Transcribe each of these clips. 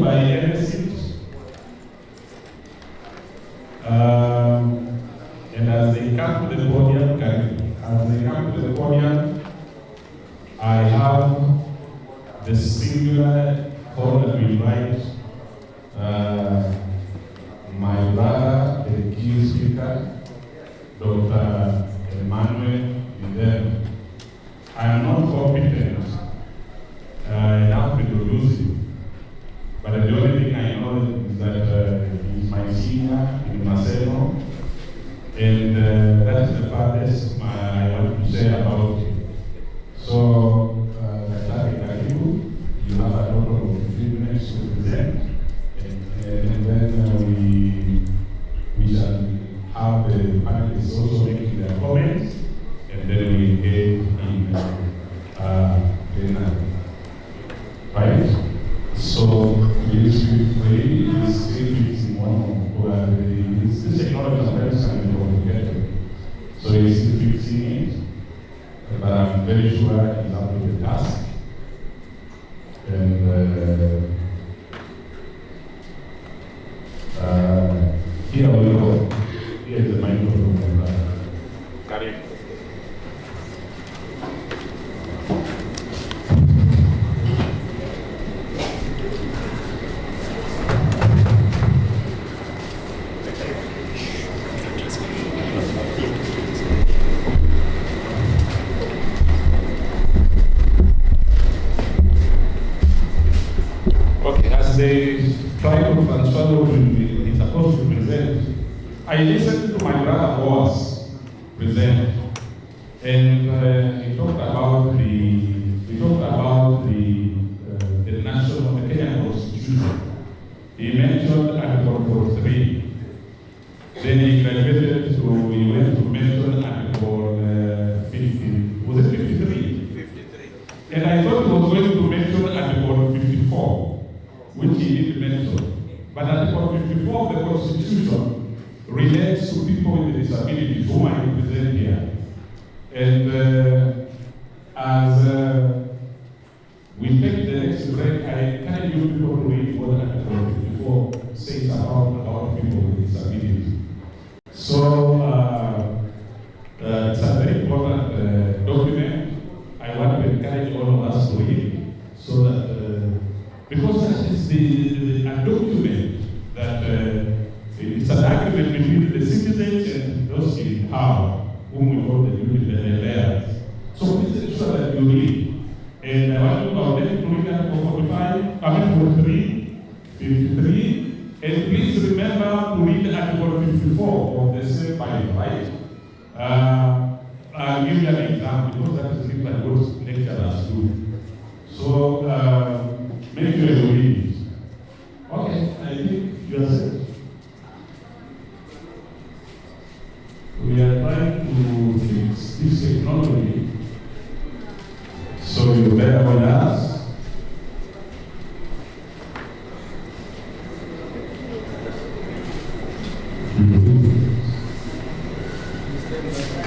by NSC. And as they come to the podium, I have the singular honor to invite my brother, the key speaker, Dr. Emmanuel Idem. I am not competent enough to introduce him, but the only thing I know is that he's my senior in Marcelo, and that's the farthest I want to say about him. So, you have a total of 15 minutes to present, and then we shall have the panelists also making their comments, and then we engage in right? So please feel free. This is one of this technology is very complicated. So he's still fixing it, but I'm very sure he's up to the task. And here we go. Here is the microphone. Carry. They try to transfer what he's supposed to present. I listened to my brother Boaz present, and he talked about the national, the Kenyan Constitution. He mentioned Article 43. Then he went to mention Article 50. Was it 53? 53. And I thought he was going to mention Article 54. Which he did mention. But Article 54 of the Constitution relates to people with disabilities whom I represent here. And as we take the next break, I encourage you people to read what Article 54 says about people with disabilities. So it's a very important document. I want to encourage all of us to read so that because that is a document that it's an agreement between the citizens and those in power, whom we call the layers. So please ensure that you read. And I want to read Article 45, Article 43, 53, and please remember to read Article 54 of the same Bible, right? I'll give you an example because that is the thing that those lecturers do. So, make sure you read it. Okay, I think you are set. We are trying to fix this technology, so you bear with us.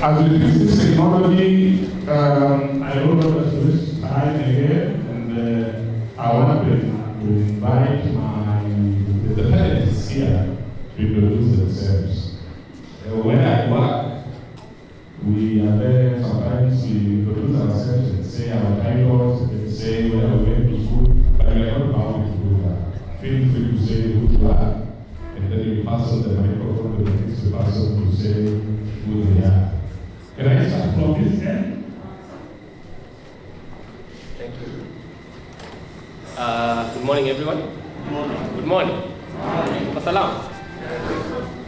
As we fix this technology, I don't know this time again, and I want to invite the parents here to introduce themselves. When I work, we are there, sometimes we introduce ourselves and say our titles and say where we went to school, but we are not bound to do that. Feel free to say who you are, and then you pass on the microphone to the next person to say who they are. Can I start from this end? Thank you. Good morning, everyone. Good morning. Good morning. Assalam.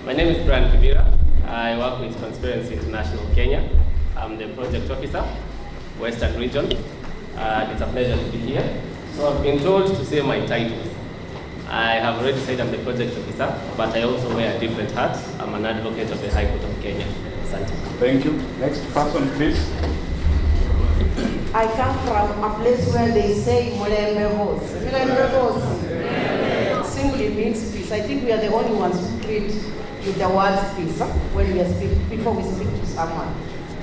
My name is Brian Kibira. I work with Transparency International Kenya. I'm the project officer, Western Region. It's a pleasure to be here. So I've been told to say my title. I have already said I'm the project officer, but I also wear a different hat. I'm an advocate of the High Court of Kenya. Thank you. Next person, please. I come from a place where they say Mulembe Vosi. Mulembe Vosi simply means peace. I think we are the only ones who treat with the word peace when we are before we speak to someone.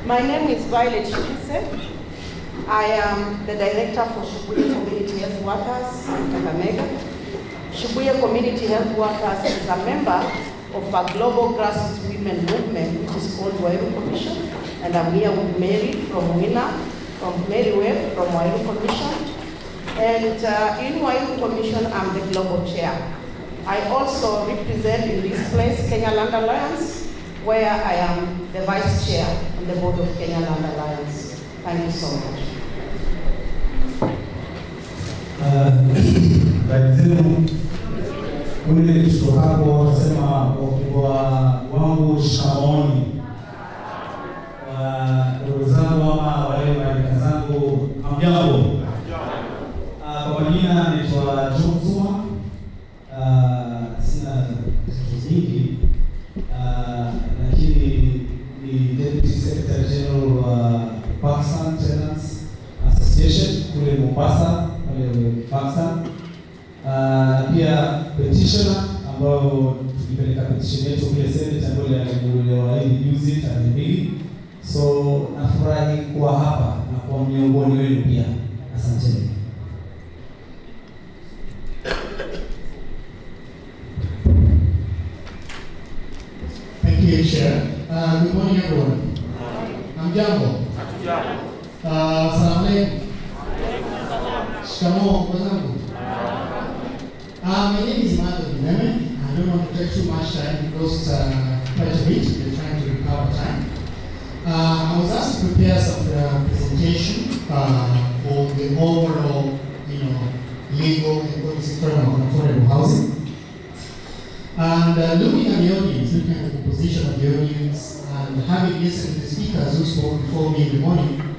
My name is Violet Shise. I am the director for Shughuli Mobility Health Workers in Kakamega. Shibuya Community Health Workers is a member of a global grassroots women movement, which is called Wairu Commission. And I'm here with Mary from WINA, from Mary Webb from Wairu Commission. And in Wairu Commission, I'm the global chair. I also represent in this place Kenya Land Alliance, where I am the vice chair on the board of Kenya Land Alliance. Thank you so much. Ule kitu hapo wanasema wakubwa wangu shikamooni, ndugu zangu ama wale marika zangu, hamjambo. Kwa majina naitwa Joshua, sina vitu nyingi, lakini ni Deputy Secretary General wa Pakistan Tenants Association kule Mombasa, kule Pakistan. Pia petitioner ambao tulipeleka petition yetu kule Senate ambayo iliolewa hivi juzi tarehe 2. So nafurahi kuwa hapa na kuwa miongoni wenu pia. Asanteni. Thank you, Chair. Good morning, everyone. Hamjambo. Assalamu alaikum. Shikamoo kwa zangu. My name is Madhu Neme. I don't want to take too much time because quite a bit. We're trying to recover time. I was asked to prepare some presentation for the overall, legal and policy framework on affordable housing. And looking at the audience, looking at the composition of the audience, and having listened to the speakers who spoke before me in the morning,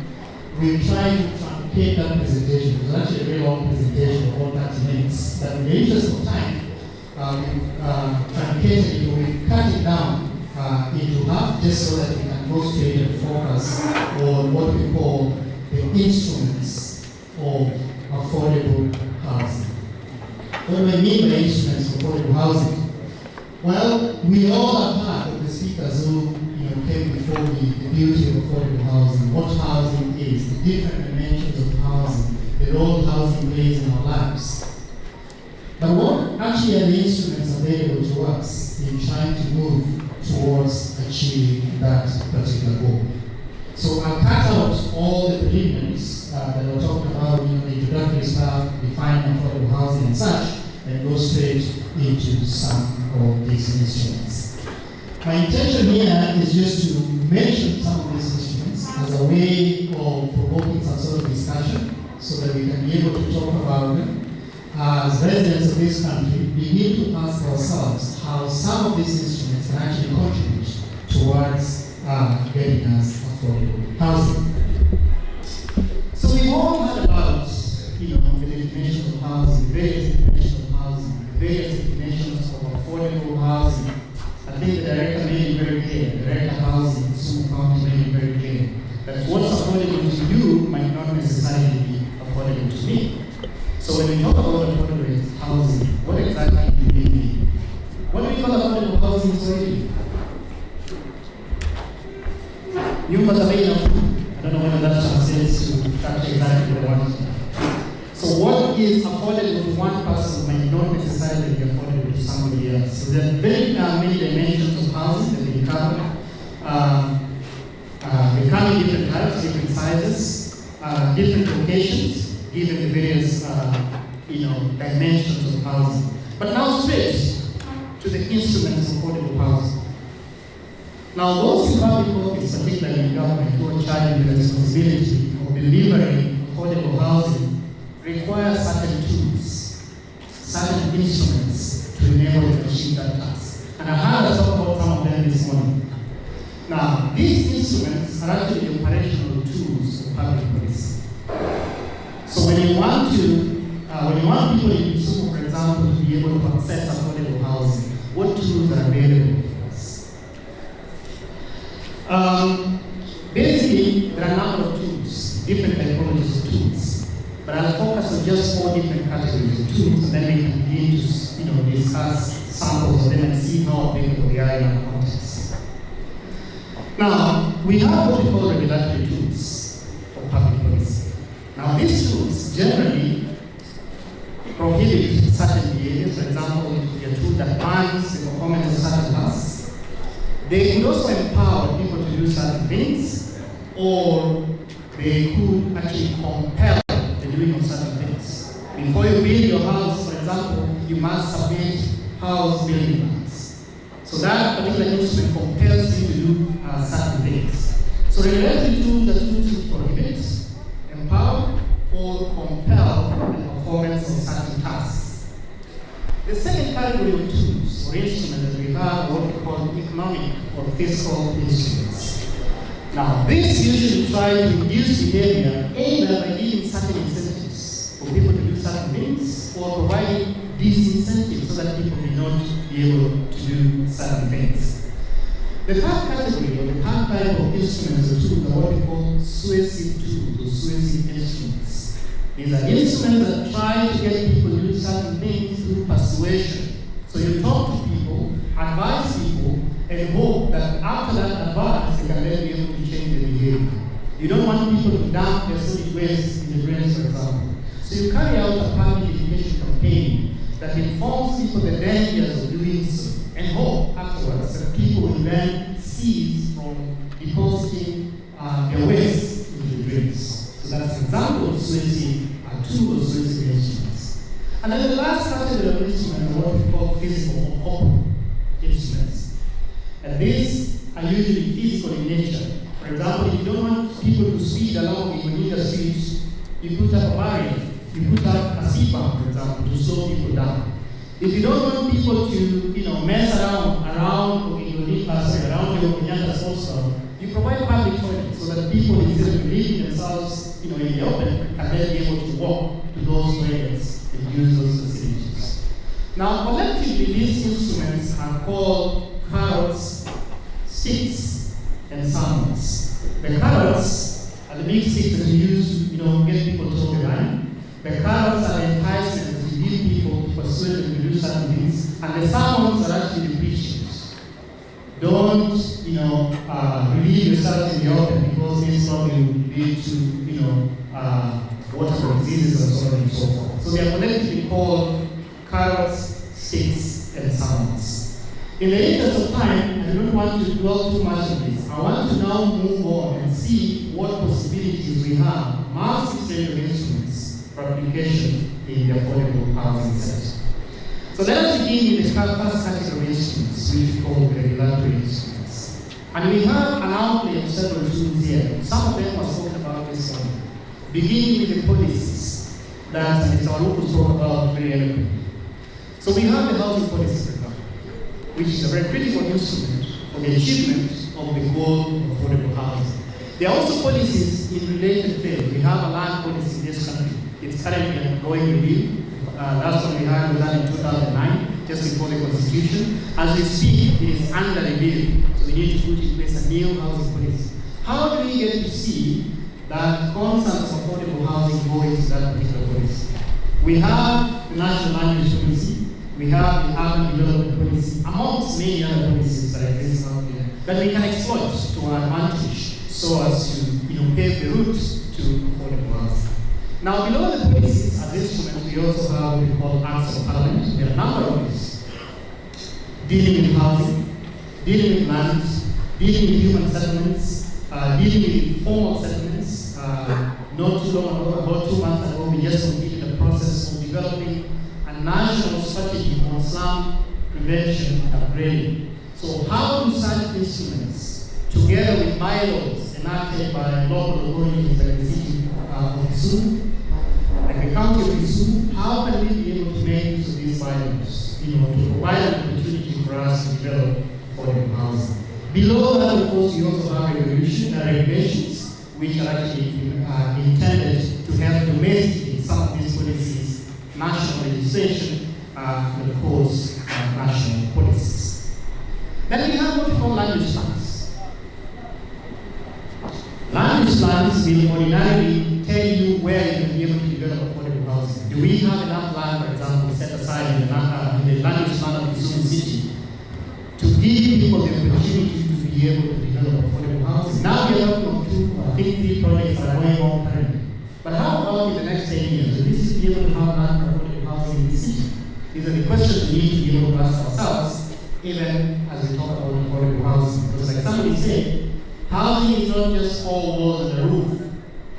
we tried to truncate that presentation. It was actually a very long presentation of all 30 minutes. But in the interest of time, we truncated it, we cut it down into half just so that we can go straight and focus on what we call the instruments of affordable housing. What do I mean by instruments of affordable housing? Well, we all are part of the speakers who came before me, the beauty of affordable housing, what housing is, the different dimensions of housing, the role housing plays in our lives. But what actually are the instruments available to us in trying to move towards achieving that particular goal? So I'll cut out all the preliminaries that we're talking about, the introductory stuff, defining affordable housing and such, and go straight into some of these instruments. My intention here is just to mention some of these instruments as a way of provoking some sort of discussion so that we can be able to talk about them. As residents of this country, we need to ask ourselves how some of these instruments can actually contribute towards getting us affordable housing. So we've all heard about the definitions of housing, various definitions of housing, various definitions of affordable housing. I think the director made it very clear, the director of housing in Kisumu County made it very clear that what's affordable to you might not necessarily be affordable to me. So when we talk about affordable housing, what exactly do we mean? What do we call affordable housing in Swahili? Nyumba za bei nafuu. I don't know whether that translates to capture exactly what I want to know. So what is affordable to one person might not necessarily be affordable to somebody else. So there are very many dimensions of housing that we cover. They come in different types, different sizes, different locations, given the various dimensions of housing. But now straight to the instruments of affordable housing. Now those in public office, particularly in government, who are charged with the responsibility of delivering affordable housing require certain tools, certain instruments to enable them to achieve that task. And I heard us talk about some of them this morning. Now, these instruments are actually the operational tools of public policy. So when you want people in Kisumu, for example, to be able to access affordable housing, what tools are available for us? Basically, there are a number of tools, different typologies of tools. But I'll focus on just 4 different categories of tools, and then we can begin to discuss samples of them and see how applicable they are in our context. Now, we have what we call regulatory tools for public policy. Now, these tools generally prohibit certain behaviors, like example, it could be a tool that plans the performance of certain tasks. They could also empower people to do certain things, or they could actually compel the doing of certain things. Before you build your house, for example, you must submit house building plans. So that particular instrument compels you to do certain things. So regulatory tools are tools to prohibit, empower, or compel the performance of certain tasks. The second category of tools or instruments that we have are what we call economic or fiscal instruments. Now, this usually try to reduce behavior either by giving certain incentives for people to do certain things, or providing disincentives so that people may not be able to do certain things. The third category, or the third type of instruments or tools, are what we call suasive tools or suasive instruments. These are instruments that try to get people to do certain things through persuasion. So you talk to people, advise people, and hope that after that advice, they can then be able to change their behavior. You don't want people to dump their solid waste in the drains, for example. So you carry out a public education campaign that informs people the dangers of doing so, and hope afterwards that people will then cease from depositing their waste in the drains. So that's an example of suasive tools or suasive instruments. And then the last category of instruments are what we call physical or corporal instruments. And these are usually physical in nature. For example, if you don't want people to speed along in Bonita streets, you put up a barrier. You put up a speed bump, for example, to slow people down. If you don't want people to, mess around your Kenyatta sports ground, you provide public toilets so that people, instead of leaving themselves, in the open, can then be able to walk to those toilets and use those facilities. Now, collectively, these instruments are called carrots, sticks, and summons. The carrots are the big sticks that you use to, get people to the line. The carrots are the enticements to give people, to persuade them to do certain things. And the summons are actually the preachings. Don't, relieve yourself in the open, because this probably will lead to, waterborne diseases and so on and so forth. So they are collectively called carrots, sticks, and summons. In the interest of time, I don't want to dwell too much on this. I want to now move on and see what possibilities we have amongst these range of instruments for application in the affordable housing sector. So let us begin with the first category of instruments, which we call regulatory instruments. And we have an outlay of several tools here. Some of them were spoken about this morning. Beginning with the policies that Mr. Waruku spoke about very eloquently. So we have the housing policy, for example, which is a very critical instrument for the achievement of the goal of affordable housing. There are also policies in related fields. We have a land policy in this country. It's currently an ongoing review. Last one we had was done in 2009, just before the Constitution. As we speak, it is under review. So we need to put in place a new housing policy. How do we get to see that concepts of affordable housing go into that particular policy? We have the National Land Use Policy. We have the Urban Development Policy, amongst many other policies that exist out there that we can exploit to our advantage so as to pave the route to affordable housing. Now, below the policies as instruments, we also have what we call acts of parliament. There are a number of these: dealing with housing, dealing with lands, dealing with human settlements, dealing with informal settlements. Not too long ago, about 2 months ago, we just completed the process of developing a national strategy on slum prevention and upgrading. So how do such instruments, together with bylaws enacted by local authorities like the city of Kisumu, like the county of Kisumu, how can we be able to make use of these bylaws, to provide an opportunity for us to develop affordable housing? Below that, of course, we also have regulations, which are actually intended to help domesticate some of these policies, national legislation, and of course, national policies. Then we have what we call land use plans. Land use plans will ordinarily tell you where you can be able to develop affordable housing. Do we have enough land, for example, set aside in the land use plan of Kisumu City to give people the opportunity to be able to develop affordable housing? Now we are working on 3 projects that are going on currently. But how about in the next 10 years? Will this be able to have land for affordable housing in the city? These are the questions housing is not just four walls and a roof.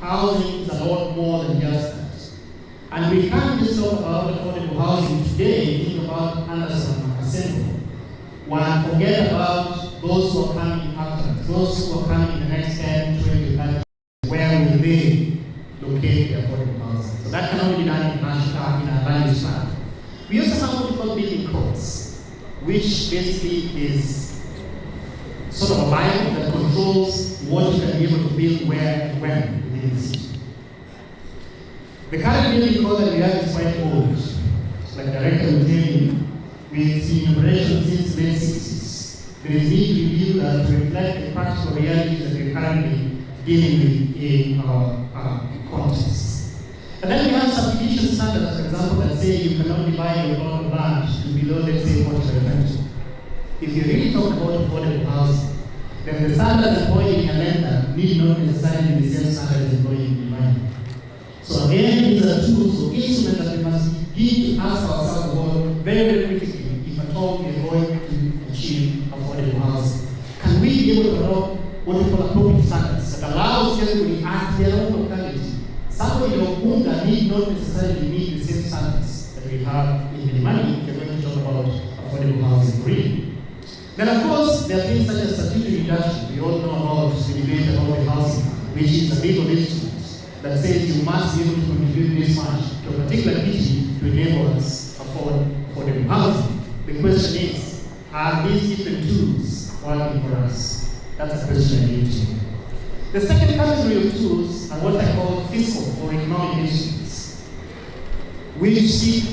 Housing is a lot more than just that. And we can't just talk about affordable housing today, think about Anderson and Assembly. One, forget about those who are coming after us, those who are coming in the next 10, 20, 30 years. Where will they locate the affordable housing? So that can only be done in a land use plan. We also have what we call building codes, which basically is sort of a line that controls what you can be able to build where and when within the city. The current building code that we have is quite old. Like the director will tell you, we've seen in operation since the late 60s. There is need to review that to reflect the practical realities that we're currently dealing with in our context. And then we have subdivision standards, for example, that say you cannot divide your plot of land to below, let's say, 40%. If you really talk about affordable housing, then the standards employing a lender need not necessarily be the same standards employing in mind. So again, these are tools or instruments that we must begin to ask ourselves about very, very critically if at all we are going to achieve affordable housing. Can we be able to adopt what we call appropriate standards that allows everybody to act their own locality? Somebody in Okunda need not necessarily meet the same standards that we have in Milimani if you're going to talk about affordable housing really. Then of course, there are things such as statutory reduction. We all know about the debate about the housing, which is a legal instrument that says you must be able to contribute this much to a particular entity to enable us affordable housing. The question is, are these different tools working for us? That's a question I need to. The second category of tools are what I call fiscal or economic instruments, which seek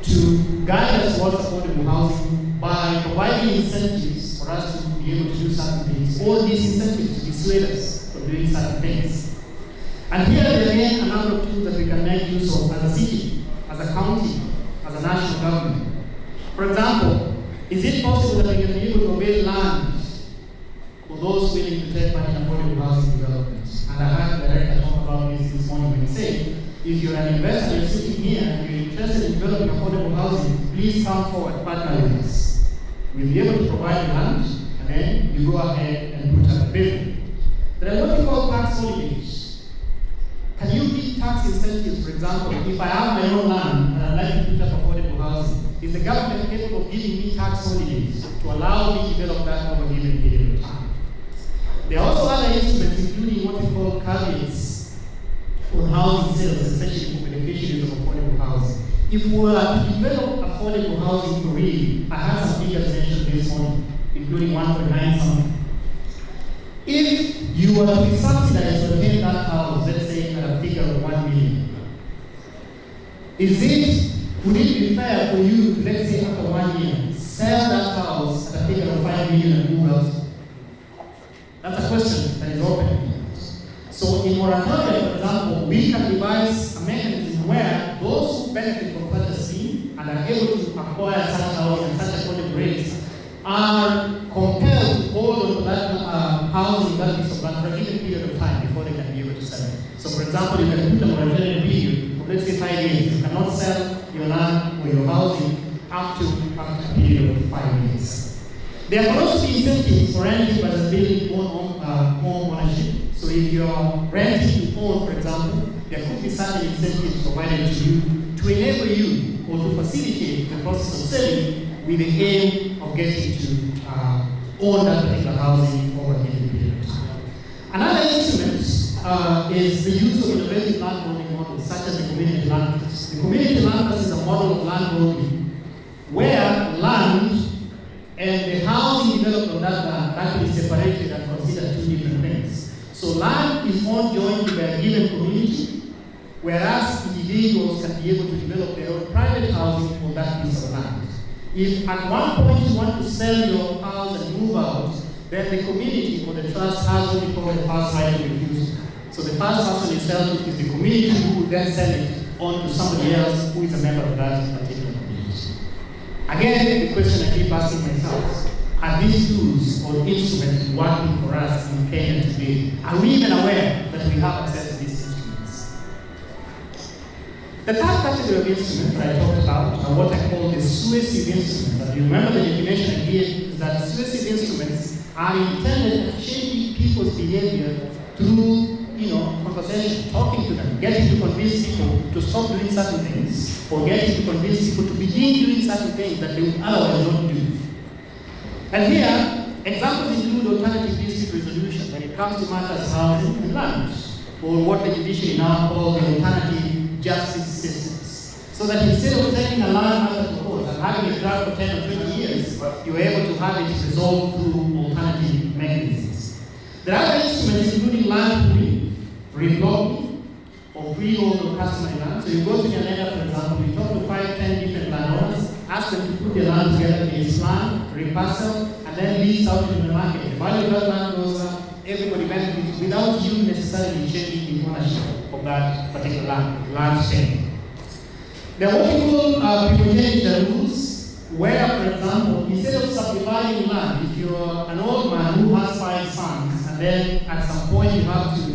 to guide us towards affordable housing by providing incentives for us to be able to do certain things, or these incentives dissuade us from doing certain things. And here there are again a number of tools that we can make use of as a city, as a county, as a national government. For example, is it possible that we can be able to avail land for those willing to take part in affordable housing development? And I heard the director talk about this morning when he said, if you're an investor, you're sitting here and you're interested in developing affordable housing, please come forward, partner with us. We'll be able to provide the land, and then you go ahead and put up a building. There are what we call tax holidays. Can you give tax incentives, for example, if I have my own land and I'd like to put up affordable housing? Is the government capable of giving me tax holidays to allow me to develop that over a given period of time? There are also other instruments, including what we call caveats on housing sales, especially for beneficiaries of affordable housing. If we were to develop affordable housing for real, I have some figures mentioned this morning, including 1.9 something. If you were to be subsidized to obtain that house, let's say at a figure of 1 million, would it be fair for you to, let's say after 1 year, sell that house at a figure of 5 million and move out? That's a question that is open. So in moratoria, for example, we can devise a mechanism where those who benefit from such a scheme and are able to acquire such housing and such affordable rates are compelled to hold on to that housing, that piece of land for a given period of time before they can be able to sell it. So for example, you can put a moratorium period of let's say 5 years. You cannot sell your land or your housing up to a period of 5 years. There can also be incentives for renting by the building home ownership. So if you're renting to own, for example, there could be certain incentives provided to you to enable you or to facilitate the process of selling with the aim of getting to own that particular housing over a given period of time. Another instrument is the use of innovative landholding models such as the community land trust. The community land trust is a model of landholding where land and the housing development of that land are actually separated and considered two different things. So land is owned jointly by a given community, whereas individuals can be able to develop their own private housing on that piece of land. If at one point you want to sell your house and move out, then the community or the trust has what we call the first right of refusal. So the first person you sell to is the community who will then sell it on to somebody else who is a member of that particular community. Again, the question I keep asking myself, are these tools or instruments working for us in Kenya today? Are we even aware that we have access to these instruments? The third category of instruments that I talked about are what I call the suasive instruments. And you remember the definition I gave is that suasive instruments are intended at shaping people's behavior through, conversation, talking to them, getting to convince people to stop doing certain things, or getting to convince people to begin doing certain things that they would otherwise not do. And here, examples include alternative dispute resolution when it comes to matters of housing and land, or what the judiciary now calls the alternative justice systems. So that instead of taking a land matter to court and having it drag for 10 or 20 years, you're able to have it resolved through alternative mechanisms. There are other instruments including land pooling, reblocking, or freehold of customary land. So you go to your lender, for example, you talk to 5-10 different landowners, ask them to put their land together in a plan, reparcel, and then lease out into the market. The value of that land goes up, everybody benefits without you necessarily changing the ownership of that particular land change. There are what we call primogeniture rules, where, for example, instead of subdividing land, if you're an old man who has 5 sons, and then at some point you have to,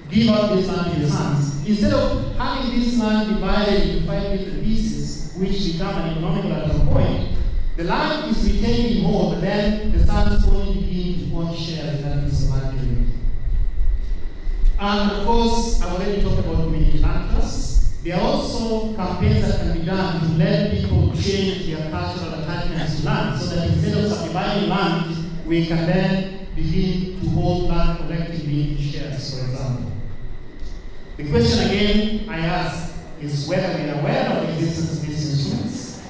give out this land to your sons, instead of having this land divided into 5 different pieces, which become an economical at some point, the land is retained in whole, but then the sons only begin to own shares in that piece of land. And of course, I've already talked about community land trusts. There are also campaigns that can be done to let people change their cultural attachments to land, so that instead of subdividing land, we can then begin to hold land collectively in shares, for example. The question again I ask is whether we are aware of the existence of these instruments,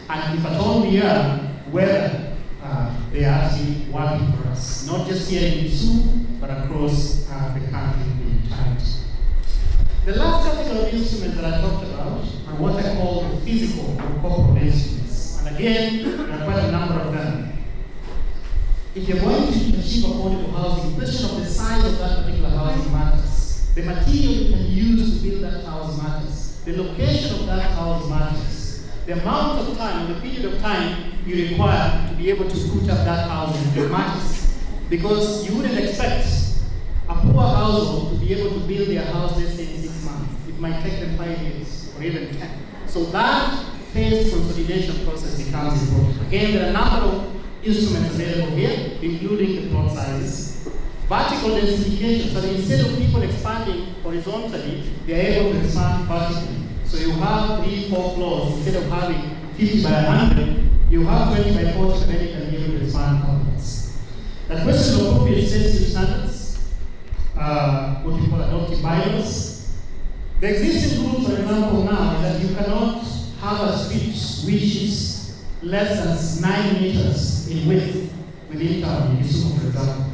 and if at all we are, whether they are actually working for us, not just here in Kisumu, but across the country in entirety. The last category of instruments that I talked about are what I call the physical or corporal instruments. And again, there are quite a number of them. If you're going to achieve affordable housing, the question of the size of that particular housing matters. The material you can use to build that house matters. The location of that house matters. The amount of time, the period of time you require to be able to put up that house matters. Because you wouldn't expect a poor household to be able to build their house, let's say, in 6 months. It might take them 5 years or even 10. So that phased consolidation process becomes important. Again, there are a number of instruments available here, including the plot sizes. Vertical densification, so that instead of people expanding horizontally, they are able to expand vertically. So you have 3-4 floors, instead of having 50 by 100, you have 20 by 40, and then you can be able to expand outwards. The question of appropriate sensitive standards, what we call adoptive bylaws. The existing rule, for example, now is that you cannot have a street which is less than 9 meters in width within town, in Kisumu, for example.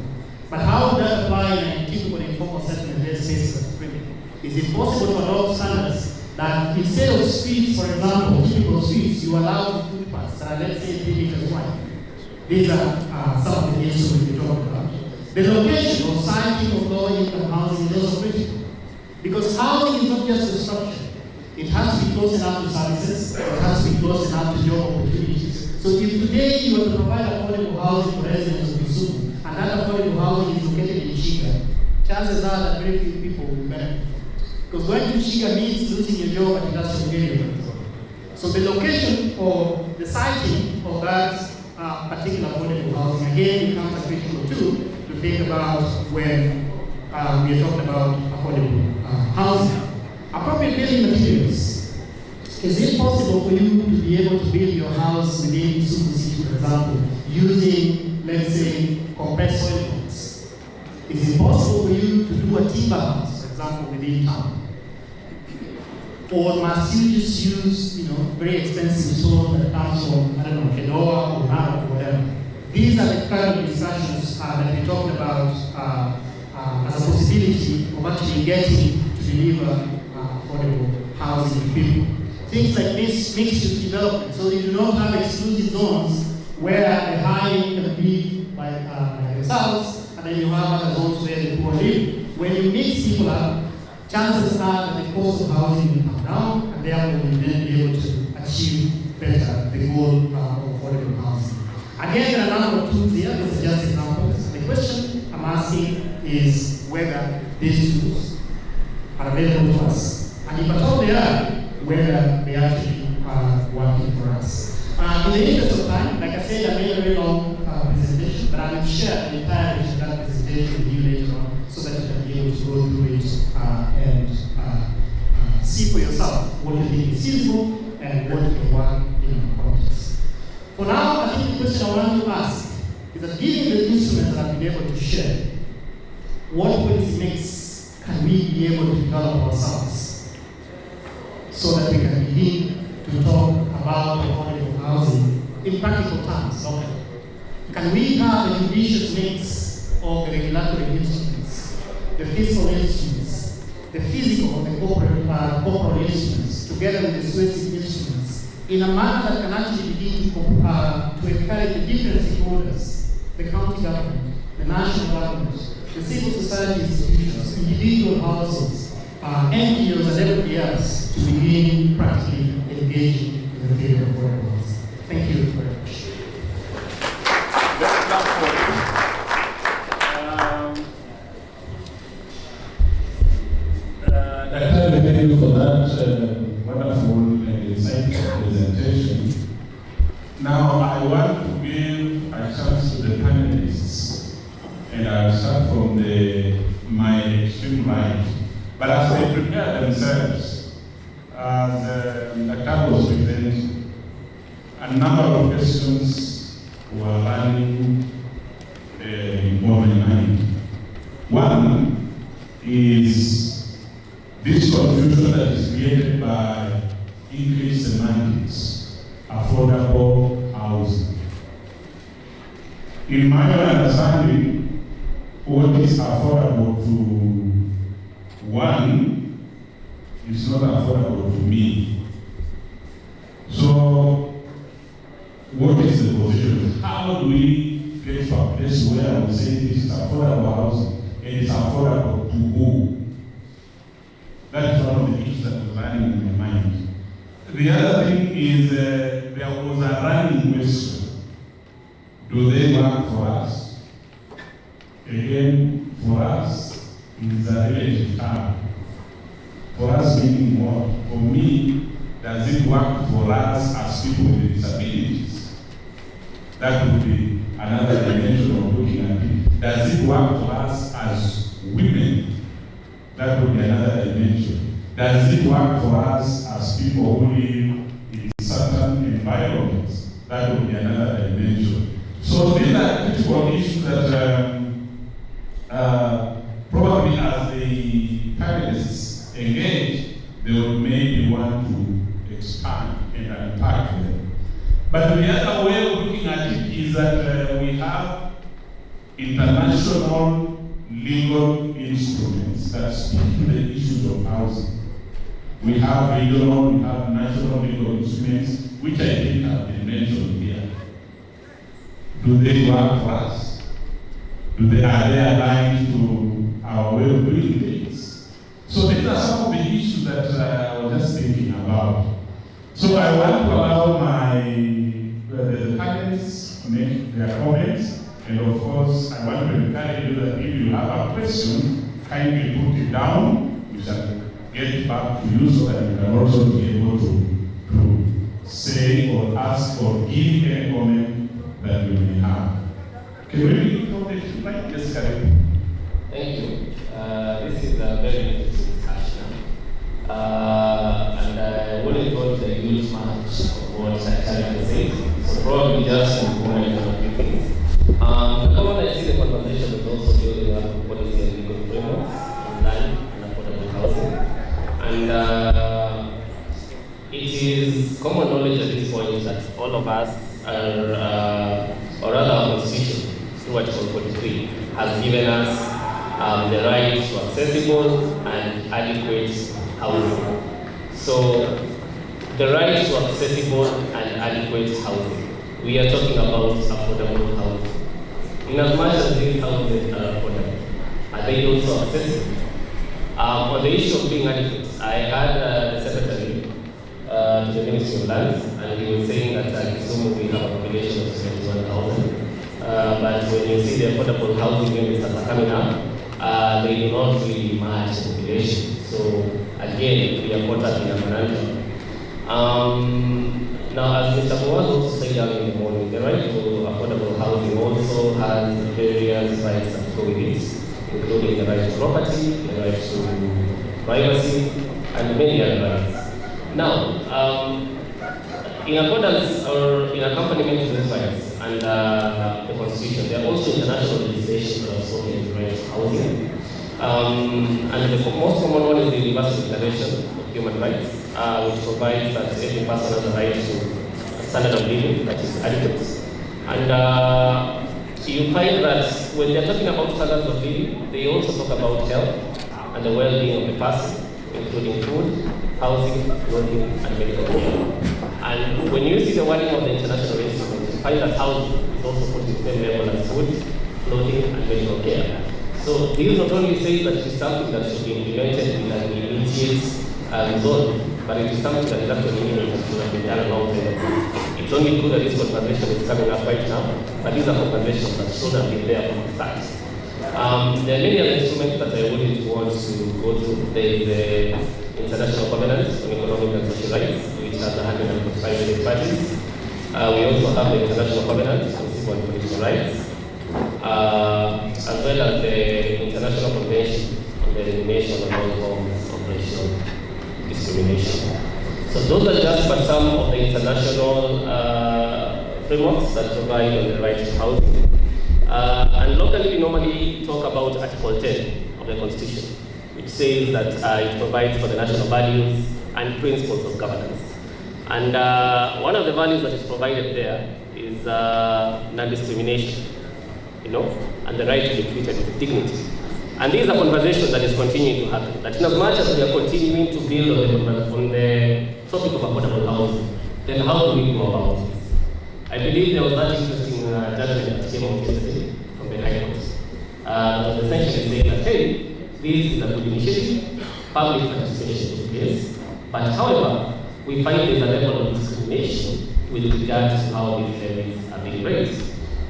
But how would that apply in a typical informal settlement dead spaces of criminal? Is it possible to adopt standards that instead of streets, for example, typical streets, you allow footpaths that are, let's say, 3 meters wide? These are some of the issues we talk about. The location of siting of low-income housing is also critical. Because housing is not just a structure. It has to be close enough to services, it has to be close enough to job opportunities. So if today you were to provide affordable housing for residents of Kisumu, and that affordable housing is located in Chiga, chances are that very few people will benefit from it. Because going to Chiga means losing your job at industrial area. So the location or the siting of that particular affordable housing, again, becomes a critical tool to think about when we are talking about affordable housing. Appropriate building materials. Is it possible for you to be able to build your house within Kisumu City, for example, using, let's say, compressed soil blocks? Is it possible for you to do a timber house, for example, within town? Or must you just use, very expensive stone that comes from, Kedoa or Narok or whatever? These are the kind of discussions that we talked about as a possibility of actually getting to deliver affordable housing to people. Things like this mixed-use development, so you do not have exclusive zones where the high can live by themselves, and then you have other zones where the poor live. When you mix people up, chances are that the cost of housing will come down, and therefore you will then be able to achieve better the goal of affordable housing. Again, there are a number of tools here. These are just examples. The question I'm asking is whether these tools are available to us, and if at all they are, whether they actually are working for us. In the interest of time, like I said, I made a very long presentation, but I will share the entirety of that presentation presentation with you later on, so that you can be able to go through it and see for yourself what you think is feasible and what can work in our context. For now, I think the question I want to ask is that given the instruments that I've been able to share, what policy mix can we be able to develop ourselves so that we can begin to talk about affordable housing in practical terms locally? Can we have a judicious mix of the regulatory instruments, the fiscal instruments, the physical and the corporate instruments, together with the persuasive instruments, in a manner that can actually begin to encourage the different stakeholders, the county government, the national government, the civil society institutions, individual households, NGOs and everybody else to begin practically engaging in the field of affordable housing. Thank you very much. Let's clap for him. Thank you for that wonderful and insightful presentation. Now I want to give a chance to the panelists, and I'll start from my extreme right. But as they prepare themselves, as Dr. was presenting, a number of questions were running in my mind. One is this confusion that is created by increased semantics, affordable housing. In my understanding, what is affordable to one is not affordable to me. So, what is the position? How do we get to a place where we say this is affordable housing and it's affordable to who? That is one of the issues that was running in my mind. The other thing is there was a running question. Do they work for us? Again, for us is a relative term. For us meaning what? For me, does it work for us as people with disabilities? That would be another dimension of looking at it. Does it work for us as women? That would be another dimension. Does it work for us as people who live in certain environments? That would be another dimension. So these are critical issues that probably as the panelists engage, they will maybe want to expand and unpack them. But the other way of looking at it is that we have international legal instruments that speak to the issues of housing. We have regional, we have national legal instruments, which I think have been mentioned here. Do they work for us? Are they aligned to our way of doing things? So these are some of the issues that I was just thinking about. So I want to allow the panelists to make their comments. And of course, I want to encourage you that if you have a question, kindly put it down. We shall get back to you so that you can also be able to say or ask or give any comment that you may have. Can we know the slide? Yes, Karen. Thank you. This is a very interesting discussion. And I wouldn't want to use much of what Karen said. So probably just to comment on a few things. I see the conversation is also building up policy and legal frameworks on land and affordable housing. And it is common knowledge at this point that all of us are, or rather our constitution, through Article 43, has given us the right to accessible and adequate housing. So, the right to accessible and adequate housing. We are talking about affordable housing. In as much as these houses are affordable, are they also accessible? On the issue of being adequate, I had the secretary to the Ministry of Lands, and he was saying that in Kisumu we have a population of 71,000. But when you see the affordable housing units that are coming up, they do not really match the population. So again, we are caught up in a conundrum. Now, as Mr. Boaz also said earlier in the morning, the right to affordable housing also has very various rights that go with it, including the right to property, the right to privacy, and many other rights. Now, in accordance or in accompaniment to these rights and the Constitution, there are also international legislation that are spoken to rights to housing. And the most common one is the Universal Declaration of Human Rights, which provides that every person has a right to a standard of living that is adequate. And you find that when they're talking about standards of living, they also talk about health and the well-being of the person, including food, housing, clothing, and medical care. And when you see the wording of the international instruments, you find that housing is also put in the same level as food, clothing, and medical care. So these not only say that it is something that should be implemented with an immediate result, but it is something that is actually needed and should have been done a long time ago. It's only good that this conversation is coming up right now, but these are conversations that should have been there from the start. There are many other instruments that I wouldn't want to go through. There is the International Covenant on Economic and Social Rights, which has 145 million parties. We also have the International Covenant on Civil and Political Rights, as well as the International Convention on the Elimination of all forms of racial discrimination. So those are just but some of the international frameworks that provide on the right to housing. And locally, we normally talk about Article 10 of the Constitution, which says that it provides for the national values and principles of governance. And one of the values that is provided there is non-discrimination, and the right to be treated with dignity. And this is a conversation that is continuing to happen. That in as much as we are continuing to build on the topic of affordable housing, then how do we go about it? I believe there was that interesting judgment that came out yesterday from the High Court. That was essentially saying that, hey, this is a good initiative, public participation is place, but however, we find there's a level of discrimination with regards to how these levies are being raised,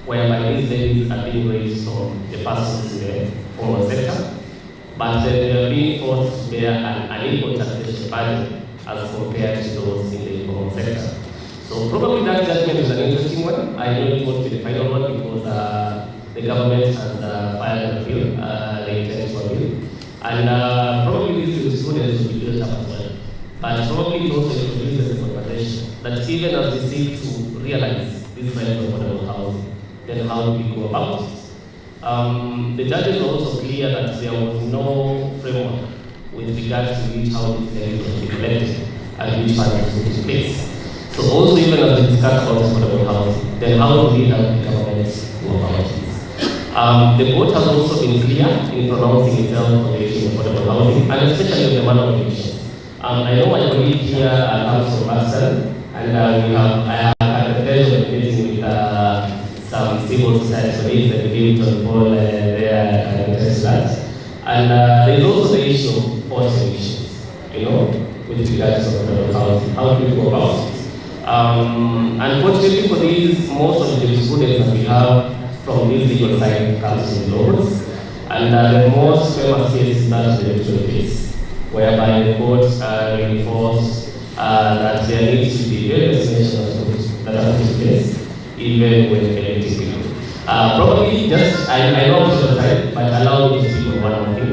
whereby these levies are being raised from the persons in the formal sector, but they are being forced to bear an unequal taxation burden as compared to those in the informal sector. So probably that judgment is an interesting one. I know it won't be the final one because the government has filed an appeal, they intend to appeal. And probably this jurisprudence will be built up as well. But probably it also introduces a conversation that even as we seek to realize this right of affordable housing, then how do we go about it? The judges were also clear that there was no framework with regards to which how this levies was implemented and which funds was put in place. So also even as we discuss about affordable housing, then how do we help the government go about it? The court has also been clear in pronouncing itself on the issue of affordable housing, and especially on the matter of evictions. I know my colleague here comes from Boston, and I have had the pleasure of meeting with some civil society colleagues that believe to involve their interest that. And there is also the issue of forced evictions, with regards to affordable housing. How do we go about it? Unfortunately for these, most of the jurisprudence that we have from this legal side comes from laws, and the most famous case is that of the electoral case, whereby the courts reinforced that there needs to be various measures that are put in place, even when electing people. Probably just, I know I'm short of time, but allow me to speak on one more thing.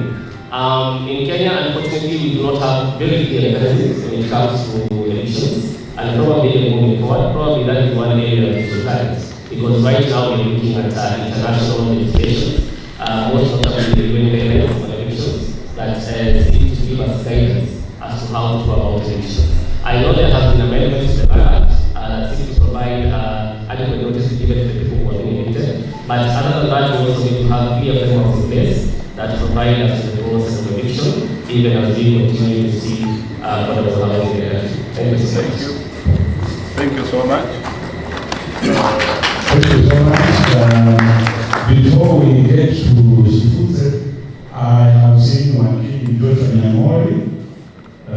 In Kenya, unfortunately, we do not have very clear mechanisms when it comes to elections. And probably moving forward, probably that is one area that we should tackle. Because right now we're looking at international legislation, most of them the UN guidelines on elections that seem to give us guidance as to how to go about elections. I know there have been amendments to the Act that seem to provide adequate notice given to the people who are being elected. But other than that, we also need to have clear frameworks in place that provide us with the process of eviction, even as we continue to see affordable housing in the country. Thank you so much. Thank you so much. Thank you so much. Before we get to Shifute, I have seen Wakili Joshua Nyamori. I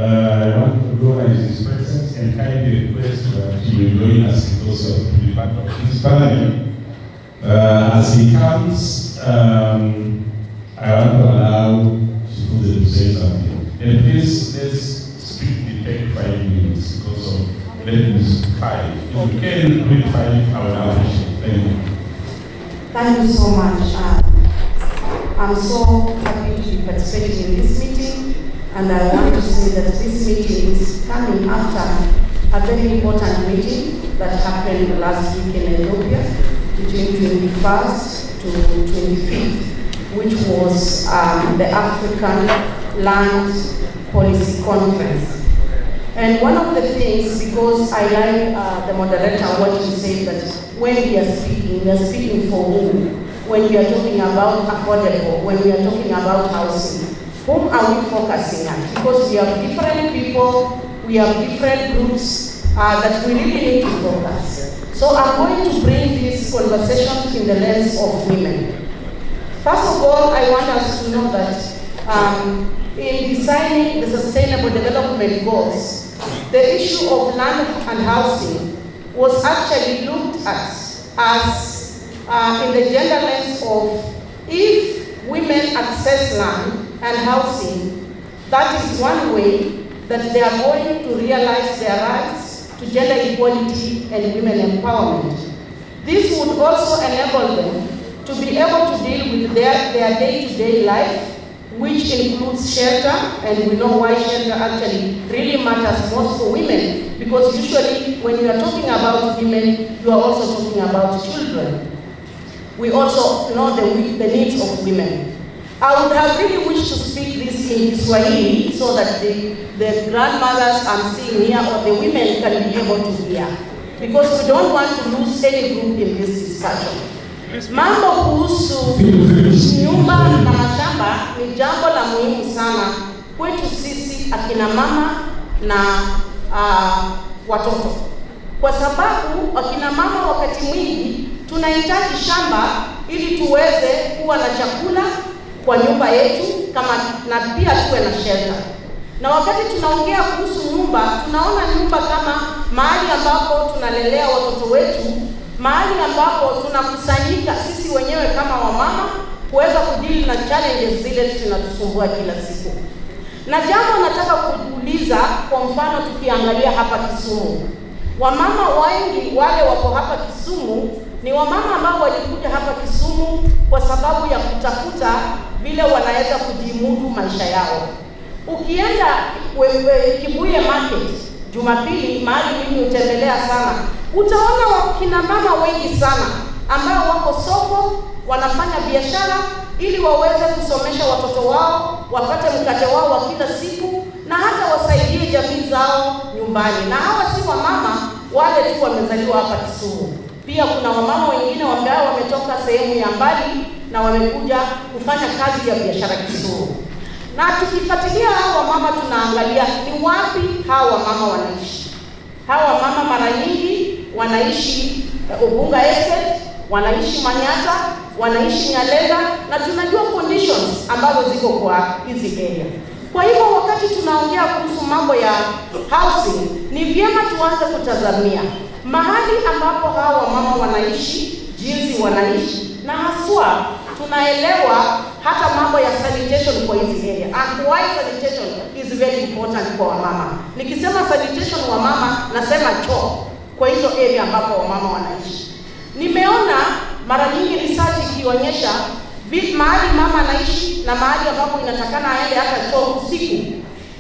want to recognize his presence and kindly request that he will join us also to be part of this panel. As he comes, I want to allow Shifute to say something. And please, let's strictly take 5 minutes because of ladies 5. If you can read 5, I will appreciate it. Thank you. Thank you so much. I'm so happy to be participating in this meeting, and I want to say that this meeting is coming after a very important meeting that happened last week in Ethiopia between 21st to 25th, which was the African Land Policy Conference. And one of the things, because I like the moderator, what you say, that when we are speaking for whom? When we are talking about affordable, when we are talking about housing, whom are we focusing on? Because we have different people, we have different groups that we really need to focus. So I'm going to bring this conversation in the lens of women. First of all, I want us to know that in designing the Sustainable Development Goals, the issue of land and housing was actually looked at as in the gender lens of if women access land and housing, that is one way that they are going to realize their rights to gender equality and women empowerment. This would also enable them to be able to deal with their day-to-day life, which includes shelter, and we know why shelter actually really matters most for women, because usually when you are talking about women, you are also talking about children. We also know the needs of women. I would have really wished to speak this in Swahili so that the grandmothers I'm seeing here or the women can be able to hear, because we don't want to lose any group in this discussion. Mambo kuhusu nyumba na mashamba ni jambo la muhimu sana kwetu sisi akina mama na watoto, kwa sababu akina mama wakati mwingi tunahitaji shamba ili tuweze kuwa na chakula kwa nyumba yetu kama na pia tuwe na shelter. Na wakati tunaongea kuhusu nyumba, tunaona nyumba kama mahali ambapo tunalelea watoto wetu, mahali ambapo tunakusanyika sisi wenyewe kama wamama kuweza kudili na challenges zile zinatusumbua kila siku. Na jambo nataka kuuliza, kwa mfano tukiangalia hapa Kisumu, wamama wengi wale wako hapa Kisumu ni wamama ambao walikuja hapa Kisumu kwa sababu ya kutafuta vile wanaweza kujimudu maisha yao. Ukienda Kibuye Market Jumapili, mahali mimi hutembelea sana, utaona wakina mama wengi sana ambao wako soko wanafanya biashara ili waweze kusomesha watoto wao, wapate mkate wao wa kila siku, na hata wasaidie jamii zao nyumbani. Na hawa si wamama wale tu wamezaliwa hapa Kisumu. Pia kuna wamama wengine ambao wametoka sehemu ya mbali na wamekuja kufanya kazi ya biashara Kisumu. Na tukifuatilia hawa mama tunaangalia ni wapi hawa mama wanaishi. Hawa mama mara nyingi wanaishi Ubunga Estate, wanaishi Manyata, wanaishi Nyalega, na tunajua conditions ambazo ziko kwa hizi area. Kwa hivyo wakati tunaongea kuhusu mambo ya housing, ni vyema tuanze kutazamia mahali ambapo hawa mama wanaishi, jinsi wanaishi, na haswa tunaelewa hata mambo ya sanitation kwa hizi area. And why sanitation is very important kwa wamama. Nikisema sanitation wamama, nasema choo kwa hizo area ambapo wamama wanaishi. Nimeona mara nyingi research ikionyesha mahali mama anaishi na mahali ambapo inatakana aende hata choo usiku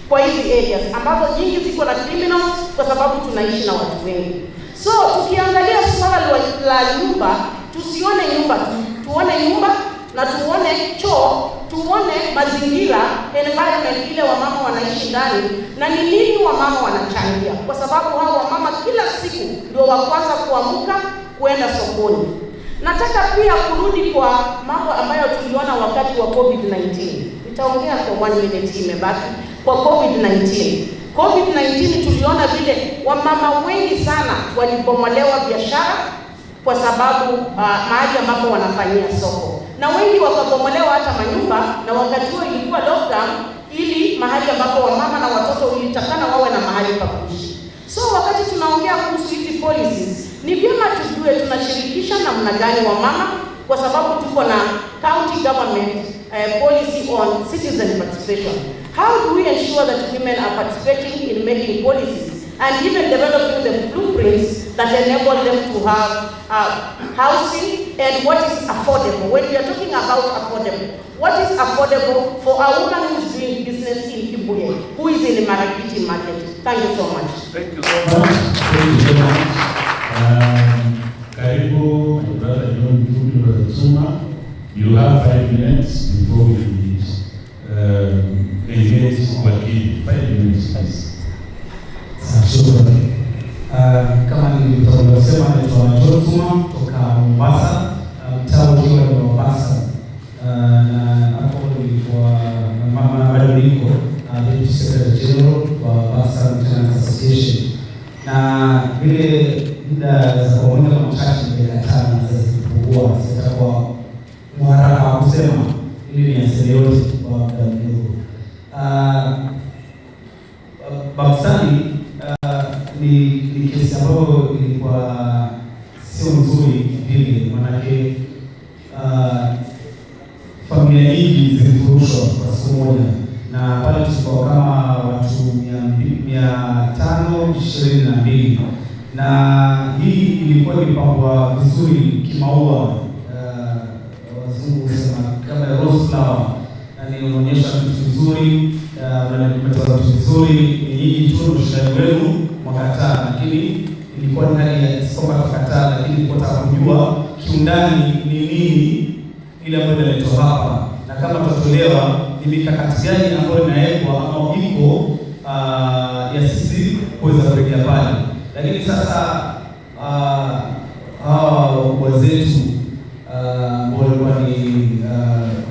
kwa hizi areas ambazo nyingi ziko na criminals, kwa sababu tunaishi na watu wengi. So tukiangalia swala la nyumba, tusione nyumba tu, tuone nyumba na tuone choo, tuone mazingira, environment ile wamama wanaishi ndani, na ni nini wamama wanachangia, kwa sababu hao wamama kila siku ndio wa kwanza kuamka kwenda sokoni. Nataka pia kurudi kwa mambo ambayo tuliona wakati wa COVID-19. Nitaongea kwa 1 minute imebaki. Kwa COVID-19 tuliona vile wamama wengi sana walibomolewa biashara kwa sababu mahali ambapo wanafanyia soko, na wengi wakabomolewa hata manyumba, na wakati huo ilikuwa lockdown, ili mahali ambapo wamama na watoto ilitakana wawe na mahali pa kuishi. So wakati tunaongea kuhusu hizi policies, ni vyema tujue tunashirikisha namna gani wamama, kwa sababu tuko na county government policy on citizen participation. How do we ensure that women are participating in making policies and even developing the blueprints that enable them to have housing and what is affordable. When we are talking about affordable, what is affordable for a woman who is doing business in Kibuye, who is in the Marikiti market? Thank you so much. Thank you so much. Thank you so much. Karibu, my brother John Zuma. You have 5 minutes before we engage Wakili. 5 minutes, please. Shukrani. Kama nilivyosema, naitwa John Zuma kutoka Mombasa, mtaa ukiwa ni Mombasa, na hapo nilikuwa bado niko Deputy Secretary General wa Mombasa Tenants Association, na vile muda za kuongea kwa mchache nilikataa na zilipungua, sitakuwa mharaka wa kusema ili niaseme yote kwa muda mdogo. Baksani ni kesi ambayo ilikuwa sio nzuri vile, manake familia nyingi zilifurushwa kwa siku moja, na pale tulikuwa kama watu 522, na hii ilikuwa imepangwa vizuri kimaua, wazungu husema kama rose flower, yani unaonyesha vitu vizuri, umetoa vitu vizuri, nyinyi tu ndio shida wenu mwakataa, lakini ilikuwa ni hali ya soka kukataa, lakini kwa kujua kiundani ni nini ile ambayo inaletwa hapa, na kama tutatolewa ni mikakati gani ambayo inawekwa ama iko ya sisi kuweza kurejea pale. Lakini sasa hawa wazetu ambao walikuwa ni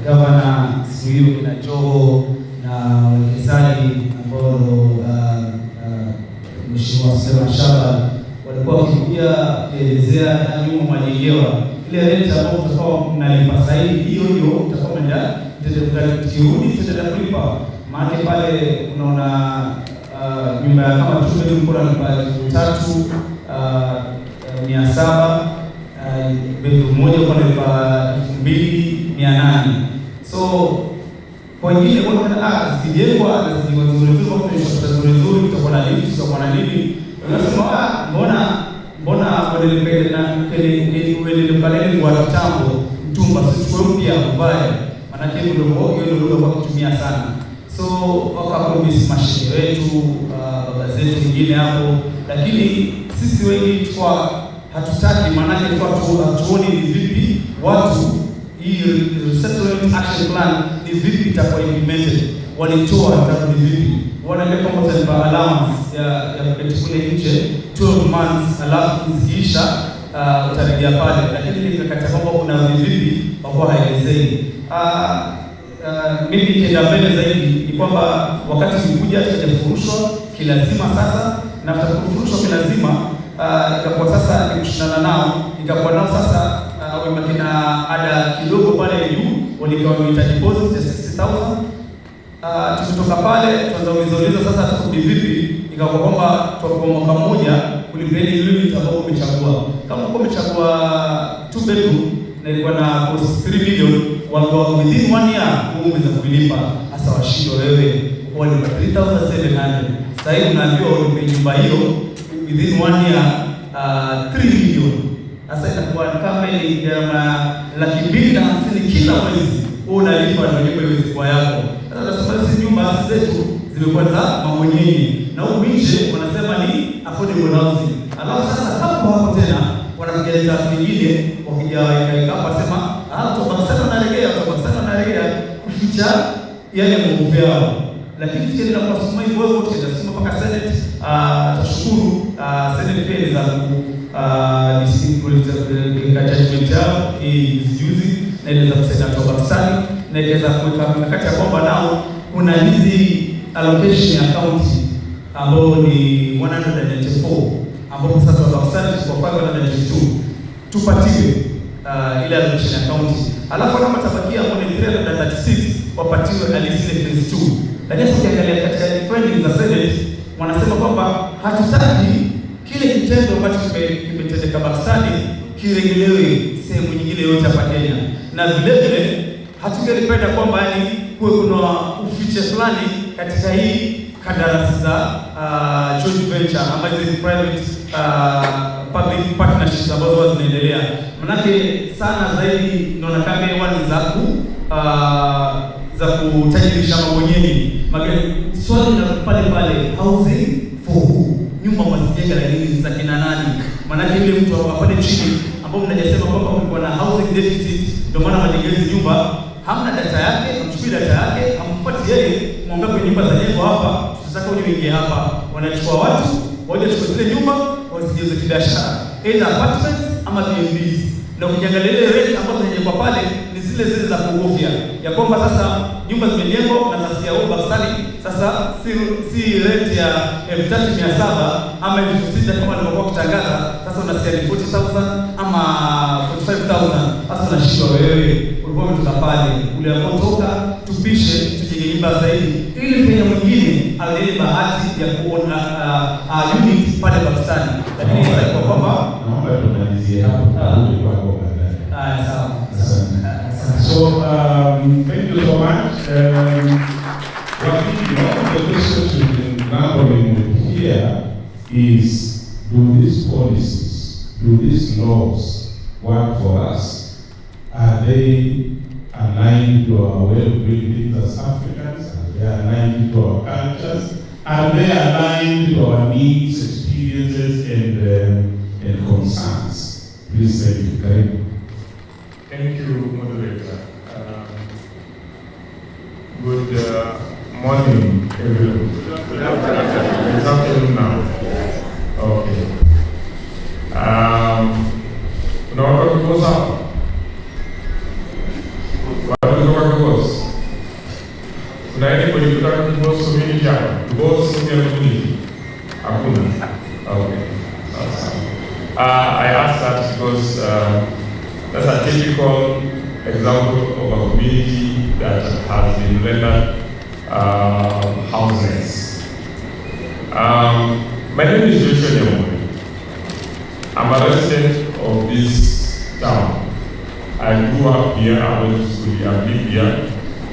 gavana siku hiyo kina Joho na wawekezaji ambao Mheshimiwa Sema Shaba walikuwa wakikuja kuelezea nyuma majengewa ile rent ambayo tutakuwa mnalipa sasa hiyo tutakuwa kirudi tutaenda kulipa, maana pale unaona nyumba kama chumba kuna lipa 3,700, bedroom moja kwa lipa 2,800. So kwa wengine kuna zikijengwa nzuri tutakuwa na lift, tutakuwa na nini, unasema mbona pale kwa kitambo mtumba sio mpya ubaya, maana yake ndio hiyo kwa kutumia sana. So wakakomisi mashine wetu baba zetu wengine hapo, lakini sisi wengi kwa hatutaki, maana yake kwa tuone ni vipi watu hii settlement action plan ni vipi itakuwa implemented, walitoa ni vipi, wanaweka kama taifa allowance ya kule nje 12 months, alafu zikiisha utarejea pale, lakini nikakata kwamba kuna vipi kwa haelezei. Mimi kienda mbele zaidi ni kwamba wakati ulikuja tukafurushwa kilazima sasa, na tutafurushwa kilazima ikakuwa sasa ni kushindana nao, ikakuwa nao sasa wamekina ada kidogo pale juu, walikuwa wamehitaji deposit ya 60,000. Tukitoka pale tuanza kuuliza sasa tukudi vipi, ikakuwa kwamba kwa mwaka mmoja kulipeni unit ambayo umechagua. Kama uko umechagua 2 bedroom na ilikuwa na cost 3 million, walikuwa within 1 year umeweza kulipa. Hasa washindo wewe kwa ni 3,700. Sasa hivi unaambiwa ulipe nyumba hiyo within 1 year 3 million. Sasa itakuwa kama ni gharama 250,000 kila mwezi unalipa na nyumba hiyo kwa yako. Sasa sisi nyumba zetu zimekuwa za mamwenyeji, na huko nje wanasema ni affordable housing. Alafu sasa hapo tena wanapiga tatu nyingine wakija hapa sema tutabaksana na regea kuficha yale mambo yao, lakini tukienda kwa suma hivyo tutasema mpaka Senate. Tashukuru Senate pia za judgment yao juzi, na ile za kusaidia Baksani, na ile za kuweka mikakati ya kwamba nao kuna hizi allocation ya county ambao ni 194 ambao sasa Baksani kwa 592 tupatiwe ile allocation ya county, alafu kama tabakia kwa 336 wapatiwe alisile phase 2. Lakini ukiangalia katika findings za Senate wanasema kwamba hatutaki kile kitendo ambacho kimetendeka Baksani kirejelewe sehemu nyingine yote hapa Kenya, na vile hatungelipenda kwamba yani kuwe kuna ufiche fulani katika hii kandarasi za joint venture ama hizi private public partnerships ambazo zinaendelea. Manake sana zaidi naona kama ni za kutajirisha mabwenyenye. Magari swali na pale housing for who? Nyumba mwazijenga lakini za kina nani? Manake ile mtu pale chini ambao mnajasema kwamba kulikuwa na housing deficit, ndio maana majengezi nyumba hamna data yake, hamchukui data yake, hamfuati yeye, muongea kwenye nyumba za jengo hapa, tunataka uje uingie hapa. Wanachukua watu, waje chukua zile nyumba, wazigeuze kibiashara, either apartments ama B&Bs. Na ukiangalia ile rate ambazo zinajengwa pale ni zile za kuogofya. Ya kwamba sasa nyumba zimejengwa na nasikia huko Bakstani, sasa si rate ya 3700 ama 6000 kama walivyokuwa kutangaza, sasa unasikia ni 40000 ama 45000. Sasa unashindwa wewe, ulikuwa umetoka pale, ule unapotoka tupishe tujenge nyumba zaidi ili pia mwingine awe bahati ya kuona unit pale Bakstani. Lakini kwa kwamba naomba tumalizie hapo kwa sawa. So, thank you so much. One of the questions we've been grappling with here is, do these policies, do these laws work for us? Are they aligned to our way of doing things as Africans? Are they aligned to our cultures? Are they aligned to our needs, experiences, and concerns? Please thank you, Karim. Thank you, moderator. Good morning, everyone. Good afternoon now. Okay. Unaona kwa sawa? Watu kwa unaenda kwenye kutaka kibosi community yako. Kibosi community. Hakuna. Okay. I asked that because that's a typical example of a community that has been rendered houseless. My name is Joshua Nyamori. I'm a resident of this town. I grew up here, I went to school here, I live here.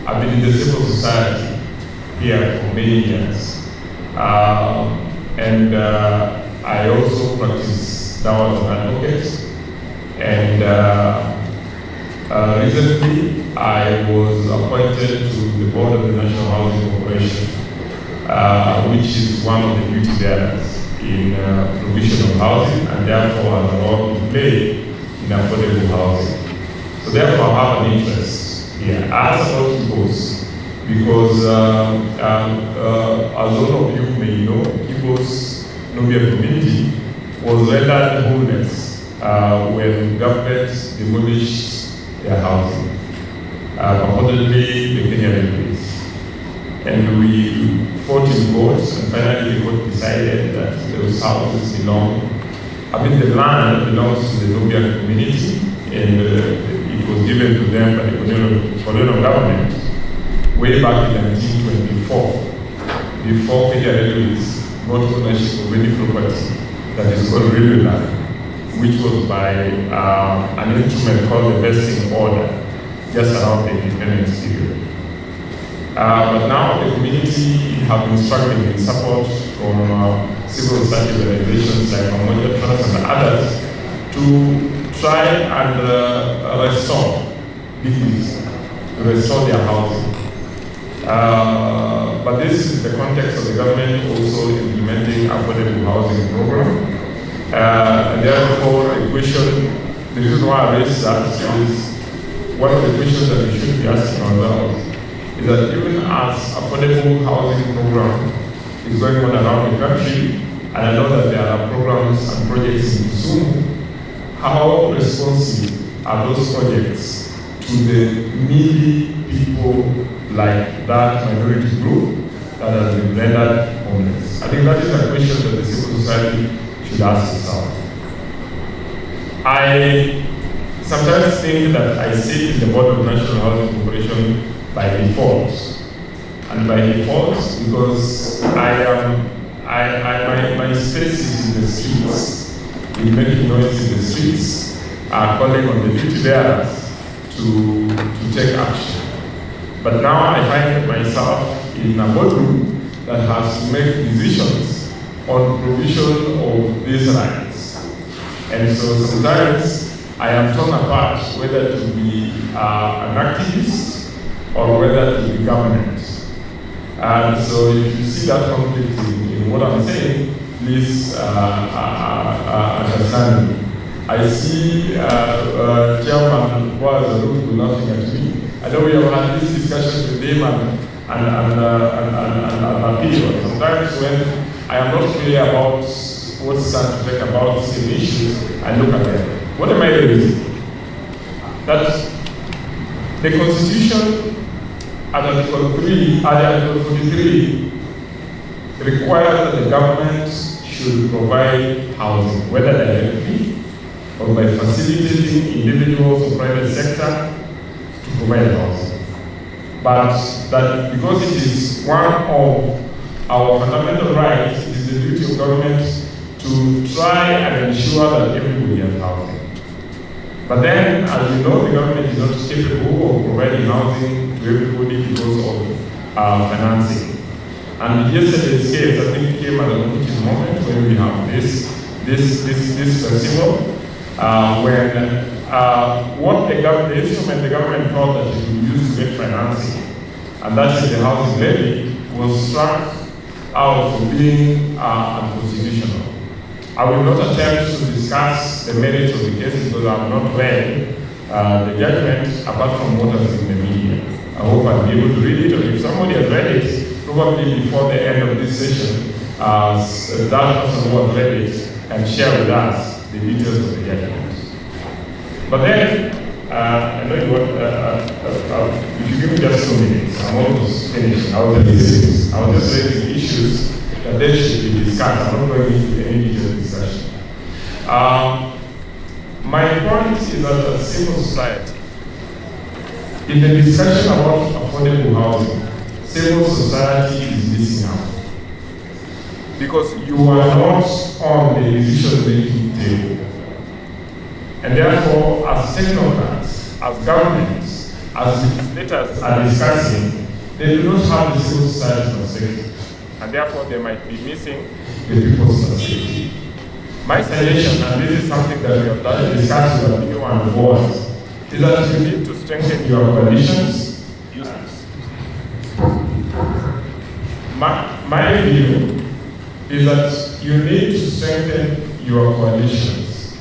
I've been in the civil society here for many years. And I also practice now as an advocate. And recently, I was appointed to the board of the National Housing Corporation, which is one of the duty bearers in provision of housing, and therefore has a role to play in affordable housing. So therefore, I have an interest here. I support Kibos because, as all of you may know, Kibos Nubia community was rendered homeless when government demolished their housing, purportedly the Kenya Railways. And we fought in court, and finally the court decided that those houses belong, the land belongs to the Nubian community, and it was given to them by the colonial government way back in 1924, before Kenya Railways got ownership of any property that is called railway land, which was by an instrument called the vesting order, just around the independence period. But now the community have been struggling in support from civil society organizations like Mamoja Trust and others to try and restore dignity, to restore their housing. But this is the context of the government also implementing affordable housing program. And therefore, the reason why I raised that is one of the questions that we should be asking ourselves is that even as affordable housing program is going on around the country, and I know that there are programs and projects in Kisumu, how responsive are those projects to the needy people like that minority group that has been rendered homeless? I think that is a question that the civil society should ask itself. I sometimes think that I sit in the board of National Housing Corporation by default, and by default because my space is in the streets. We making noise in the streets, calling on the duty bearers to take action. But now I find myself in a boardroom that has to make decisions on provision of these rights. And so sometimes I am torn apart whether to be an activist or whether to be government. And so if you see that conflict in what I'm saying, please understand me. I see Chairman was laughing at me. I know we have had these discussions with him and appeal. Sometimes when I am not clear about what stand to take about same issues, I look at them. What am I raising? That the Constitution at Article 43 requires that the government should provide housing, whether directly or by facilitating individuals or private sector to provide housing. But that because it is one of our fundamental rights, it is the duty of government to try and ensure that everybody has housing. But then, as you know, the government is not capable of providing housing to everybody because of financing. And yesterday's case, I think, came at a critical moment when we have this festival, when what the instrument the government thought that it would use to get financing, and that is the housing levy, was struck out for being unconstitutional. I will not attempt to discuss the merits of the case because I have not read the judgment apart from what has in the media. I hope I'll be able to read it, or if somebody has read it, probably before the end of this session, that person who has read it can share with us the details of the judgment. But then, I know you want, if you give me just 2 minutes, I'm almost finished. I was just raising issues that they should be discussed. I'm not going into any detailed discussion. My point is that as civil society, in the discussion about affordable housing, civil society is missing out. Because you are not on the decision-making table. And therefore, as technocrats, as governments, as legislators are discussing, they do not have the civil society perspective. And therefore, they might be missing the people's perspective. My suggestion, and this is something that we have discussed with the people on the board, is that you need to strengthen your coalitions. My view is that you need to strengthen your coalitions.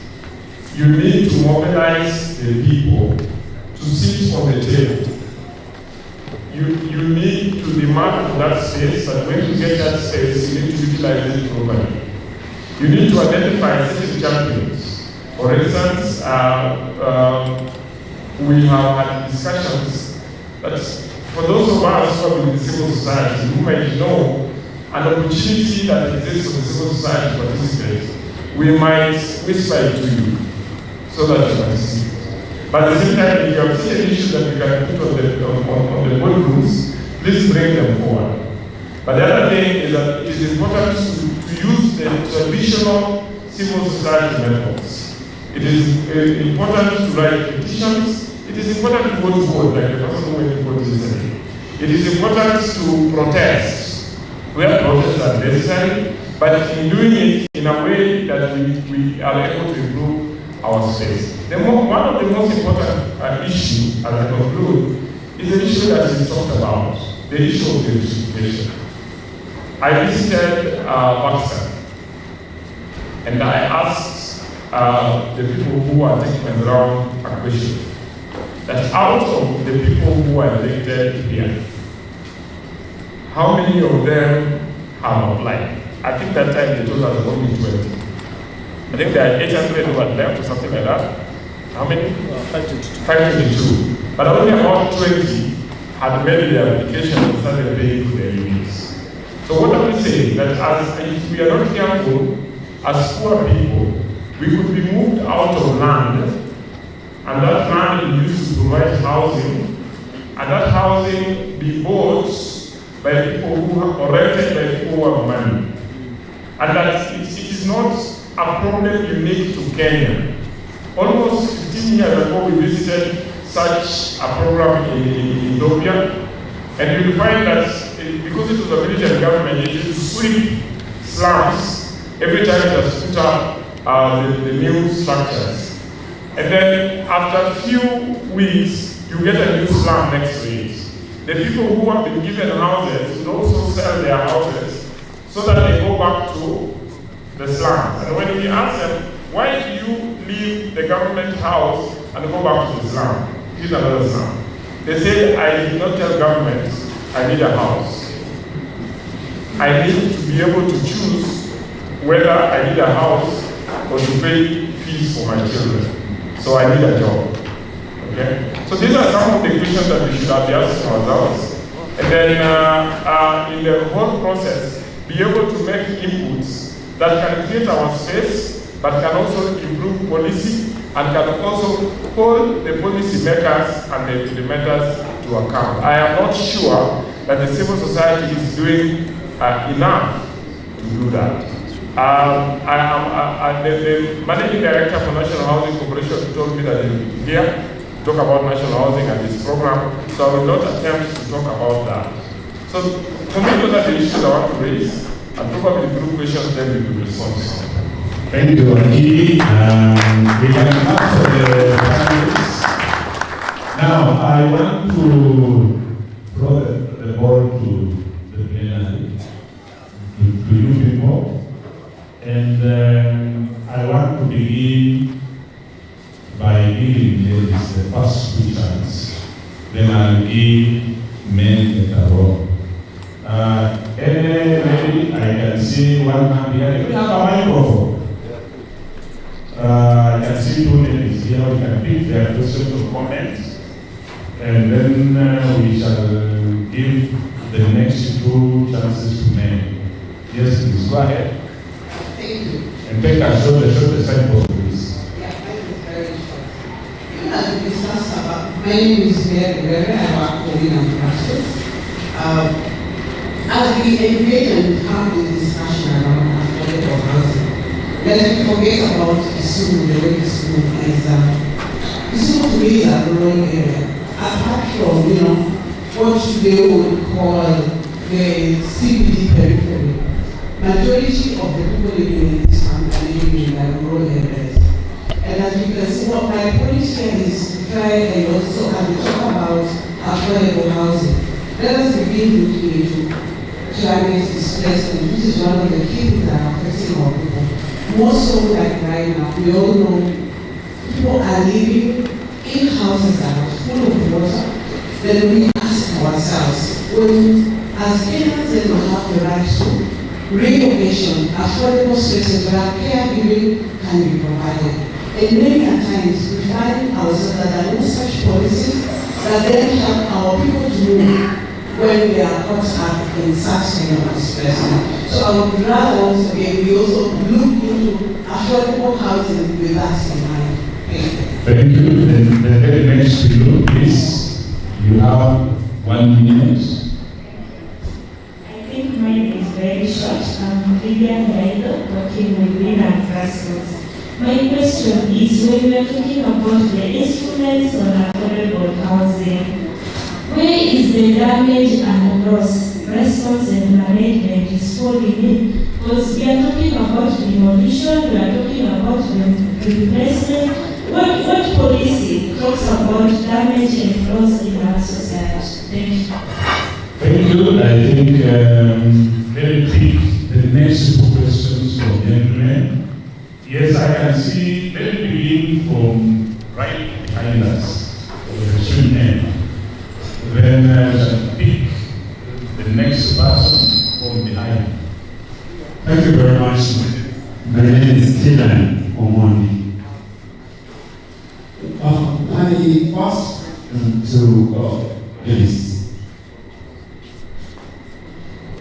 You need to mobilize the people to sit on the table. You need to demand for that space, but when you get that space, you need to utilize it properly. You need to identify certain champions. For instance, we have had discussions that for those of us who are in the civil society, who might know an opportunity that exists for the civil society to participate, we might whisper it to you so that you participate. But at the same time, if you have such an issue that we can put on the boardrooms, please bring them forward. But the other thing is that it is important to use the traditional civil society methods. It is important to write petitions. It is important to vote, like the person who went to vote yesterday. It is important to protest where protests are necessary, but in doing it in a way that we are able to improve our space. One of the most important issues, as I conclude, is the issue that is talked about, the issue of gentrification. I visited Pakistan, and I asked the people who are taking us around a question, that out of the people who are elected here, how many of them have applied? I think that time they told us only 20. I think there are 800 who had left or something like that. How many? 522. But only about 20 had made their application and started paying for their units. So what are we saying? That if we are not careful, as poor people, we could be moved out of land, and that land is used to provide housing, and that housing be bought by people who have, or rented by people who have money. And that it is not a problem unique to Kenya. Almost 15 years ago, we visited such a program in Ethiopia, and you'll find that because it was a military government, it used to sweep slums every time it has put up the new structures. And then after a few weeks, you get a new slum next to it. The people who have been given houses will also sell their houses so that they go back to the slums. And when we ask them, why do you leave the government house and go back to the slum? Here's another slum. They say, I did not tell government I need a house. I need to be able to choose whether I need a house or to pay fees for my children. So I need a job. Okay? So these are some of the questions that we should have asked ourselves. And then in the whole process, be able to make inputs that can create our space, but can also improve policy and can also hold the policy makers and the implementers to account. I am not sure that the civil society is doing enough to do that. The managing director for National Housing Corporation told me that in here talk about national housing and this program, so I will not attempt to talk about that. So for me, those are the issues I want to raise, and probably through questions then we will respond. Thank you, Angie. We can ask for the panelists. Now, I want to throw the ball to the plenary, to you people. And I want to begin by giving ladies the first two chance. Then I'll give men later on. Any lady, I can see one hand here. We have a microphone. I can see two ladies here. We can pick their questions or comments. And then we shall give the next two chances to men. Yes, please go ahead. Thank you. And take a short time for please. Yeah, thank you very much. You know, we discussed about my name is very about COVID and practice. As we engage and have this discussion around affordable housing, let's forget about Kisumu, the way Kisumu is. Kisumu to me is a rural area. Apart from, what they would call the CBD periphery, majority of the people living in this country are living in the rural areas. And as you can see, what my point here is to try and also as we talk about affordable housing, let us begin looking into climate displacement, which is one of the key things that are affecting our people. More so like right now, we all know people are living in houses that are full of water. Then we ask ourselves, when as Kenyans then we have the right to relocation, affordable spaces where caregiving can be provided. And many times we find ourselves that there are no such policies that then help our people to move when they are caught up in such kind of displacement. So I would rather also we also look into affordable housing with that in mind. Thank you. The very next speaker, please. You have 1 minute. I think mine is very short. I'm Vivian Gaido, working with Green and Grassroots. My question is, when we are talking about the instruments on affordable housing, where is the damage and loss response and management is falling in? Because we are talking about demolition, we are talking about replacement. What policy talks about damage and loss in our society? Thank you. Thank you. I think very quick, the next two questions from gentlemen. Yes, I can see, let me begin from right behind us, the extreme end. Then I shall pick the next person from behind. Thank you very much. My name is Dylan Omoni. My first to is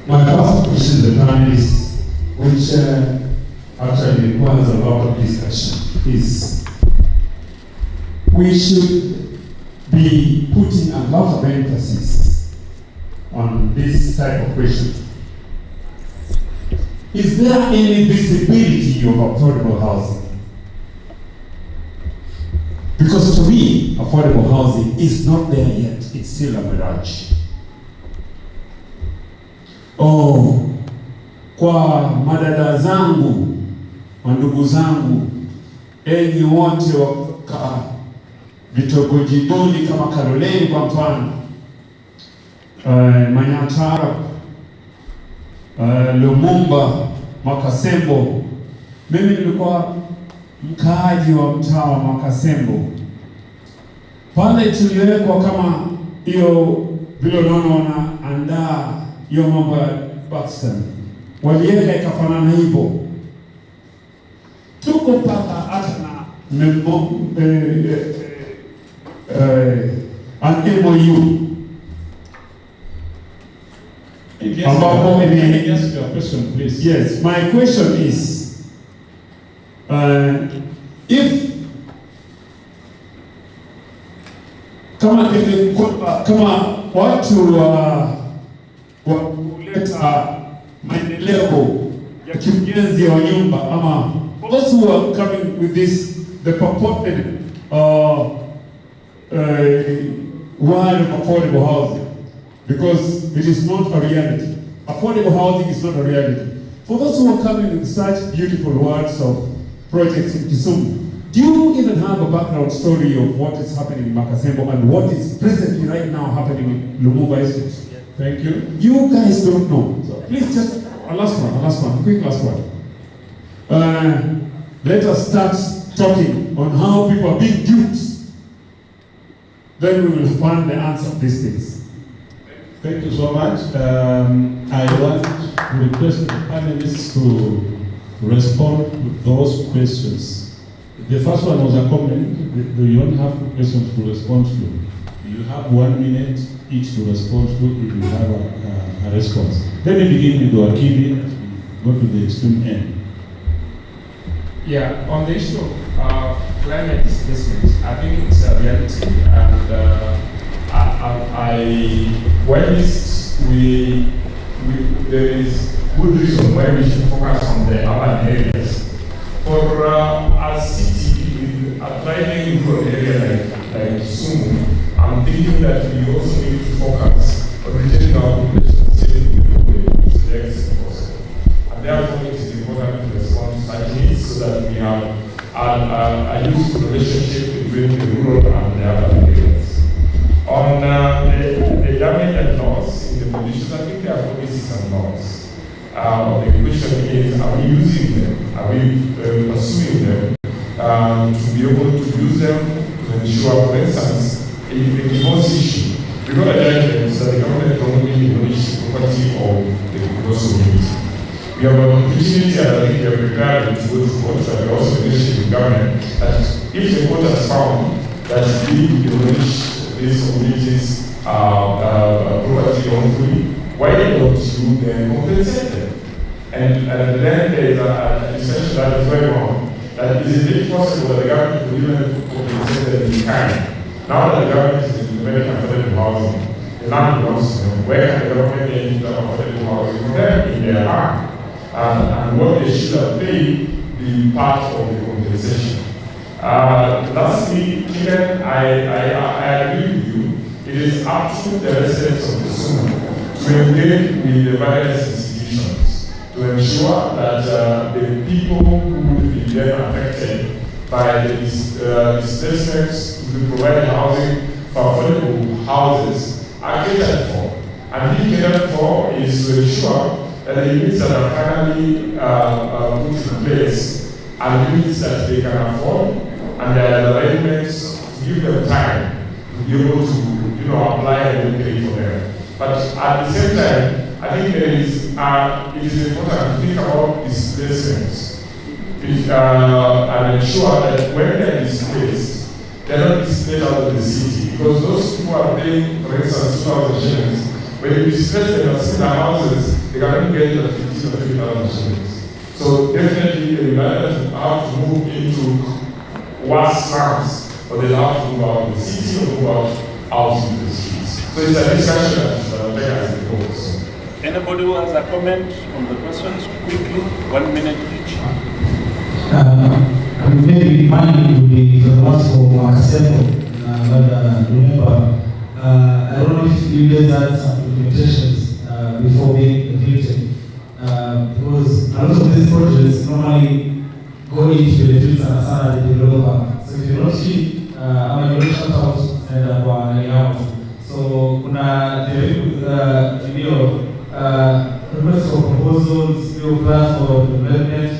my first question to the panelists, which actually requires a lot of discussion, is we should be putting a lot of emphasis on this type of question. Is there any visibility of affordable housing? Because to me, affordable housing is not there yet. It's still a mirage. Kwa madada zangu wandugu zangu, enyi wote wa vitongoji duni kama Kaloleni kwa mfano, Manyatara, Lumumba, Makasembo. Mimi nilikuwa mkaaji wa mtaa wa Makasembo. Pale tuliwekwa kama hiyo vile unaona wanaandaa hiyo mambo ya Pakistan, waliweka ikafanana hivyo. Tuko mpaka hata na an MOU Yes, your question, please. Yes, my question is, if kama watu wa kuleta maendeleo ya kiujenzi wa nyumba, ama those who are coming with this, the purported word of affordable housing, because it is not a reality. Affordable housing is not a reality. For those who are coming with such beautiful words of projects in Kisumu, do you even have a background story of what is happening in Makasembo and what is presently right now happening in Lumumba Estate? Thank you. You guys don't know. So please just a last one, quick last one. Let us start talking on how people are being duped. Then we will find the answer of these things. Thank you so much. I want to request the panelists to respond to those questions. The first one was a comment. You don't have questions to respond to. You have 1 minute each to respond to if you have a response. Let me begin with Wakili and go to the extreme end. Yeah, on the issue of climate displacement, I think it's a reality, and there is good reason why we should focus on the urban areas. For a city with a thriving rural area like Kisumu, I'm thinking that we also need to focus on retaining our population safely to the extent possible. And therefore, it is important to respond to such needs so that we have a useful relationship between the rural and the urban areas. On the damage and loss in the conditions, I think there are policies and laws. The question is, are we using them? Are we pursuing them to be able to use them to ensure, for instance, a divorce issue? We got a judgment that the government don't really demolish property of the Kikoso community. We have an opportunity, and I think we are prepared to go to court, but we also initiate the government that if the court has found that we demolish these communities' property wrongfully, why don't you then compensate them? And then there is a discussion that is going on, that is it possible that the government will even compensate them in kind? Now that the government is implementing affordable housing, the land belongs to them. Where can the government then do affordable housing for them in their land? And what they should have paid be part of the compensation. Lastly, Kiran, I agree with you. It is up to the residents of Kisumu to engage with the various institutions to ensure that the people who will be then affected by the displacements to be provided housing for affordable houses are catered for. And being catered for is to ensure that the units that are finally put in place are units that they can afford, and there are arrangements to give them time to be able to apply and pay for them. But at the same time, I think it is important to think about displacements and ensure that when they are displaced, they are not displaced out of the city, because those people are paying, for instance, 2,000 shillings. When you displace them in similar houses, they can only get 15 or 20,000 shillings. So definitely the United have to move into worse slums, or they have to move out of the city or move out into the streets. So it's a discussion that take as it goes. Anybody who has a comment on the questions, quickly, 1 minute each. Maybe mine would be the ones for Makasembo, but remember, I don't know if you guys had some implementations before being completed, because a lot of these projects normally go into benefit sana the developer. So if you're not keen, I'm going to shout out and out. So kuna request for proposals, plans for development,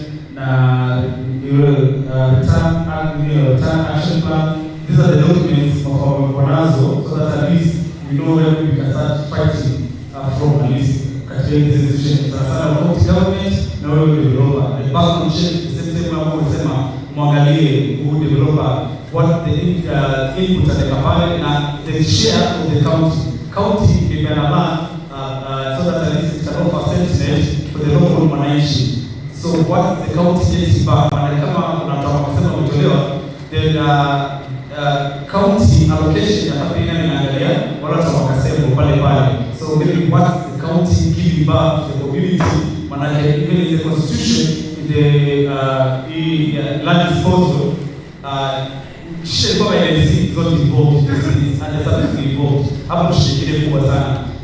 return action plan. These are the documents of our Bonazo, so that at least we know where we can start fighting from at least creating this institution. County government, na wewe developer. The background check, the same kama unasema muangalie who developer, what the input ataweka pale na the share of the county. County imepeana so that at least it can offer sentiment for the local mwananchi. So what the county gets back, na kama unataka kusema umetolewa, then county allocation ya tapina inaangalia wala wakasema pale. So maybe what the county giving back to the community, manake even in the constitution, in the land disposal, is not involved, and they're supposed to be involved.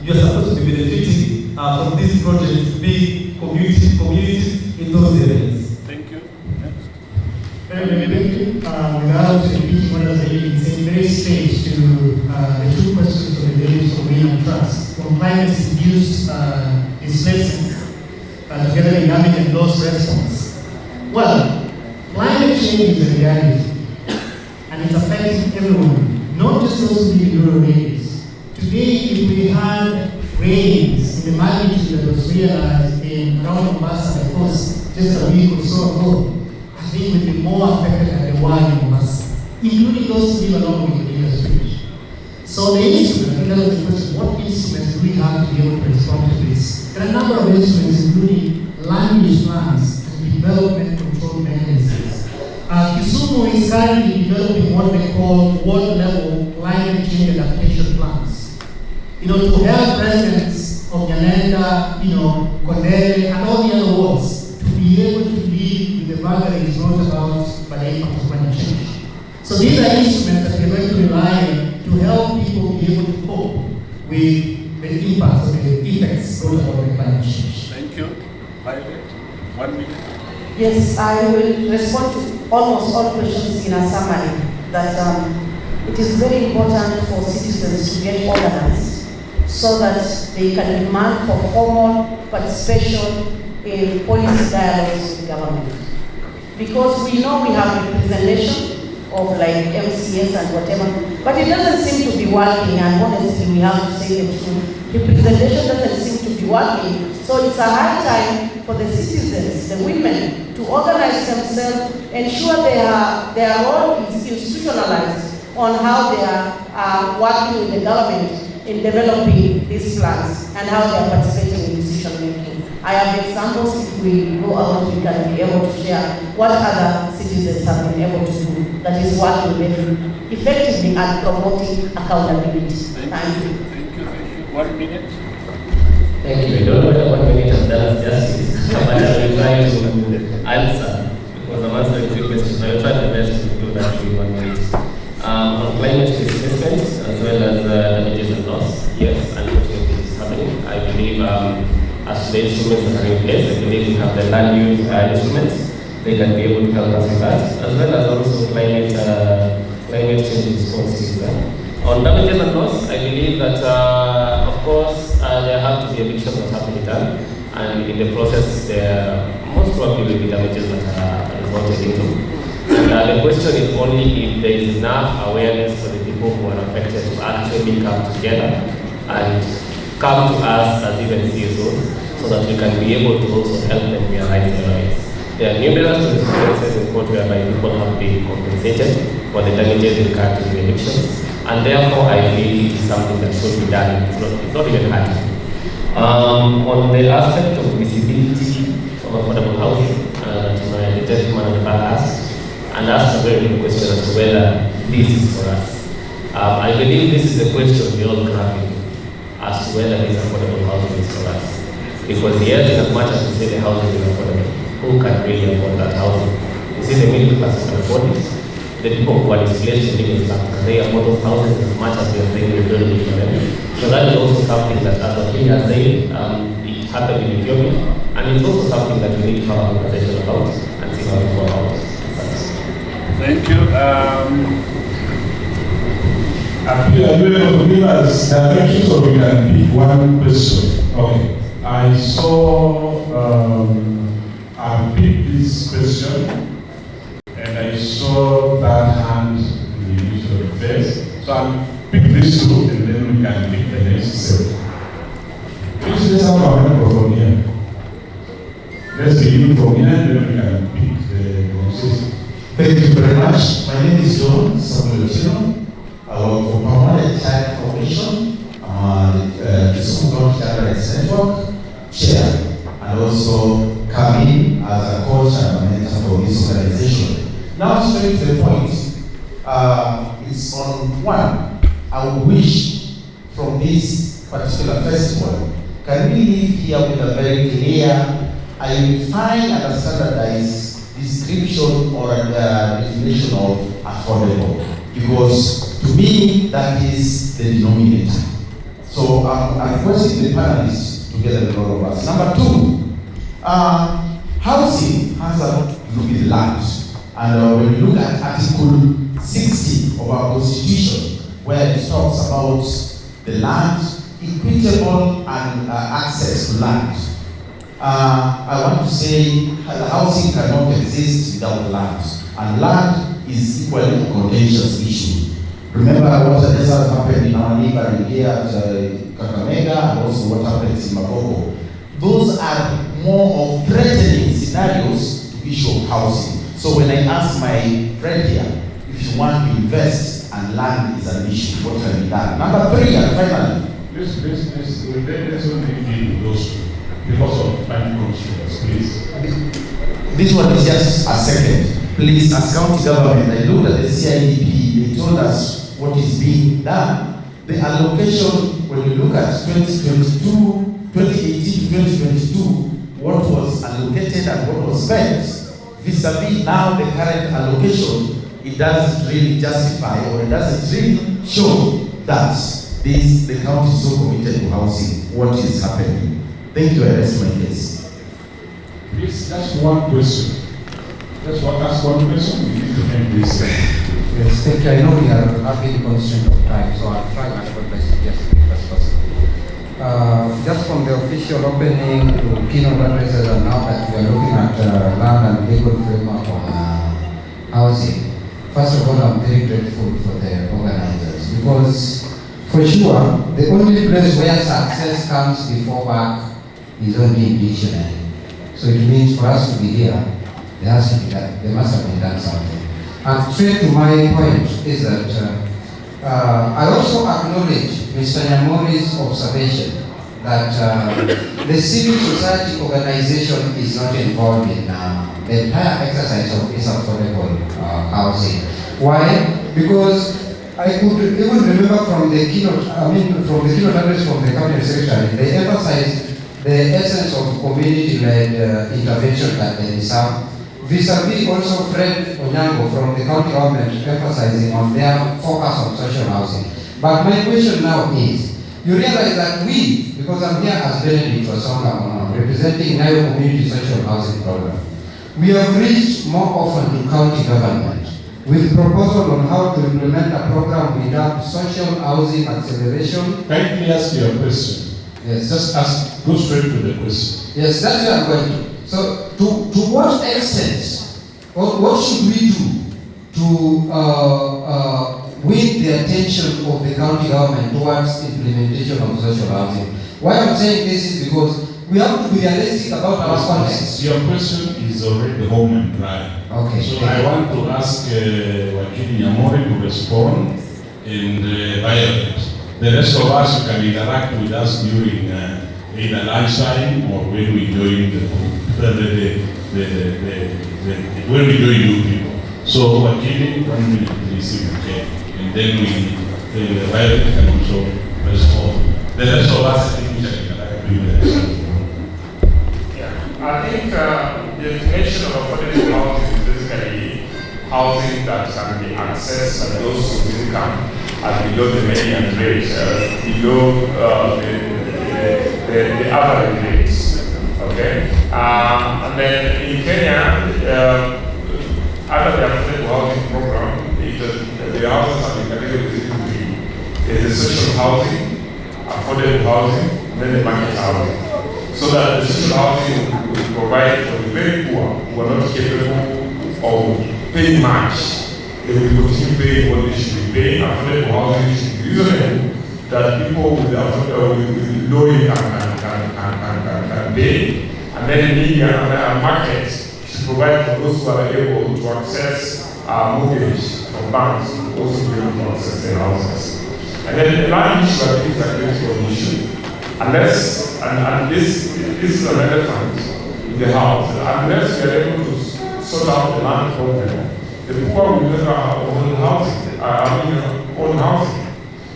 You are supposed to be benefiting from these projects, big communities in those areas. Thank you. Without repeating what has been said, very straight to the two questions of the ladies from Green and Trust. Compliance-induced displacement, together with damage and loss response. Well, climate change is a reality, and it's affecting everyone, not just those who live in rural areas. Today, if we had rains in the magnitude that was realized in around Mombasa, of course, just a week or so ago, I think we'd be more affected than the one in Mombasa, including those who live along with the industry. So the instrument, that was the question, what instruments do we have to be able to respond to this? There are a number of instruments, including land use plans and development control mechanisms. Kisumu is currently developing what they call ward-level climate change adaptation plans. To help residents of Nyalenda, Kondele, and all the other wards to be able to live with the boundaries brought about by the impact of climate change. So these are instruments that we're going to rely on to help people be able to cope with the impacts of the effects brought about by climate change. Thank you. Violet, 1 minute. Yes, I will respond to almost all questions in a summary. That it is very important for citizens to get organized so that they can demand for formal participation in policy dialogues with government. Because we know we have representation of like MCS and whatever, but it doesn't seem to be working, and honestly we have to say the truth. Representation doesn't seem to be working, so it's a high time for the citizens, the women, to organize themselves, ensure their role is institutionalized on how they are working with the government in developing these plans and how they are participating in decision making. I have examples. If we go out, we can be able to share what other citizens have been able to do that is working very effectively at promoting accountability. Thank you. Thank you. 1 minute. Thank you. I don't know whether 1 minute has done justice, but I will try to answer, because I'm answering 3 questions. I will try my best to do that in 1 minute. On climate displacement, as well as damages and loss, yes, unfortunately it is happening. I believe as the instruments that are in place, I believe we have the land use instruments. They can be able to help us with that, as well as also climate change responses. On damages and loss, I believe that, of course, there have to be evictions that have to be done, and in the process, there most probably will be damages that are resulted into. And the question is only if there is enough awareness for the people who are affected to actually come together and come to us as even CSOs, so that we can be able to also help them realize their rights. There are numerous instances in court whereby people have been compensated for the damages incurred in the elections, and therefore I feel it is something that should be done. It's not even hard. On the aspect of visibility of affordable housing, the gentleman at the back asked a very good question as to whether this is for us. I believe this is the question we all grappling as to whether this affordable housing is for us. Because yes, in as much as we say the housing is affordable, who can really afford that housing? You see, the middle class can afford it. The people who are displaced in living slums, can they afford those houses as much as we are saying we're building for them? So that is also something that, as what we are saying, it happened in Ethiopia, And it's also something that we need to have a conversation about and see how we go about it. Thank you. Are you able to give us directions or we can pick one question? Okay. I saw, I picked this question and I saw that hand in the initial first. So I'll pick this two and then we can pick the next set. Please let's have our microphone here. Let's begin from here and then we can pick the conversation. Thank you very much. My name is John Samuel. I work for Permanent Child Foundation. I'm the Kisumu County Child Rights Network Chair, and also come in as a coach and a mentor for this organization. Now, straight to the point, it's on one. I would wish from this particular festival, can we leave here with a very clear, I find and a standardized description or a definition of affordable, because to me that is the denominator. So I'm requesting the panelists together with all of us. Number two, housing has a lot to do with land, and when you look at Article 60 of our Constitution, where it talks about the land, equitable and access to land. I want to say housing cannot exist without land, and land is equally a contentious issue. Remember what has happened in our neighboring here at Kakamega, and also what happens in Makoko. Those are more of threatening scenarios to issue of housing. So when I ask my friend here, if you want to invest and land is an issue, what can be done? Number three, and finally. Let's only deal with those two because of time constraints, please. This one is just a second. Please, as county government, I looked at the CIDP, they told us what is being done. The allocation, when you look at 2018 to 2022, what was allocated and what was spent, vis-a-vis now the current allocation, it doesn't really justify or it doesn't really show that the county is so committed to housing. What is happening? Thank you, I rest my case. Please, that's one question. Just ask one question, we need to end this. Yes, thank you. I know we are having constraint of time, so I'll try my best to just be as possible. Just from the official opening to keynote addresses, and now that we are looking at land and legal framework on housing, first of all, I'm very grateful for the organizers, because for sure, the only place where success comes before work is only in dictionary. So it means for us to be here, there must have been done something. And straight to my point is that I also acknowledge Mr. Nyamori's observation that the civil society organization is not involved in the entire exercise of this affordable housing. Why? Because I could even remember from the keynote address from the cabinet secretary, they emphasized the essence of community-led intervention that they deserve. Vis-a-vis also Fred Onyango from the county government emphasizing on their focus on social housing. But my question now is, you realize that we, because I'm here as Benedict Wasonga representing Nile Community Social Housing Program, we have reached more often to county government with proposal on how to implement a program without social housing acceleration. Kindly ask your question. Yes. Just ask, go straight to the question. Yes, that's where I'm going to. So, to what extent, what should we do to win the attention of the county government towards implementation of social housing? Why I'm saying this is because we have to be realistic about our context. Your question is already home and dry. Okay. So I want to ask Wakili Nyamori to respond in Violet. The rest of us can interact with us during either lunchtime or when we join when we join new people. So Wakili, 1 minute please, if you can. And then Violet can also respond. The rest of us, I think we can interact with the rest of you. I think the definition of affordable housing is basically housing that can be accessed by those whose income are below the median rate, below the average rates. Okay. Okay? And then in Kenya, under the affordable housing program, the houses are categorized into three. There's the social housing, affordable housing, and then the market housing. So that the social housing will provide for the very poor who are not capable of paying much. They will continue paying what they should be paying. Affordable housing should be reasonable that people with low income can pay. And then media and market should provide for those who are able to access mortgage from banks to also be able to access their houses. And then the land issue, I think, is a critical issue. Unless, and this is an elephant in the house, unless we are able to sort out the land problem, the poor will never have own housing.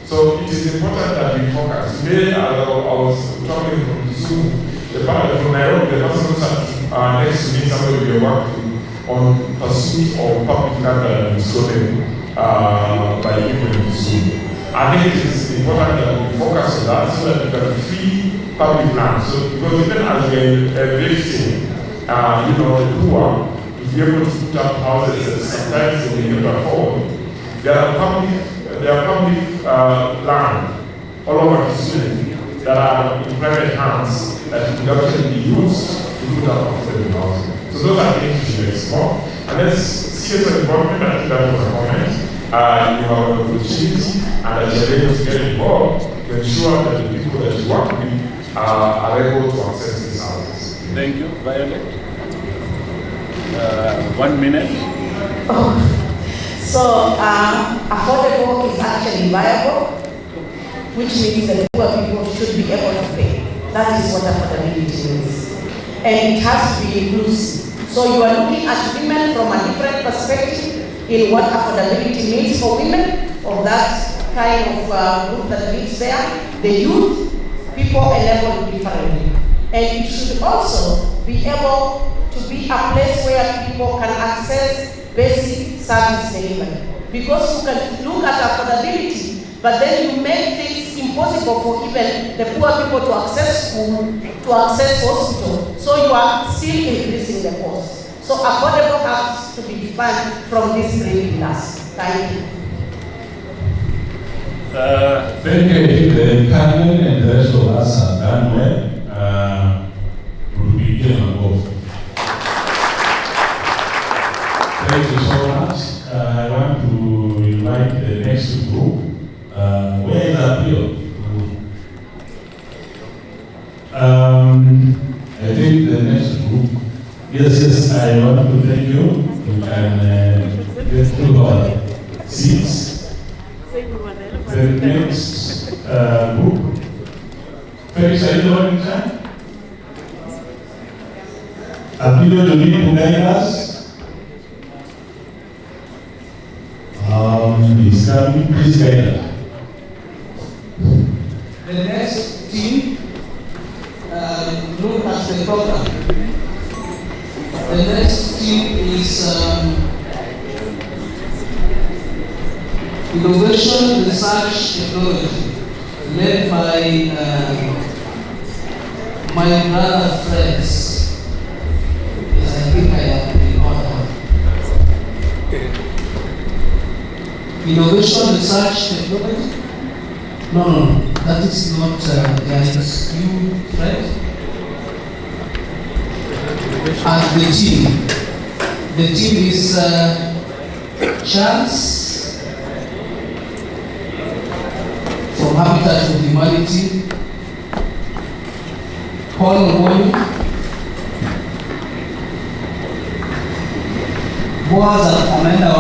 So it is important that we focus. Today, I was traveling from Kisumu, from Nairobi, the person was next to me, somebody we are working on pursuit of public land stolen by people in Kisumu. I think it is important that we focus on that so that we can free public land. So, because even as we are evicting, the poor, to be able to put up houses that sometimes they will never afford, there are public land all over Kisumu that are in private hands that could actually be used to put up affordable housing. So those are things we should explore. And let's see as an involvement, I think that was a comment. You have an opportunity and that you are able to get involved to ensure that the people that you work with are able to access these houses. Thank you. Violet? 1 minute. So, affordable is actually viable, which means that poor people should be able to pay. That is what affordability means. And it has to be inclusive. So you are looking at women from a different perspective in what affordability means for women, of that kind of group that lives there, the youth, people enabled differently. And it should also be able to be a place where people can access basic service delivery. Because you can look at affordability, but then you make things impossible for even the poor people to access school, to access hospital. So you are still increasing the cost. So affordable has to be defined from these three pillars. Thank you. Thank you. The panel and the rest of us have done well. We'll begin on both. Thank you so much. I want to invite the next group. Where is Appeal? I think the next group. Yes, I want to thank you. You can get through our seats. The next group. Felix, are you the one in charge? Appeal, you need to guide us. He's coming, please guide us. The next team look at the program. The next team is Innovation Research Technology, led by my brother friends. Yes, I think I am in order. Innovation Research Technology? No, that is not, it's you, Fred. And the team is Chance from Habitat for Humanity, Paul Nwoni, Boaz and Amanda.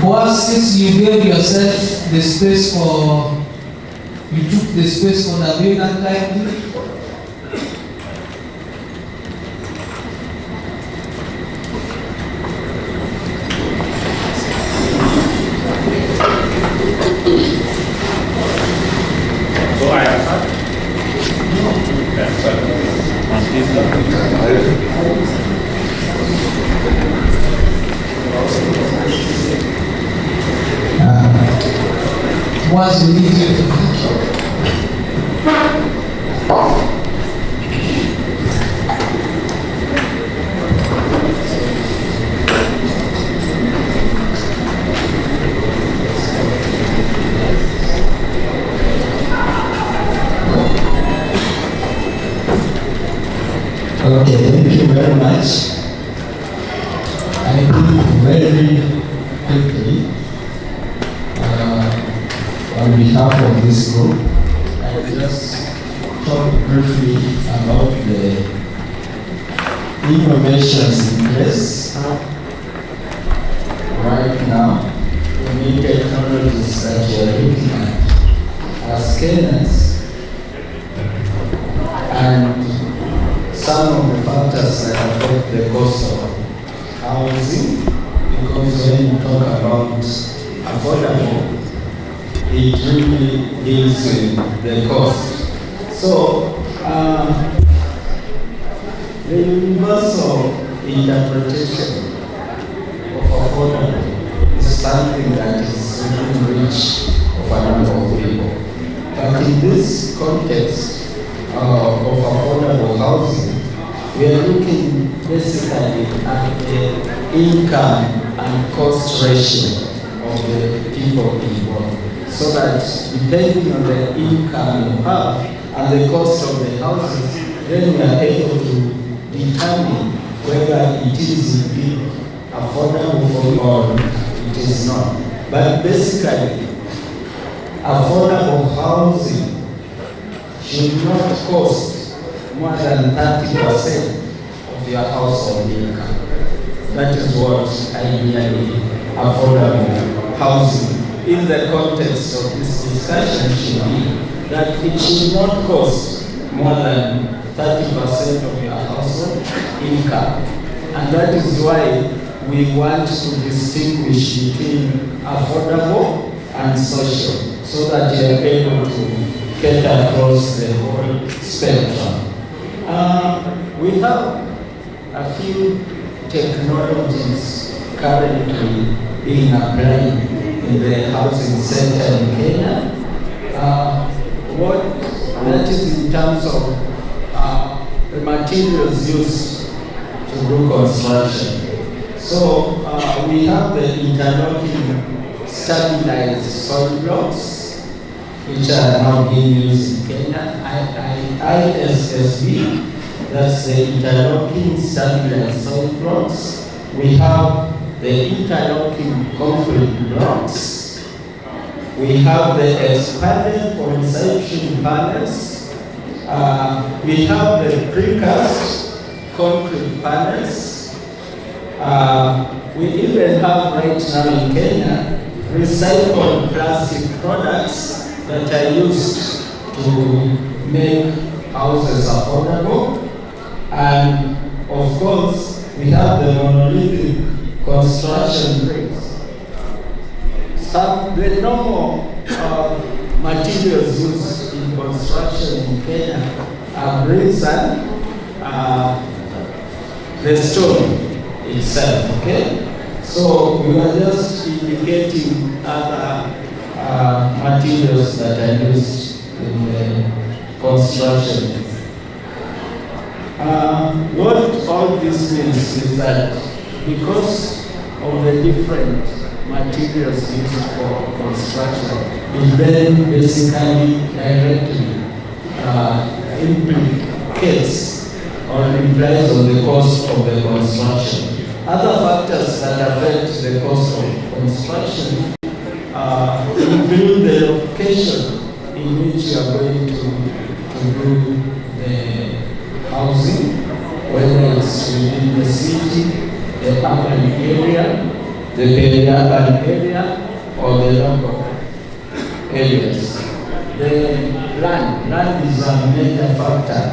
Boaz, since you gave yourself the space for, you took the space for the main time. Was you need to Okay, thank you very much. I think very quickly, on behalf of this group, I will just talk briefly about the innovations in place right now, the new technologies that we are looking at as Kenyans, and some of the factors that affect the cost of housing, because when you talk about affordable, it really deals with the cost. So, the universal interpretation of affordable is something that is within reach of a number of people. But in this context of affordable housing, we are looking basically at the income and cost ratio of the people involved. So that depending on the income you have and the cost of the houses, then we are able to determine whether it is indeed affordable for you or it is not. But basically, affordable housing should not cost more than 30% of your household income. That is what ideally affordable housing in the context of this discussion should be, that it should not cost more than 30% of your household income. And that is why we want to distinguish between affordable and social, so that you are able to get across the whole spectrum. We have a few technologies currently being applied in the housing sector in Kenya. What that is in terms of the materials used to do construction. So we have the interlocking stabilized soil blocks, which are now being used in Kenya. ISSB, that's the interlocking stabilized soil blocks. We have the interlocking concrete blocks. We have the expanded polycylindrical panels. We have the precast concrete panels. We even have right now in Kenya recycled plastic products that are used to make houses affordable. And of course, we have the monolithic construction bricks. The normal materials used in construction in Kenya are bricks and the stone itself, okay? So we are just indicating other materials that are used in the construction. What all this means is that because of the different materials used for construction, it then basically directly implicates or implies on the cost of the construction. Other factors that affect the cost of construction include the location in which you are going to do the housing, whether it's within the city, the urban area, the peri-urban area, or the local areas. The land is a major factor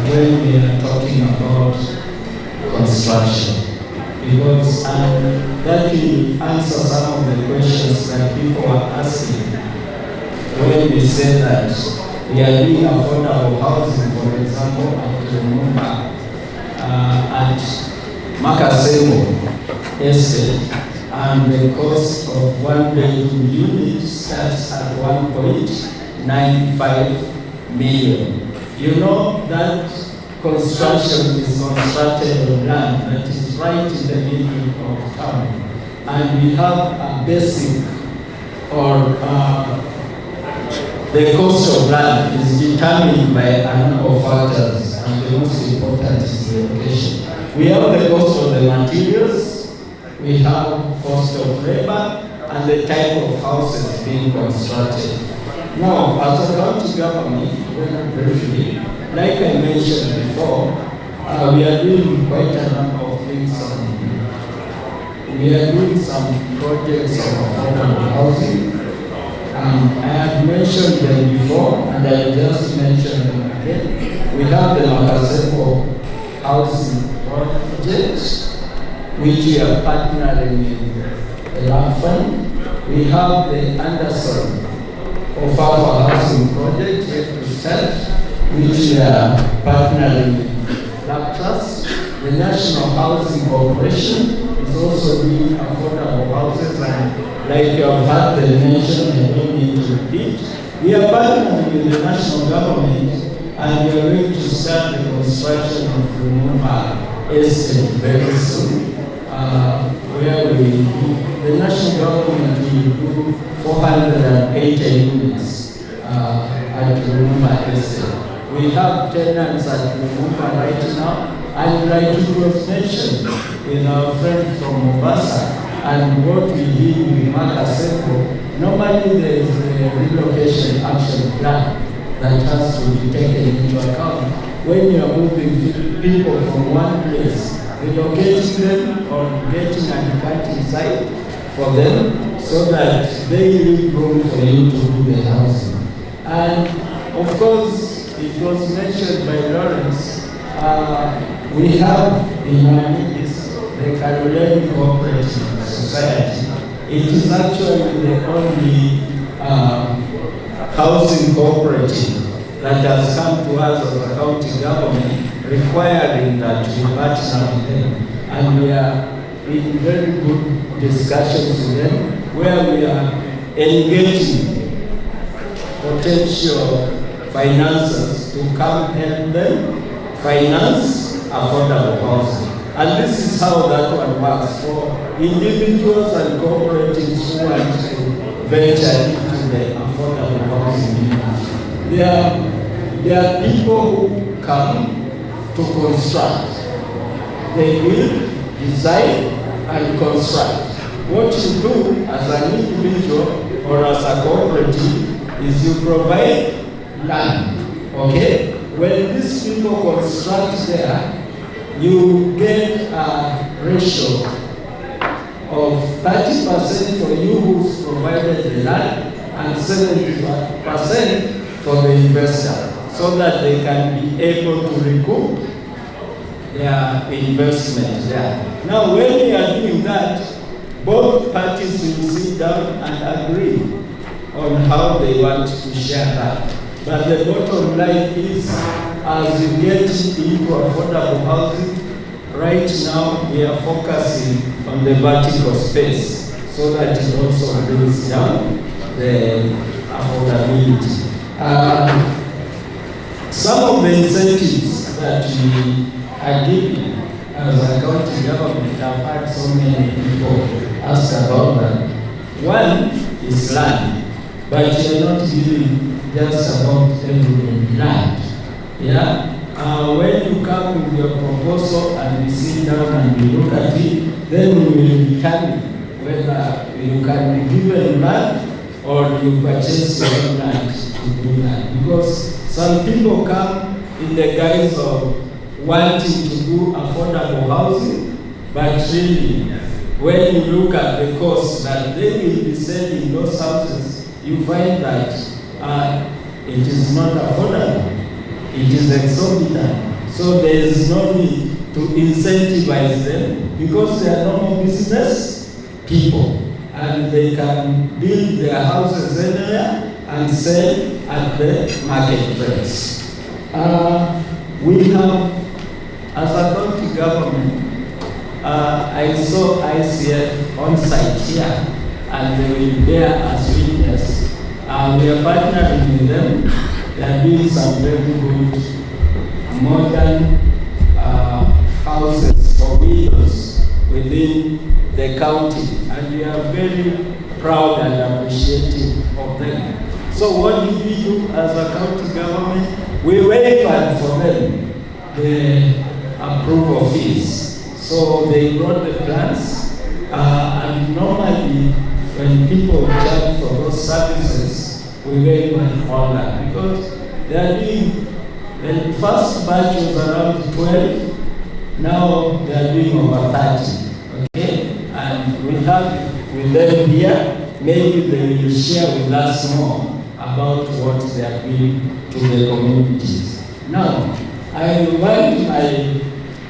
when we are talking about construction, because that will answer some of the questions that people are asking when we say that we are doing affordable housing, for example, at Lumumba, at Makasemo Estate, and the cost of one bedroom unit starts at 1.95 million. You know that construction is constructed on land that is right in the middle of town, and we have a basic or the cost of land is determined by a number of factors, and the most important is the location. We have the cost of the materials, we have cost of labor, and the type of houses being constructed. Now, as a county government, very briefly, like I mentioned before, we are doing quite a number of things. We are doing some projects of affordable housing. I have mentioned them before, and I will just mention them again. We have the Makasepo housing project, which we are partnering with the Land Fund. We have the Anderson of our housing project here to start, which we are partnering with Laptas. The National Housing Corporation is also doing affordable houses, and like you have heard the mention, I don't need to repeat. We are partnering with the national government, and we are going to start the construction of Lumumba Estate very soon, where the national government will do 480 units at Lumumba Estate. We have tenants at Lumumba right now, and like it was mentioned with our friend from Mombasa, and what we did with Makasepo, normally there is a relocation action plan that has to be taken into account when you are moving people from one place, relocating them or getting an cutting site for them so that they leave room for you to do the housing. And of course, it was mentioned by Lawrence, we have in our midst the Carolina Cooperative Society. It is actually the only housing cooperative that has come to us as a county government requiring that we partner with them. And we are in very good discussions with them where we are engaging potential financiers to come help them finance affordable housing. And this is how that one works for individuals and cooperatives who want to venture into the affordable housing. There are people who come to construct. They build, design, and construct. What you do as an individual or as a cooperative is you provide land, okay? When these people construct there, you get a ratio of 30% for you who's provided the land and 70% for the investor, so that they can be able to recoup their investment there. Now, when we are doing that, both parties will sit down and agree on how they want to share that. But the bottom line is, as you get into affordable housing, right now we are focusing on the vertical space so that it also brings down the affordability. Some of the incentives that we are giving as a county government, I've had so many people ask about that. One is land, but you're not giving just about every land. Yeah? When you come with your proposal and we sit down and we look at it, then we will determine whether you can be given land or you purchase your own land to do that. Because some people come in the guise of wanting to do affordable housing, but really, when you look at the cost that they will be selling those houses, you find that it is not affordable. It is exorbitant. So there is no need to incentivize them because they are normal business people and they can build their houses anywhere and sell at the market price. We have, as a county government, I saw ICF on site here and they will bear as witness. We are partnering with them. They are doing some very good modern houses for widows within the county, and we are very proud and appreciative of them. So what did we do as a county government? We waited for them the approval fees. So they brought the plans, and normally when people charge for those services, we very much honor because they are doing, the first batch was around 12, now they are doing over 30, okay? And we have with them here, maybe they will share with us more about what they are doing to the communities. Now, I invite my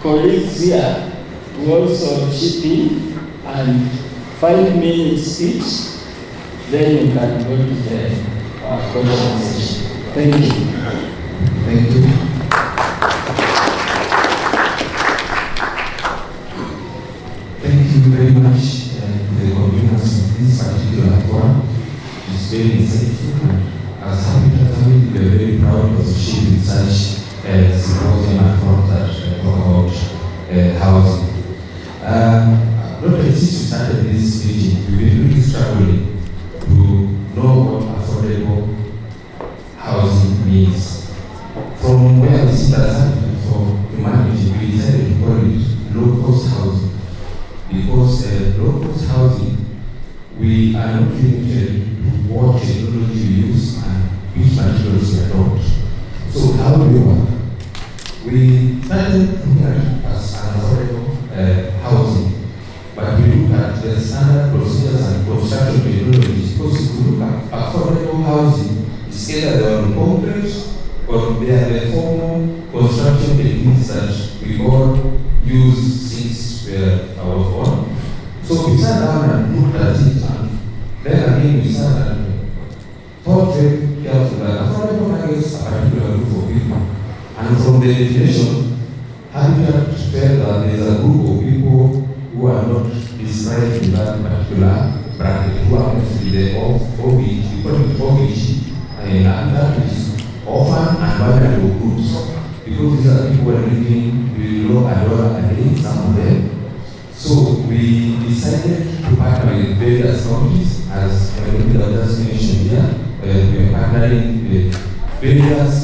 colleagues here to also chip in and 5 minutes each, then you can go to the question session. Thank you. Thank you. Thank you very much. The convenience of this particular forum is very insightful, and as Habitat Family, we are very proud of associating such symposium and forums that talk about housing. Not since we started this meeting, we've been really struggling to know what affordable housing means. From where we sit as Habitat for Humanity, we decided to call it low-cost housing. Because low-cost housing, we are not limited to what technology we use and which materials we adopt. So how do we work? We started looking at it as an affordable housing, but we look at the standard procedures and construction technologies. Because if we look at affordable housing, it's either they are on concrete or they are the formal construction techniques that we all use since I was born. So we sat down and looked at it, and then again we sat and thought very carefully that affordable targets a particular group of people. And from the definition, Habitat felt that there is a group of people who are not described in that particular bracket, who are mostly the OBG, we call it OBG, and that is orphan and vulnerable groups. Because these are people who are living below $1 a day, some of them. So we decided to partner with various counties, as I just mentioned here. We are partnering with various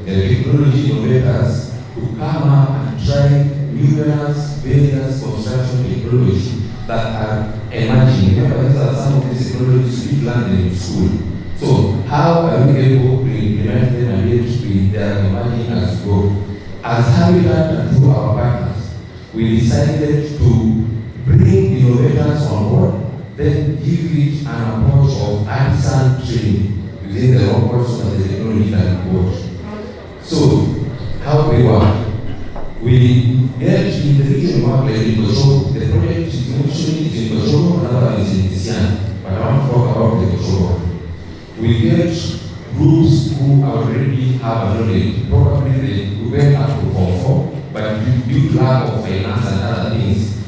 technology innovators to come up and try numerous various construction technology that are emerging. Remember, these are some of these technologies we learned in school. So how are we able to implement them and yet they are emerging as we go? As Habitat and through our partners, we decided to bring innovators on board, then give it an approach of artisan training within the locals so that the technology can work. So, how we work? We get in the region we work like in Kisumu. The project is mentioned in Kisumu, another one is in Kisian, but I want to talk about the Kisumu. We get groups who already have a knowledge, probably they went up to Form 4, but due to lack of finance and other things,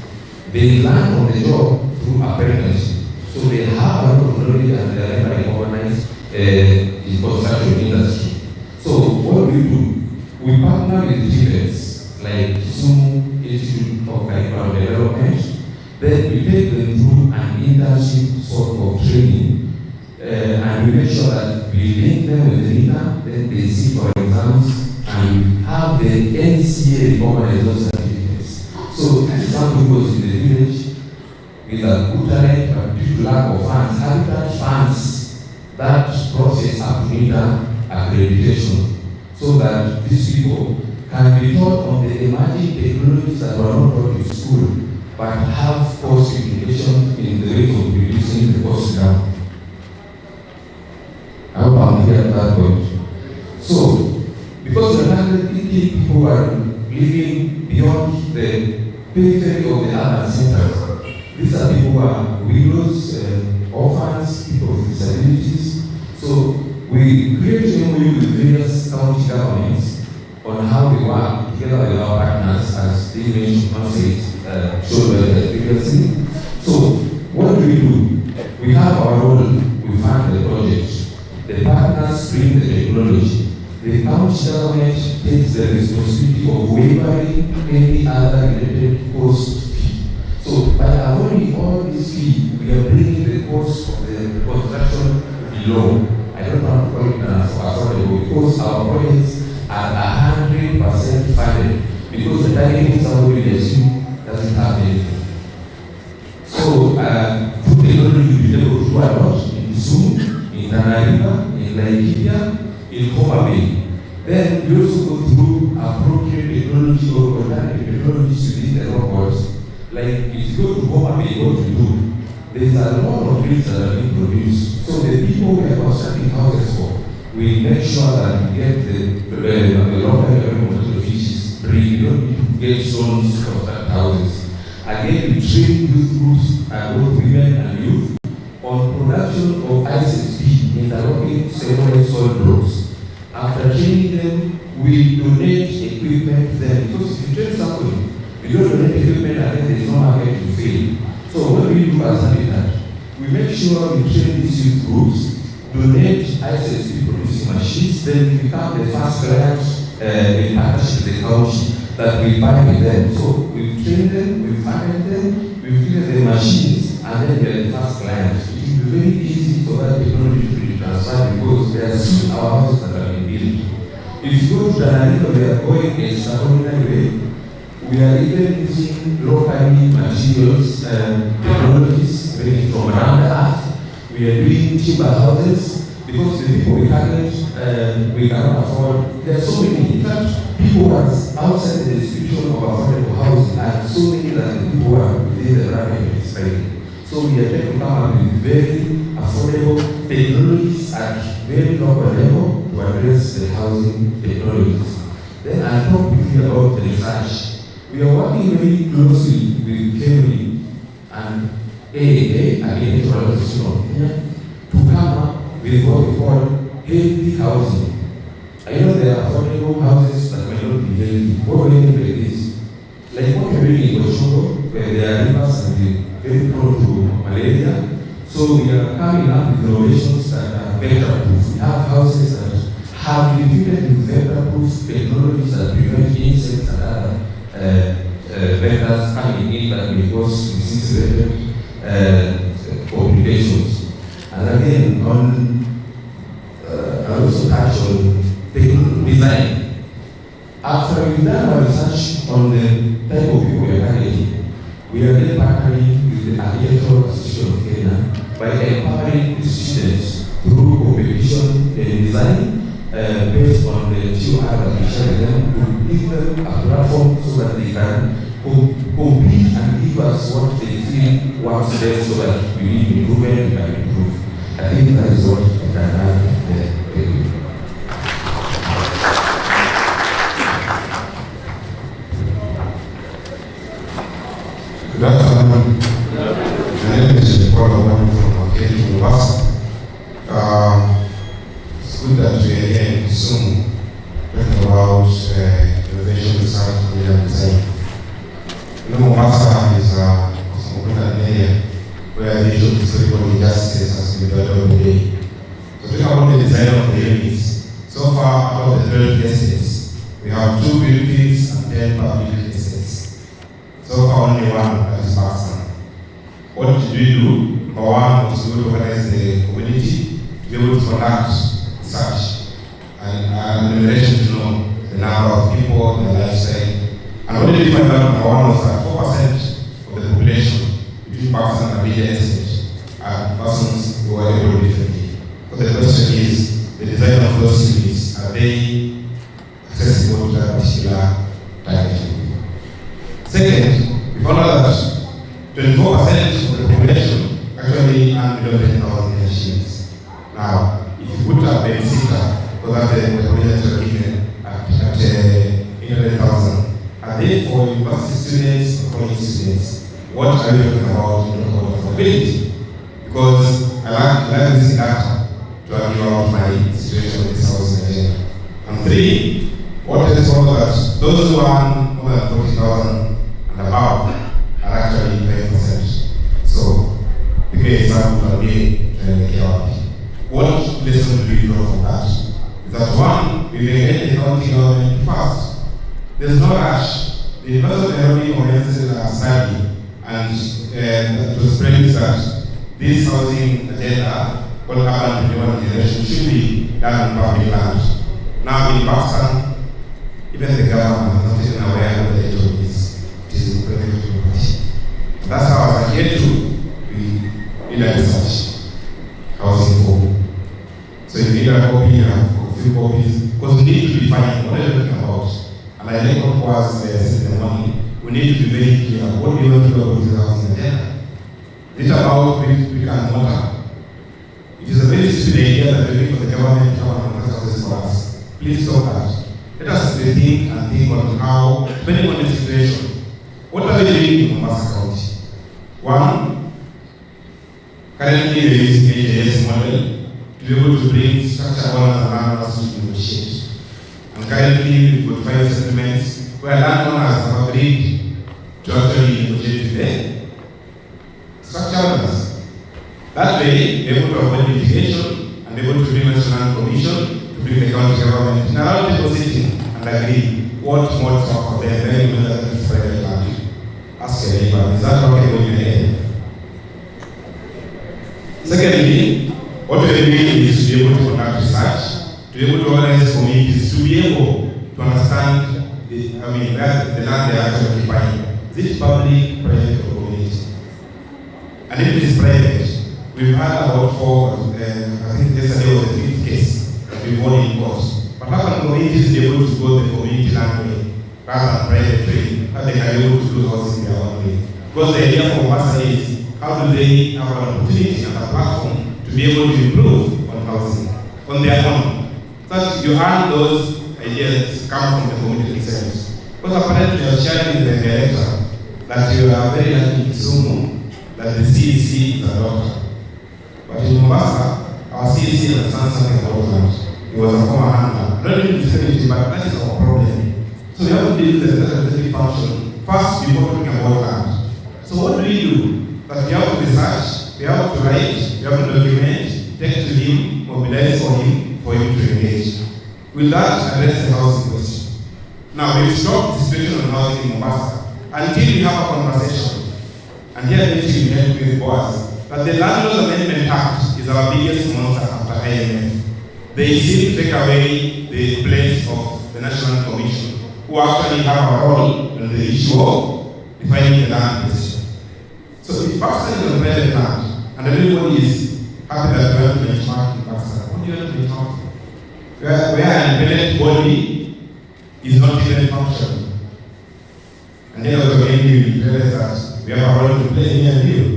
they learn on the job through apprenticeship. So they have a lot of knowledge and they are very organized in construction industry. So what do? We partner with TVETs like Kisumu Institute of Curriculum Development. Then we take them through an internship sort of training, and we make sure that we link them with the leader, then they sit for exams, and have the NCA recognized those certificates. So some people in the village with a good talent, but due to lack of funds, Habitat funds that process up to NITA accreditation, so that these people can be taught on the emerging technologies that were not taught in school, but have cost implications in the way of reducing the cost down. I hope I'm clear at that point. So, because the 180 people who are living beyond the periphery of the urban centers, these are people who are widows, orphans, people with disabilities. So, we create MOU with various county governments on how we work together with our partners, as they mentioned, showed previously. So, what do? We have our role, we fund the project. The partners bring the technology. The county government takes the responsibility of waiving any other related cost fee. So, by avoiding all this fee, we are bringing the cost of the construction below. I don't want to call it affordable because our projects are 100% targeting somebody we assume doesn't have anything. So, through technology, we've been able to do a lot in Kisumu, in Tanariva, in Laikipia, in Homa Bay. Then we also go through appropriate technology or alternative technologies within the robots. Like if you go to Homa Bay, what we do, there's a lot of trees that are being produced. So the people we are constructing houses for, we make sure that we get the local government officials free. We don't need to get stones to construct houses. Again, we train youth groups, both women and youth, on production of ISSP, interlocking several soil blocks. After training them, we donate equipment to them. Because if you train somebody, you don't donate equipment and then there's no market to fail. So what we do as Habitat, we make sure we train these youth groups, donate ISSP producing machines, then we become the first client in partnership with the county that we buy with them. So we train them, we funded them, we fix the machines, and then we are the first client. It will be very easy for that technology to be transferred because there are still our houses that are being built. If you go to Tanariva, we are going extraordinary way. We are even using locally materials and technologies ranging from around the earth. We are doing timber houses because the people we target, we cannot afford. There are so many. In fact, people are outside the description of affordable housing, and so many that the people are within the bracket of spending. So we are trying to come up with very affordable technologies at very local level to address the housing technologies. Then I'll talk briefly about the research. We are working very closely with KEMRI and AAA, again, to come up with what we call healthy housing. I know there are affordable houses that may not be healthy. What we mean by this? Like what we're doing in Oshogo, where there are rivers and they're very prone to malaria. So we are coming up with innovations that are better proof. We have houses that have been fitted with better proof technologies that prevent insects and other vectors coming in that may cause disease-related complications. And again, I also touch on technical design. After we've done our research on the type of people we are targeting, we are then partnering with the Architectural Association of Kenya by empowering the students through competition and design based on the GOR that we share with them, to give them a platform so that they can compete and give us what they feel works best, so that we need improvement, we can improve. I think that is what we can have there. Thank you. Good afternoon. My name is Paul from Kenya University. It's good that we are here in Kisumu talking about innovation, research, and design. Mombasa is an area where the issue of historical injustice has been developed every day. So talking about the design of the units, so far out of the 12 estates, we have 2 buildings and 10 public estates. So far only one, that is Pakistan. What did we do? Number one was to organize the community to be able to conduct research and enumeration to know the number of people, their lifestyle. And what did we find out? Number one was that 4% of the population between Pakistan and Media Estate are persons who are able differently. So the question is, the design of those units, are they accessible to that particular target? Second, we found out that 24% of the population actually earn below 10,000 machines. Now, if you put a babysitter, because that's the population are given at 800,000, and therefore university students or college students, what are we talking about in terms of affordability? Because I like this data to argue about my situation in this house in Nigeria. And 3, what is all that those who earn more than 40,000 and above are actually 5%. So, the great example of being what lesson do we draw from that? Is that one, we may get the county government first. There's no rush. The University of Nairobi commenced a study, and it was premised that this housing agenda, called urban renewal generation, should be done on public land. Now in Pakistan, even the government is not even aware of the That's how as a year 2, we did a research. Housing for. So if you need a copy, you have a few copies, because we need to define what are you talking about. And I think what was said in the morning, we need to be very clear. What do you want to do about this housing agenda? It's about brick and mortar. It is a very stupid idea that we need for the government to come and houses for us. Please stop that. Let us rethink and think on how, depending on the situation, what are we doing in Mombasa County? One, currently there is AJS model to be able to bring structure owners and landowners to negotiate. And currently we've got 5 settlements where landowners have agreed to actually negotiate with the structure owners. That way, they're able to avoid litigation and they're able to bring national commission to bring the county government in a round table sitting and agree what modes for them, very well that is private land. Ask your neighbor, is that okay with your head? Secondly, what we need is to be able to conduct research, to be able to organize communities, to be able to understand where the land they are actually occupying. Is it public, private, or community? And if it is private, we've had about 4, I think yesterday was the 5th case that we've won in court. But how can communities be able to go the community land way rather than private trade, how they can be able to do housing their own way? Because the idea for Mombasa is, how do they have an opportunity and a platform to be able to improve on housing on their own? So you earn those ideas come from the community themselves. Because apparently you are sharing with the director that you are very lucky in Kisumu that the CEC is a doctor. But in Mombasa, our CEC understands something about land. He was a former handler. Not really disability, but that is our problem. So we have to deal with the legislative function first before talking about land. So what do we do? That we have to research, we have to write, we have to document, take to him, mobilize for him to engage. With that, address the housing question. Now, we've stopped the situation on housing in Mombasa until we have a conversation. And here the issue we help with was that the Landlord's Amendment Act is our biggest monster after IMF. They seem to take away the place of the National Commission, who actually have a role in the issue of defining the land question. So if Pakistan is on private land, and everybody is happy that we have to benchmark in Pakistan, what do you have to benchmark? Where an independent body is not even functional. And then also again we realize that we have a role to play here and here.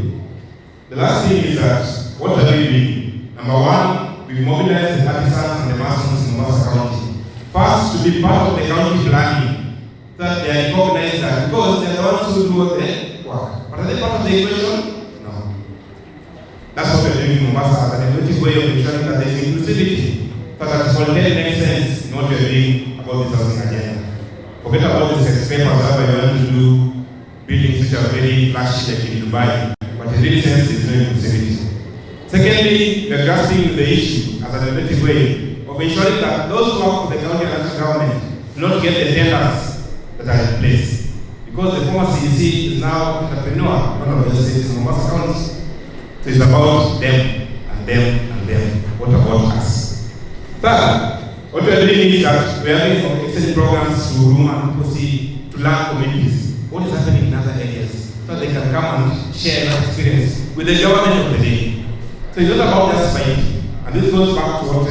The last thing is that, what are we doing? Number one, we mobilize the artisans and the masons in Mombasa County. First, to be part of the county planning, that they are recognized that, because they are the ones who do the work. But are they part of the equation? No. That's what we're doing in Mombasa, as an innovative way of ensuring that there is inclusivity, that at Voltaire makes sense in what we're doing about this housing agenda. Forget about the sex papers that we want to do buildings which are very flashy like in Dubai, but in real sense is no inclusivity. Secondly, we're grasping the issue as an innovative way of ensuring that those who work for the county and national government do not get the tenders that are in place. Because the former CEC is now an entrepreneur, one of the states in Mombasa County. So it's about them and them and them. What about us? Third, what we are doing is that we are having exchange programs to room and policy to learn communities. What is happening in other areas, so they can come and share that experience with the government of the day. So it's not about just fighting. And this goes back to what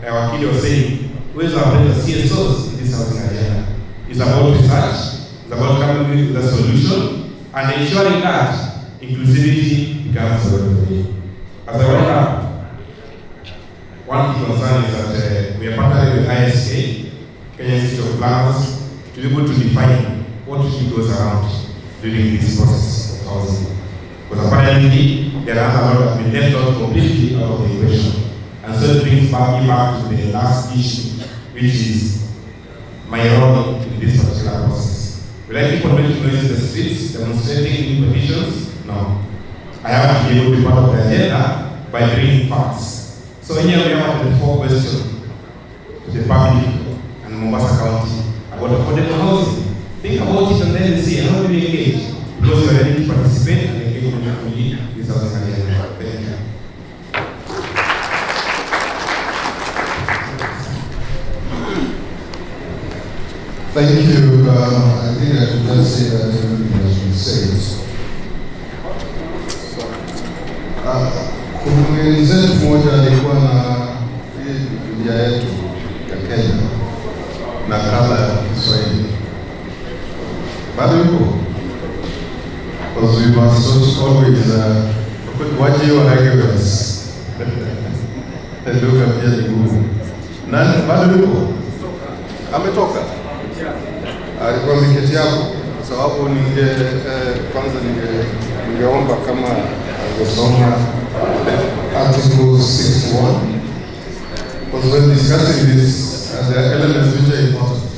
our kid was saying. Where's our better CSOs in this housing agenda? It's about research, it's about coming with a solution, and ensuring that inclusivity becomes a word of the day. As I wrap up, one key concern is that we are partnering with ISK, Kenya Institute of Planners, to be able to define what really goes around during this process of housing. Because apparently, there are a lot that have been left out completely out of the equation. And so it brings me back to the last issue, which is my role in this particular process. Will I keep on making noise in the streets, demonstrating new petitions? No. I have to be able to be part of the agenda by bringing facts. So here we have the 4 questions to the public and Mombasa County about affordable housing. Think about it and then see how do we engage, because we are ready to participate and engage meaningfully with housing agenda. Thank you. Thank you. I think I should just say that everything has been said. Mwenzetu mmoja alikuwa na hii Biblia yetu ya Kenya nakala ya Kiswahili. Bado yuko? Because we must always watch your arguments. Nduga pia ni ngumu. Nani bado yuko? Ametoka? Alikuwa miketi yako kwa sababu kwanza ningeomba kama angesoma Article 61, because when discussing this, there are elements which are important.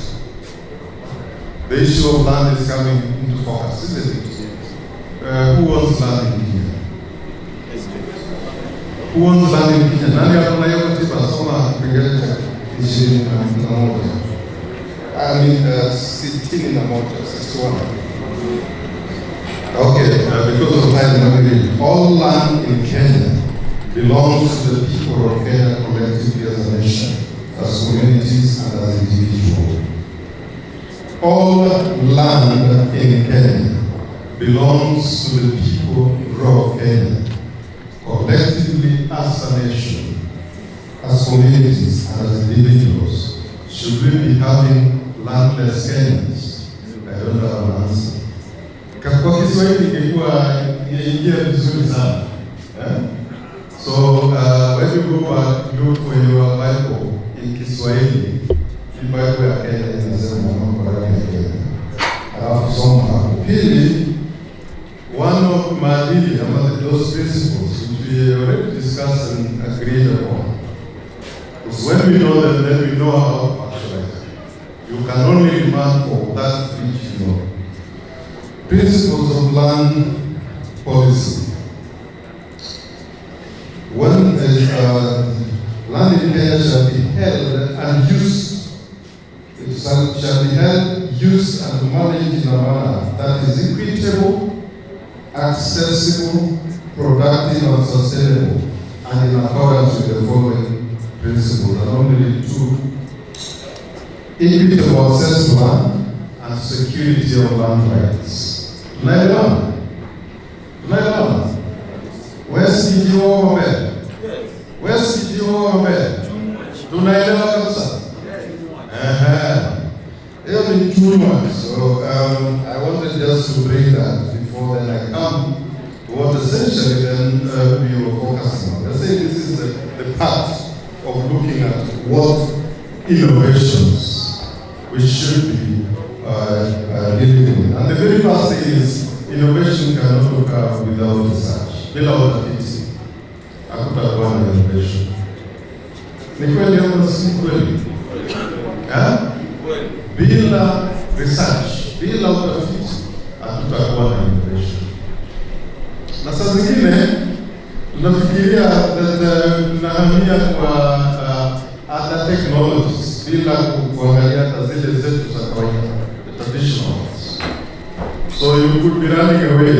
The issue of land is coming into focus, isn't it? Who wants land in Kenya? Who wants land in Kenya? Nani hapo hiyo katiba soma kipengele cha 21. I mean 61. Okay, because of time, all land in Kenya belongs to the people of Kenya collectively as a nation, as communities and as individuals. All land in Kenya belongs to the people of Kenya collectively as a nation, as communities and as individuals. Should we be having landless Kenyans? I don't have an answer. Kwa Kiswahili ingekuwa ingeingia vizuri sana. So when you go back, look for your Bible in Kiswahili, the Bible ya Kenya inasema mambo ya Kenya. Alafu soma. Pili, one of maadili among those principles which we already discussed and agreed upon. Because when we know them, then we know how to actualize them. You can only demand for that which you know. Principles of land policy. One is land in Kenya shall be held and used. It shall be held, used, and managed in a manner that is equitable, accessible, productive, and sustainable, and in accordance with the following principles. And only two: equitable access to land and security of land rights. Tunaelewana? Where's CDO Ombe? Where's CDO Ombe? Tunaelewa kabisa? Hiyo ni too much. So I wanted just to bring that before then I come to what essentially then we were focusing on. I say this is the part of looking at what innovations we should be dealing with. And the very first thing is innovation cannot occur without research. Bila utafiti hakutakuwa na innovation. Ni kweli ama si kweli? Bila research, bila utafiti hakutakuwa na innovation. Na saa zingine tunafikiria tunahamia kwa other technologies bila kuangalia hata zile zetu za kawaida, the traditional ones. So you could be running away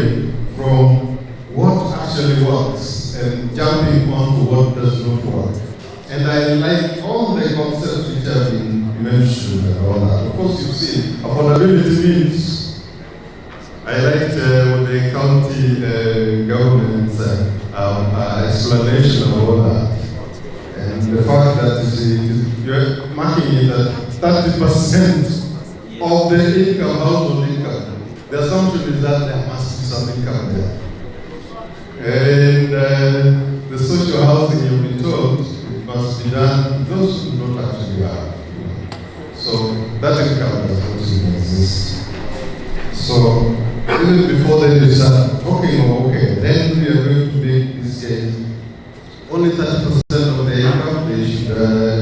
from what actually works and jumping onto what does not work. And I like all the concepts which have been mentioned and all that. Of course, you've seen affordability means. I liked what the county government's explanation of all that. And the fact that you're marking it at 30% of the income, household income. The assumption is that there must be some income there. And the social housing, you've been told, it must be done, those who don't actually have. So that income does not even exist. So even before then they start talking, okay, then we are going to make this case only 30% of the income, they should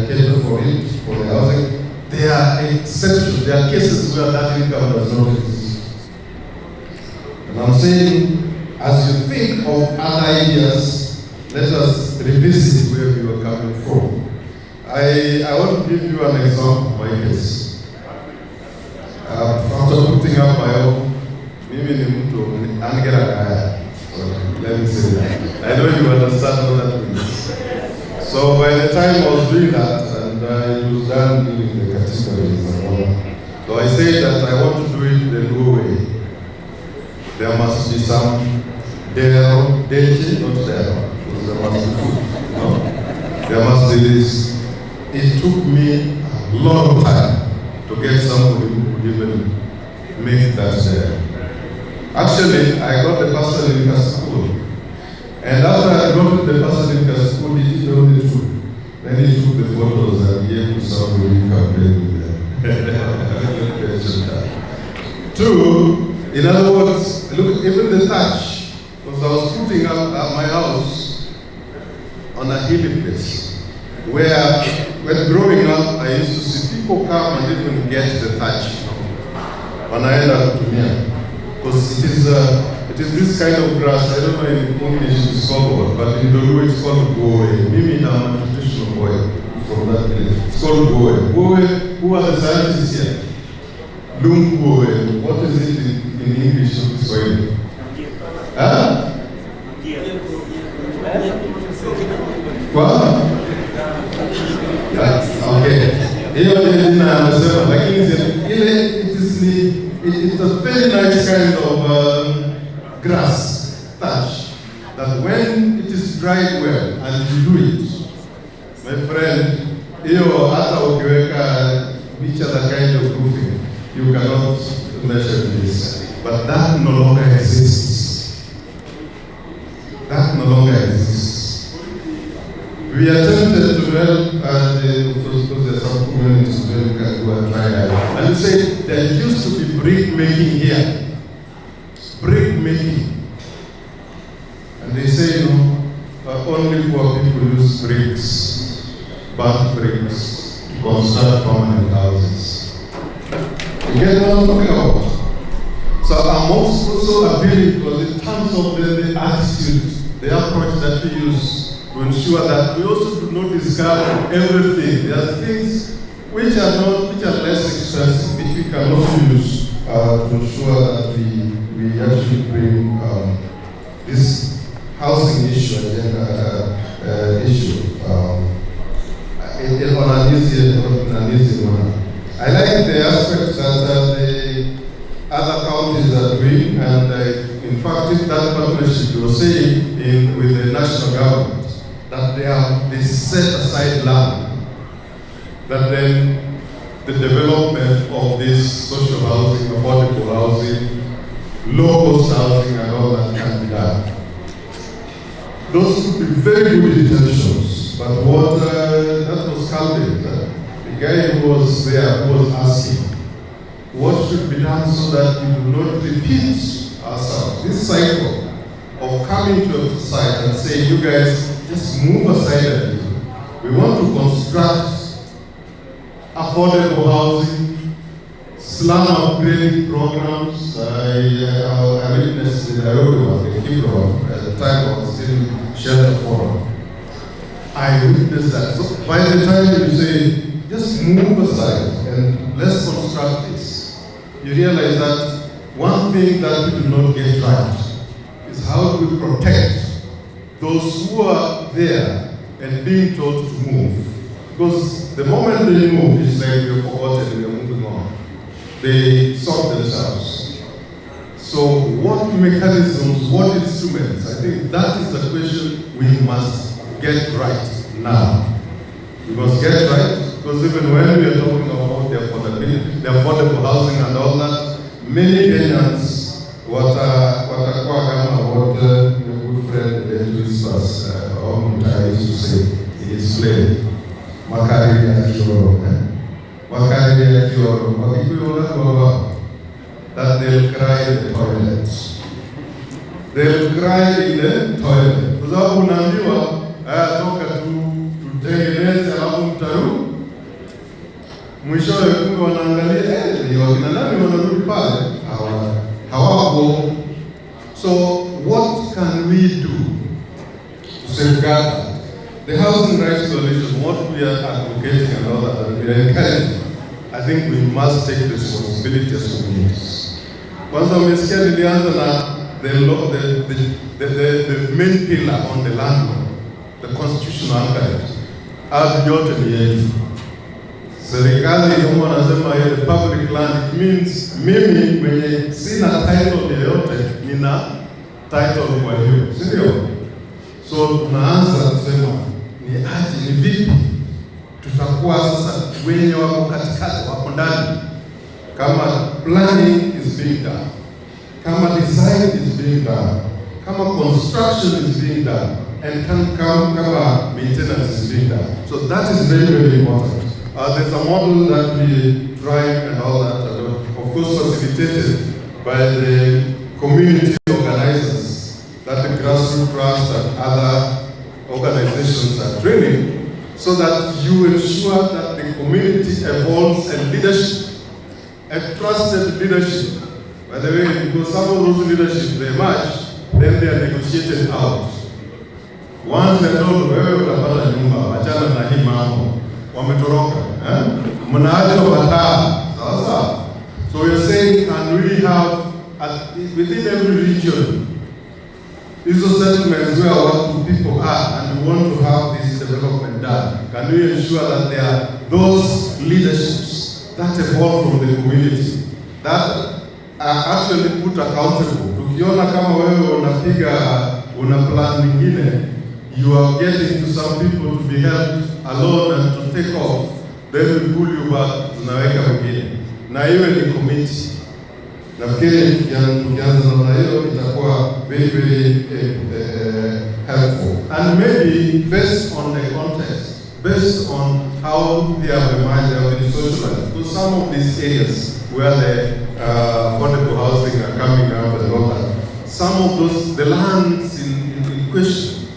cater for it, for the housing. There are exceptions, there are cases where that income does not exist. And I'm saying, as you think of other ideas, let us revisit where we were coming from. I want to give you an example of my case. After putting up my own, maybe let me say that. I know you understand what that means. So by the time I was doing that, and it was done during the categories and all that, So I say that I want to do it the new way. There must be some danger, not there, because there must be food. No? There must be this. It took me a lot of time to get somebody who could even make that. Actually, I got the pastor in school. And after I got the pastor in school, he did all the truth. Then he took the photos and gave to somebody who can play with them. Two, in other words, look, even the thatch, because I was putting up at my house on a hilly place, where when growing up, I used to see people come and didn't even get the thatch. When I ended up to me, because it is this kind of grass. I don't know in English it's called what, but in the Luo it's called goe. Mimi I'm a traditional boy from that village. It's called goe. Goe, who are the scientists here? Lungoe. What is it in English of this way? Huh? What? Yeah, okay. It's a very nice kind of grass, thatch, that when it is dried well and you do it, my friend, each other kind of roofing, you cannot measure this. But that no longer exists. That no longer exists. We attempted to help, because there are some communities where we can go and try that. And you say, there used to be brick making here. Brick making. And they say, only poor people use bricks, burnt bricks, to construct permanent houses. You get what I'm talking about? So I'm also appealing because in terms of the attitude, the approach that we use, to ensure that we also do not discard everything. There are things which are less expensive, which we can also use to ensure that we actually bring this housing issue on an easy manner. I like the aspect that the other counties are doing, and in fact, if that partnership you were saying with the national government, that they set aside land, that then the development of this social housing, affordable housing, low-cost housing and all that can be done. Those could be very good intentions, but what that was Calvin, the guy who was there, who was asking, what should be done so that we do not repeat ourselves? This cycle of coming to a site and saying, you guys, just move aside a little. We want to construct affordable housing, slum upgrading programs. I witnessed the Nairobi one, the Kibron, at the time I was still shelter forum. I witnessed that. So by the time you say, just move aside and let's construct this, you realize that one thing that we do not get right is how do we protect those who are there and being told to move. Because the moment they move, it's like we're forgotten, we're moving on. They sort themselves. So what mechanisms, what instruments? I think that is the question we must get right now. We must get right, because even when we are talking about the affordable housing and all that, many Kenyans, what friend Elvis I used to say in his play, Makari Akioro, that they'll cry in the toilet. They'll cry in the toilet. Kwa sababu unaambiwa toka tutengeneze alafu mtaru. Mwishowe kumbe wanaangalia ni wakina nani wanarudi pale? Hawapo. So what can we do to safeguard the Housing Rights Coalition? What we are advocating and all that, and we are encouraging, I think we must take responsibility as communities. Kwanza umesikia nilianza na the main pillar on the land, the constitutional anchorage. Ardhi yote ni yetu. serikali kama wanasema ile public land, it means mimi mwenye sina title yoyote nina title kwa hiyo, si ndio? So tunaanza kusema ni aje, ni vipi tutakuwa sasa wenye wako katikati, wako ndani, kama planning is being done, kama design is being done, kama construction is being done, and kama maintenance is being done. So that is very, very important. There's a model that we try and all that, of course facilitated by the community organizers that the grassroots trust and other organizations are training, so that you ensure that the community evolves and leadership, a trusted leadership. By the way, because some of those leadership, they emerge, then they are negotiated out. Once they're told, wewe utapata nyumba, achana na hii mambo, wametoroka, mnaacha wataa, sasa. So we're saying, can we have, within every region, these are settlements where our people are, and we want to have this development done. Can we ensure that there are those leaderships that evolve from the community, that are actually put accountable? Tukiona kama wewe una plan nyingine, you are getting to some people to be held alone and to take off, then we pull you back, tunaweka wengine. Na hiyo ni committee. Nafikiri tukianza na hiyo itakuwa very, very helpful. And maybe based on the context, based on how they have emerged, they have been socialized. Because some of these areas where the affordable housing are coming up and all that, some of those, the lands in question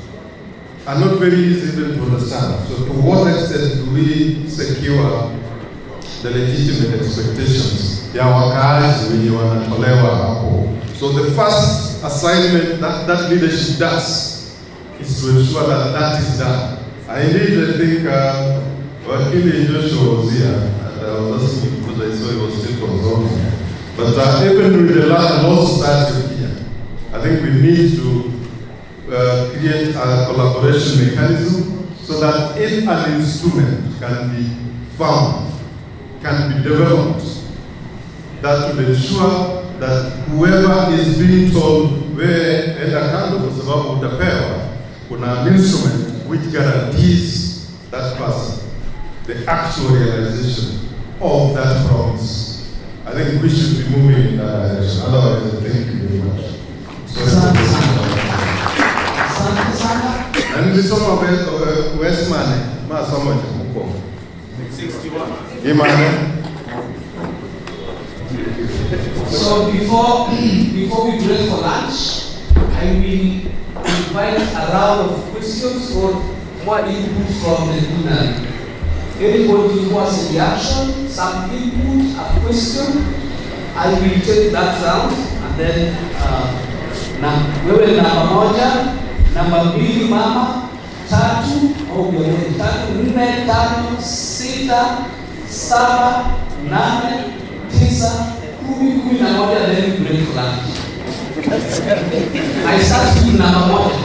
are not very easy even to understand. So to what extent do we secure the legitimate expectations ya wakaazi wenye wanatolewa hapo? So the first assignment that leadership does is to ensure that that is done. I think Wakili Joshua was here, and I was asking because I saw he was still consulting. But even with the Law Society here, I think we need to create a collaboration mechanism so that if an instrument can be found, can be developed, that will ensure that whoever is being told where enda kando kwa sababu utapewa, kuna instrument which guarantees that person the actual realization of that promise. I think we should be moving in that direction. Otherwise, thank you very much. And we some of Westman, ma so much muko. 61. Imane. So before we break for lunch, I will invite a round of questions or more input from the plenary. Anybody who has a reaction, some input, a question, I will take that round, and then wewe namba moja, namba mbili mama, tatu au mbili, tatu, nne, tano, sita, saba, nane, tisa, kumi na moja, then break for lunch. I start with namba moja.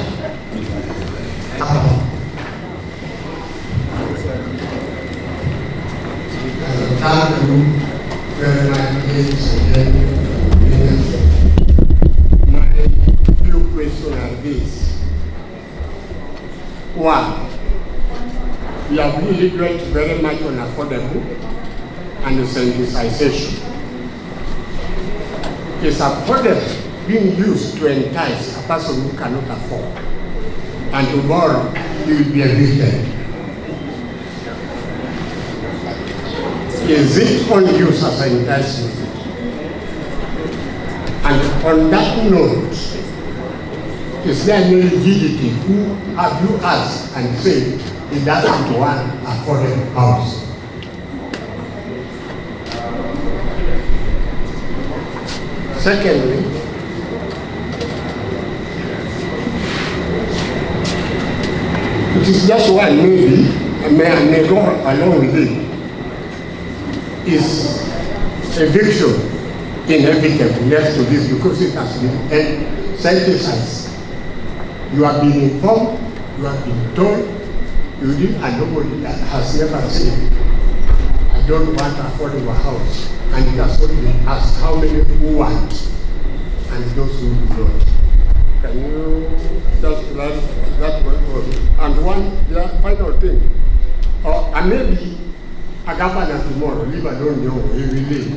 Thank you very much, ladies and gentlemen. My few questions are this. One, we have really dwelt very much on affordable and sensitization. Is affordable being used to entice a person who cannot afford, and tomorrow he will be evicted? Is it on use as an enticement? And on that note, is there any rigidity? Who have you asked and said he doesn't want a affordable house? Secondly, it is just one maybe, and may go along with it. Is eviction inevitable next to this because it has been synthesized? You have been informed, you have been told, you did, and nobody has never said, I don't want affordable house, and it has only asked how many who want, and those who do not. Can you just learn that one? And one final thing, and maybe a governor tomorrow, leave alone know, he will leave.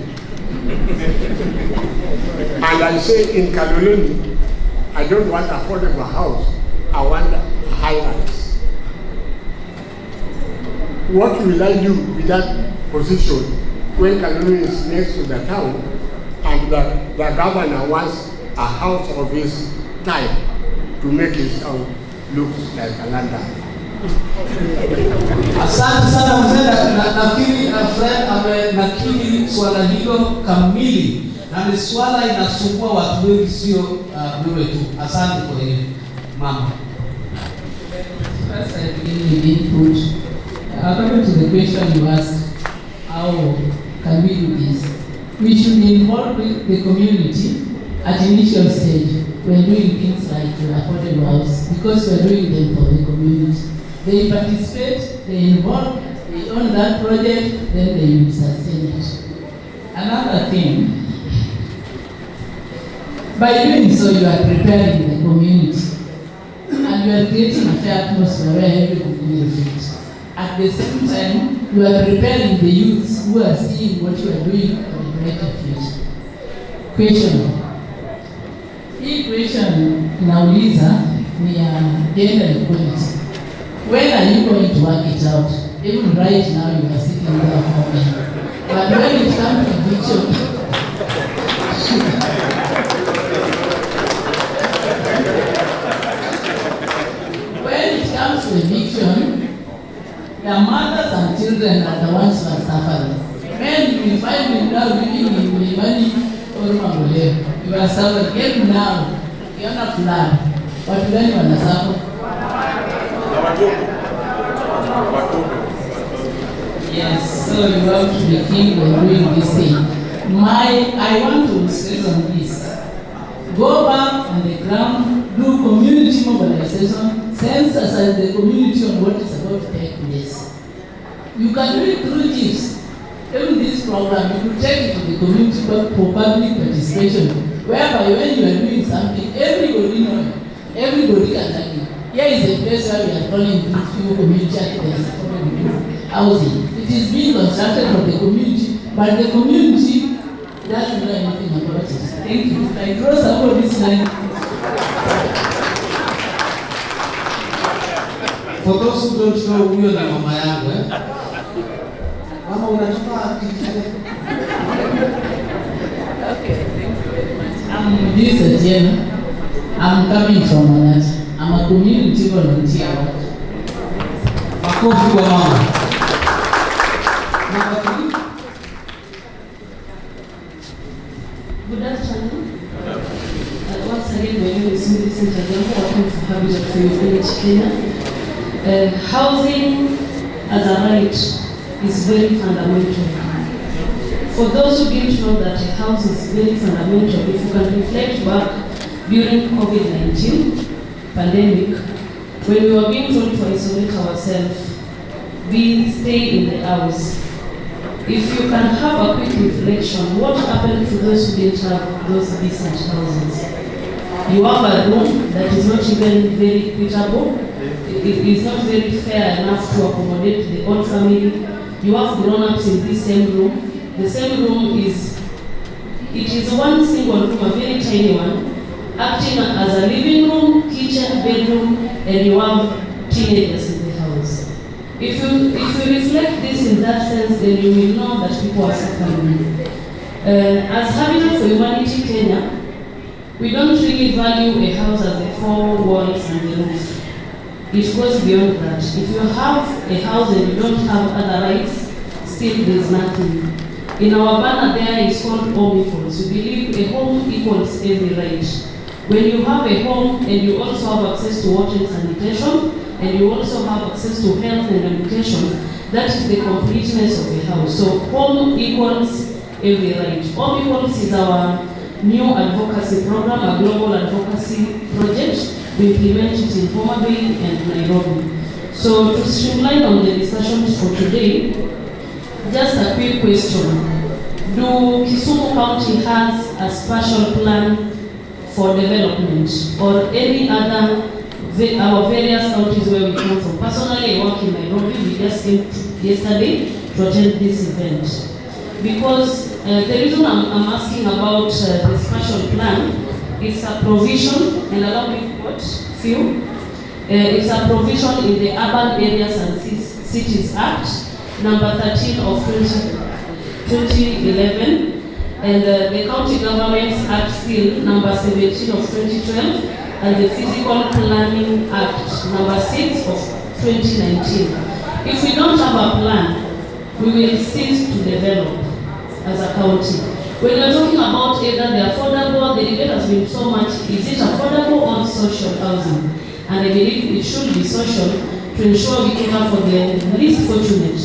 And I say in Kaloleni, I don't want affordable house, I want high rise. What will I do with that position when Kaloleni is next to the town and the governor wants a house of his type to make his town look like a London? Asante sana mzee, nafikiri Fred amenakili swala hilo kamili, na ni swala inasumbua watu wengi, sio wewe tu. Asante kwa hiyo mama. First, I begin with input. According to the question you asked, how can we do this? We should involve the community at initial stage when doing things like affordable house, because we are doing them for the community. They participate, they involve, they own that project, then they will sustain it. Another thing, by doing so, you are preparing the community and you are creating a fair atmosphere where everybody benefits. At the same time, you are preparing the youths who are seeing what you are doing for a brighter future. Question. Hii question nauliza ni ya gender equality. When are you going to work it out? Even right now you are sitting there for me. But when it comes to eviction, when it comes to eviction, the mothers and children are the ones who are suffering. Men, you will find me now living in Milimani or Mangoleo. You are suffering. Get now. You are not flood. But then you are suffering. Yes, so you have to be keen when doing this thing. I want to stress on this. Go back on the ground, do community mobilization, sensitize the community on what is about to take place. You can do it through chiefs. Even this program, you could take it to the community for public participation, whereby when you are doing something, everybody knows, everybody can tell you. Here is a place where we are calling into community housing. It is being constructed for the community, but the community doesn't know anything about it. Thank you. I draw support this line. For those who don't know, huyo na mama yangu Mama unatoka Okay, thank you very much. This is Jenna. I'm coming from Manhattan. I'm a community volunteer. Makofi kwa mama. Good afternoon. Once again, my name is Millicent Adambo, working for Habitat for Humanity Kenya. Housing as a right is very fundamental. For those who didn't know that a house is very fundamental, if you can reflect back during COVID-19 pandemic, when we were being told to isolate ourselves, we stay in the house. If you can have a quick reflection, what happened to those who didn't have those decent houses? You have a room that is not even very equitable. It is not very fair enough to accommodate the whole family. You have grown-ups in this same room. The same room is one single room, a very tiny one, acting as a living room, kitchen, bedroom, and you have teenagers in the house. If you reflect this in that sense, then you will know that people are suffering. As Habitat for Humanity Kenya, we don't really value a house as the four walls and the roof. It goes beyond that. If you have a house and you don't have other rights, still there's nothing. In our banner there is called Home Equals. We believe a home equals every right. When you have a home and you also have access to water and sanitation, and you also have access to health and education, that is the completeness of the house. So home equals every right. Home Equals is our new advocacy program, a global advocacy project. We implement it in Homa Bay and Nairobi. So to streamline on the discussions for today, just a quick question. Do Kisumu County has a special plan for development or any other our various counties where we come from? Personally, I work in Nairobi. We just came yesterday to attend this event. Because the reason I'm asking about the special plan is a provision, and allow me to quote few. It's a provision in the Urban Areas and Cities Act, number 13 of 2011, and the County Governments Act still, number 17 of 2012, and the Physical Planning Act, number 6 of 2019. If we don't have a plan, we will cease to develop as a county. When we're talking about either the affordable, the debate has been so much, is it affordable or social housing? And I believe it should be social to ensure we cater for the least fortunate.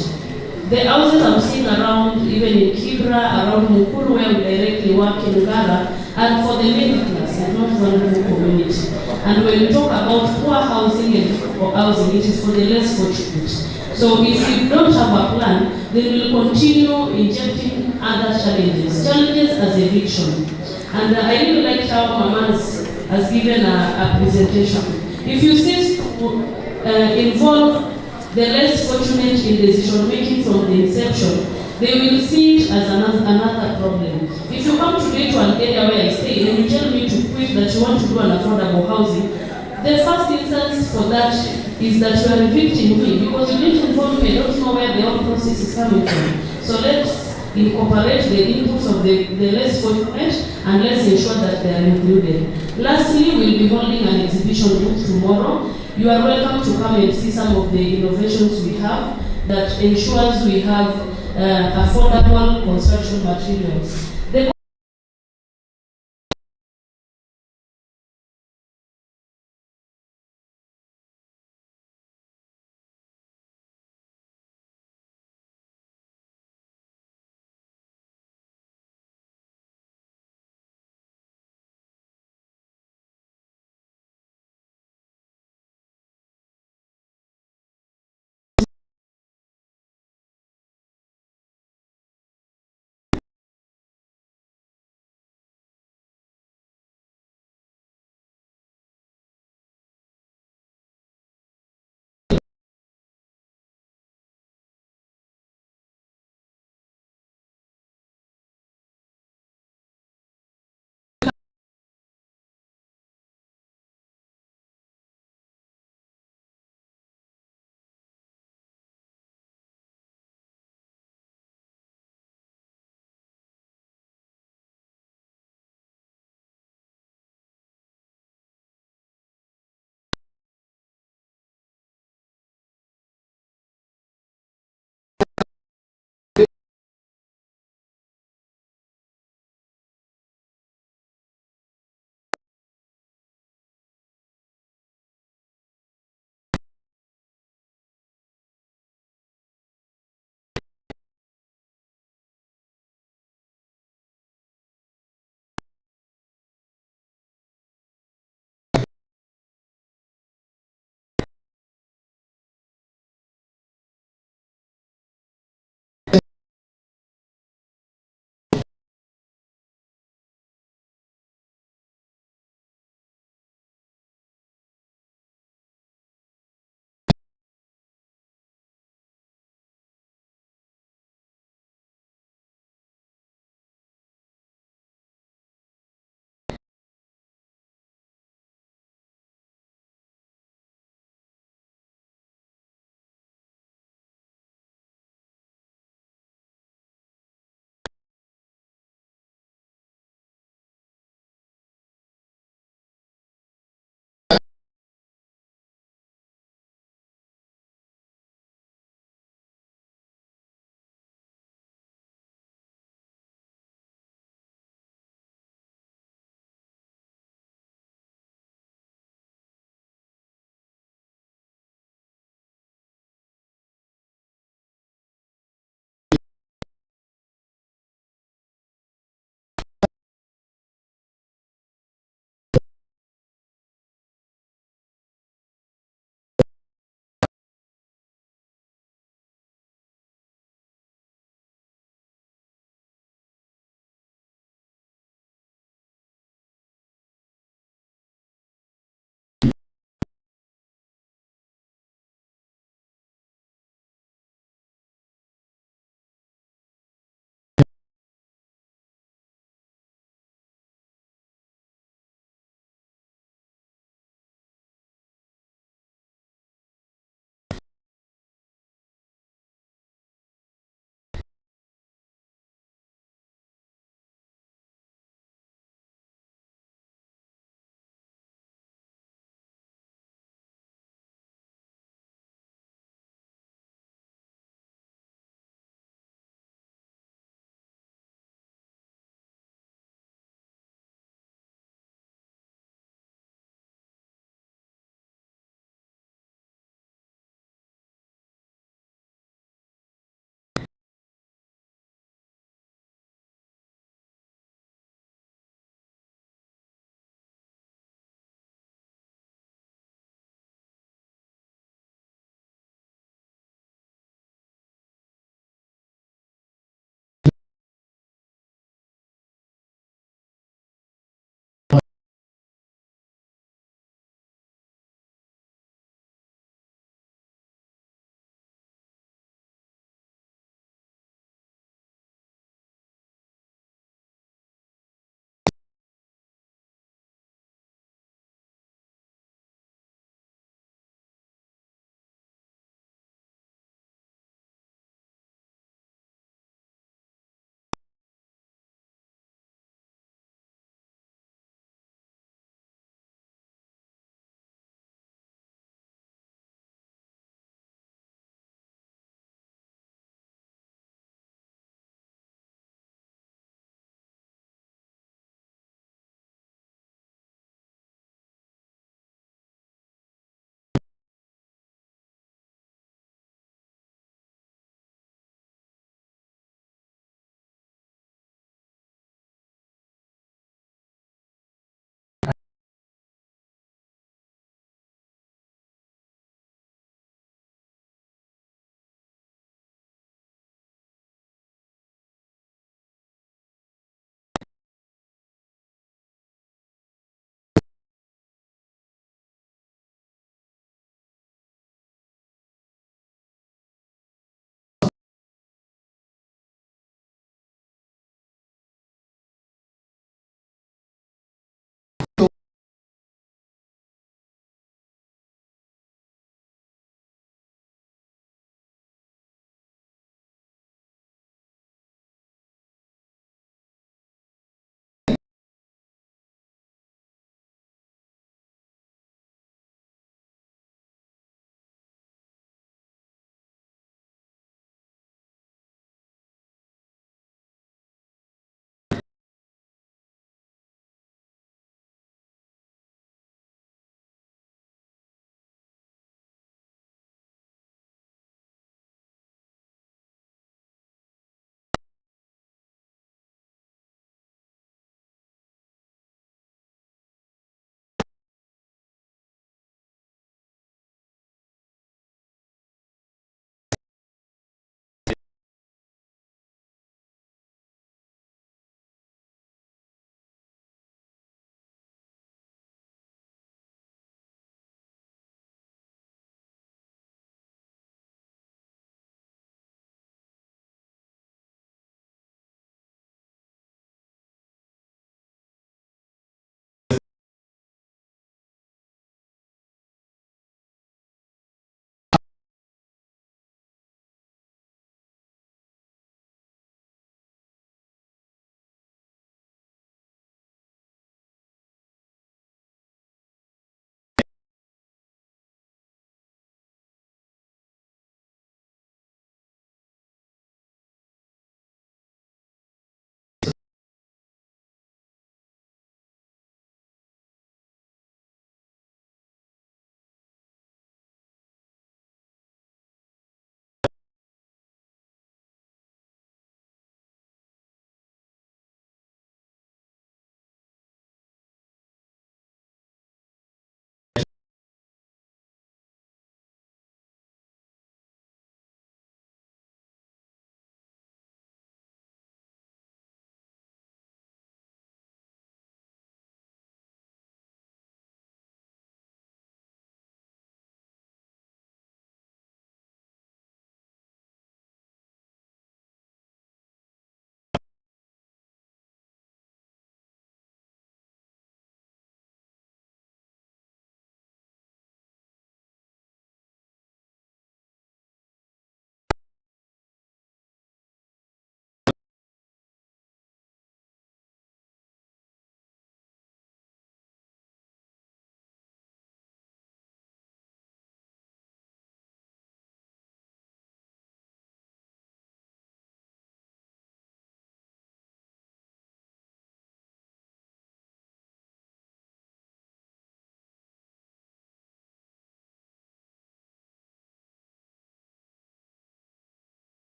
The houses I'm seeing around, even in Kibra, around Mukulu, where we directly work in Uganda, and for the middle class and not vulnerable community. And when we talk about poor housing or housing, it is for the less fortunate. So if we don't have a plan, then we'll continue injecting other challenges as eviction. And I really liked how Mamas has given a presentation. If you cease to involve the less fortunate in decision making from the inception, they will see it as another problem. If you come today to an area where I stay and you tell me to quit that you want to do an affordable housing, the first instance for that is that you are evicting me because you didn't involve me. I don't know where the whole process is coming from. So let's incorporate the inputs of the less fortunate and let's ensure that they are included. Lastly, we'll be holding an exhibition booth tomorrow. You are welcome to come and see some of the innovations we have that ensures we have affordable construction materials.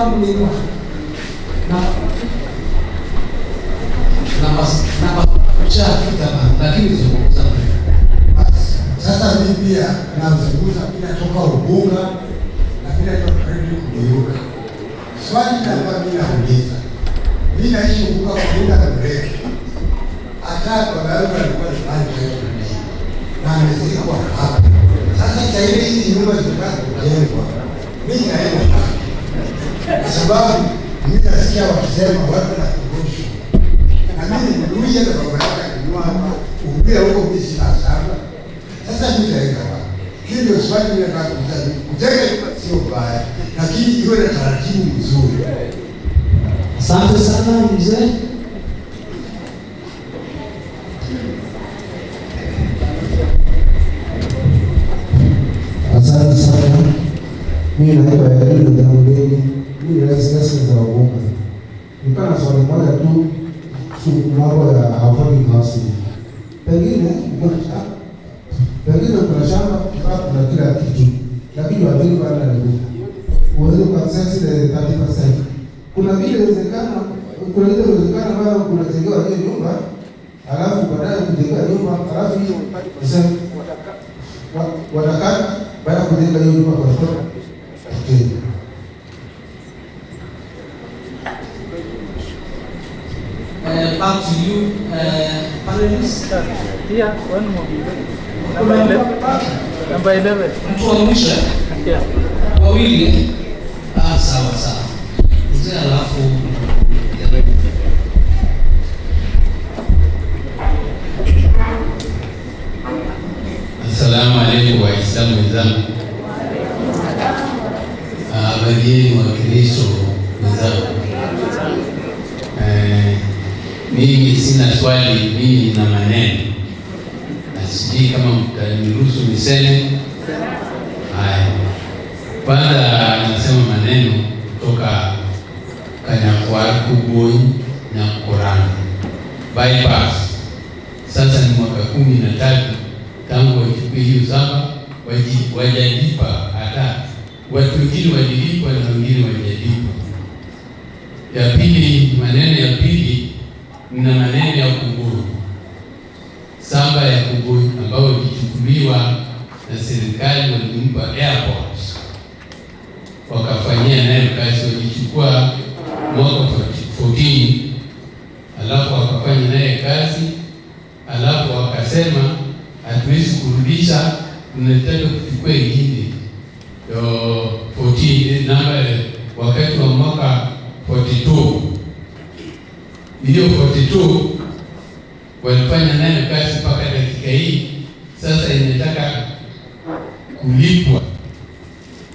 mlima na kuchapita lakini zungumza. Sasa mimi pia nazungumza pia toka Ubunga na pia toka karibu kugeuka. Swali la mimi nauliza. Mimi naishi Ubunga kwa muda mrefu. Hata kwa sababu alikuwa anafanya na amezikwa hapa. Sasa sasa hizi nyumba zitakazo kujengwa. Mimi naenda kwa sababu mimi nasikia wakisema watu na kuruhusu. Na mimi nduia na baba yake kununua hapa. Ubia huko mimi sina sana. Sasa mimi naenda wapi? Hiyo ndio swali mimi nataka kuuliza. Kujenga sio mbaya, lakini iwe na taratibu nzuri. Asante sana mzee. Asante sana. Mimi naitwa Eliud Dhamudeni. Mimi ni rais za Ubunga. Nilikuwa na swali moja tu mambo ya affordable housing. Pengine kuna shamba kuna kila kitu, lakini wajili bado ni uwezo kwa sasa ile 30%. Kuna vile inawezekana, kuna ile inawezekana ambayo kunajengewa hiyo nyumba, alafu baadaye kujenga nyumba, alafu hiyo sasa watakata baada kujenga hiyo nyumba kwa mtoto. Okay. Back to you, panelists. Yeah, one more. Number 11. Mtu wa mwisho wawili. Sawa sawa. Mzee alafu Assalamu alaikum Waislamu wenzangu. Wageni wa Kristo wenzangu. Mimi sina swali, mimi nina maneno. Sijui kama mtaniruhusu niseme. Haya. Kwanza nasema maneno kutoka Kanyakwa-Kuboi na Korani. Bypass. Sasa ni mwaka 13 tangu wachukue hiyo saba, wajalipa hata. Watu wengine walilipa na wengine wajalipa. Ya pili, maneno ya pili, nina maneno ya Kuboi. Samba ya Kuboi ambao ilichukuliwa na serikali, walimpa airport. Wakafanyia nayo kazi, walichukua mwaka 14, alafu wakafanya naye kazi, alafu wakasema hatuwezi kurudisha, tunataka kuchukua ingine. 14 namba wakati wa mwaka 42. Hiyo 42 walifanya nayo kazi mpaka dakika hii. Sasa inataka kulipwa.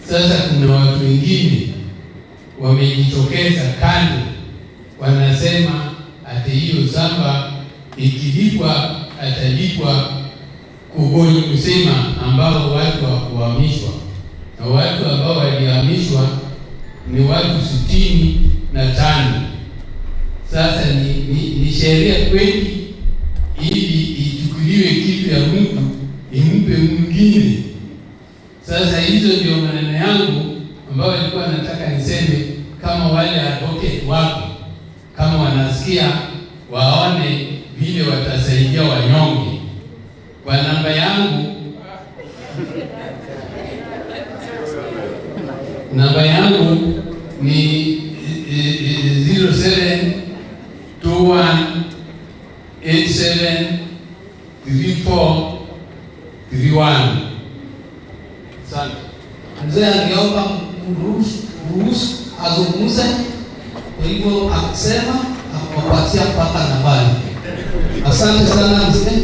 Sasa kuna watu wengine wamejitokeza kando, wanasema ati hiyo samba ikilipwa atalipwa Kuboi kusema ambao watu wa kuhamishwa, na watu ambao walihamishwa ni watu 65. Sasa ni sheria kweli ili ichukuliwe kitu ya Mungu impe mwingine. Sasa hizo ndio maneno yangu ambayo nilikuwa nataka niseme, kama wale advocate wako kama wanasikia waone vile watasaidia wanyonge. Kwa namba yangu ni 0721873431. Asante. Mzee angeomba ruhusu azungumze, kwa hivyo akisema akawapatia mpaka nambari. Asante sana mzee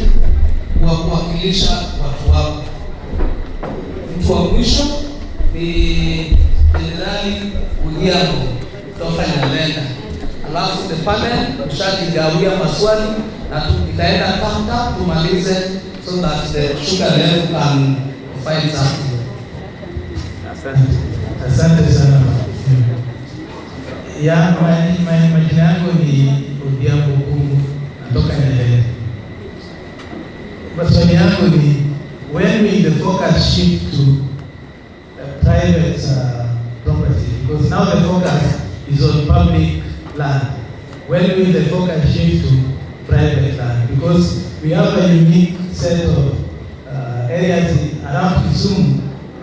kwa kuwakilisha watu wako. Mtu wa mwisho ni Jenerali William kutoka Nyalenda. Alafu the panel tushajigawia maswali na tutaenda kanta tumalize so that the sugar level can find something. Asante sana. Ya majina yangu ni Odiambo Kungu, natoka Nyalenda. Maswali yangu ni, when will the focus shift to private property? Because now the focus when will the focus shift to private land? Because we have a unique set of areas around Kisumu,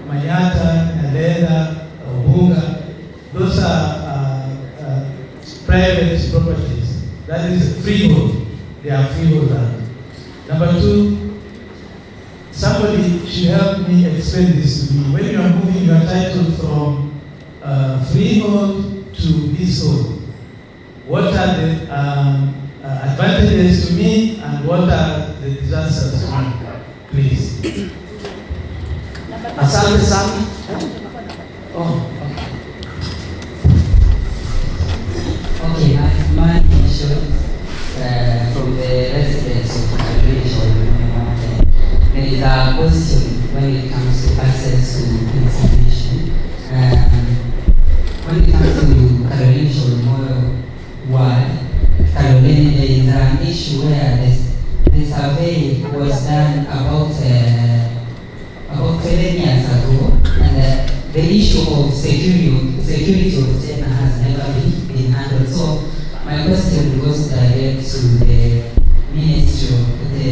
Manyata, Nalenda, Ubunga. Those are private properties. That is freehold. They are freehold land. Number two, somebody should help me explain this to me. When you are moving your title from freehold to leasehold, what are the advantages to me and what are the disasters to me? Please. Asante sana. Oh, okay, my issue from the residents of the region. There is a question when it comes to access to information. When it comes to Carolina Moyo Ward, Carolina, there is an issue where the survey was done about 7 years ago, and the issue of security of tenant has never been handled. So my question goes direct to the Ministry of the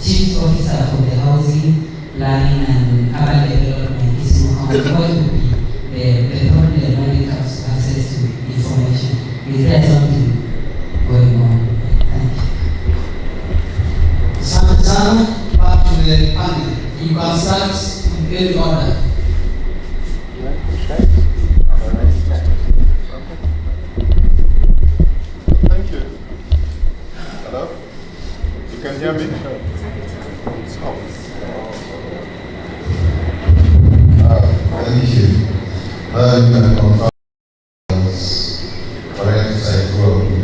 Chief Officer for the Housing, Planning and Urban Development, Kisumu. What would be the problem when it comes to access to information? Is there something going on? Thank you. Sana, back to the panel. You can start in any order. Thank you. Hello? You can hear me? Thank you. You can confirm correct, I grew up with the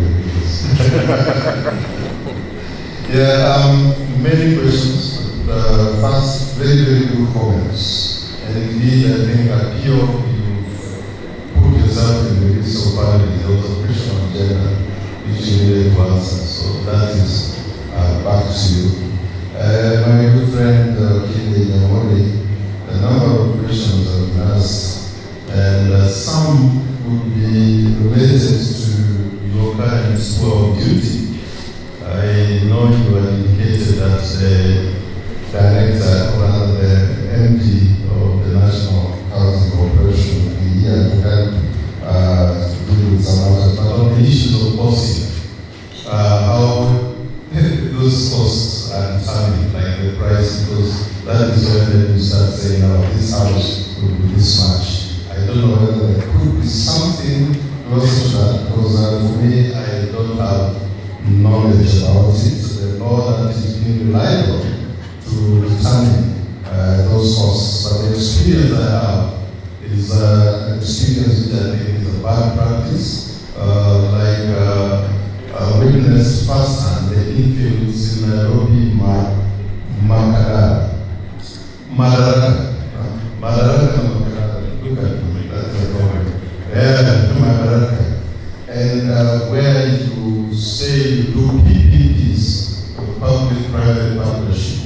Yeah, many questions. First, very, very good comments. And indeed, I think that you've put yourself in the midst of values. There was a question on gender which you needed to answer. So that is back to you. My good friend, Kinde Yamori, a number of questions have been asked, and some would be related to your current tour of duty. I know you had indicated that the director, or rather the MD of the National Housing Corporation, the year to help deal with some matters, but on the issues of costing, how those costs are determined, like the price, because that is when you start saying, "Oh, this house will be this much." I don't know whether there could be something close to that, because for me, I don't have knowledge about it. The law that is being relied on to determine those costs, but the experience I have is an experience which I think is a bad practice, I witnessed firsthand the infields in Nairobi, Madaraka, look at me, that's the comment. Madaraka. And where you say you do PPPs, public-private partnership.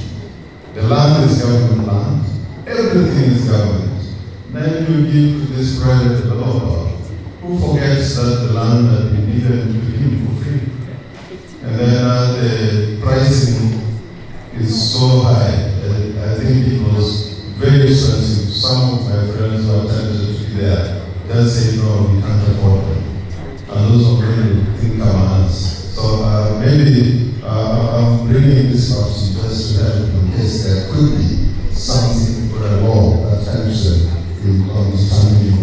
The land is government land, everything is government. Then you give to this private developer who forgets that the land has been given to him for free. And then the pricing is so high. I think it was very expensive. Some of my friends who attempted to be there just say, "No, we can't afford them." And those are really think commands. So maybe I'm bringing this up to just to help in case there could be something for a law that helps them in understanding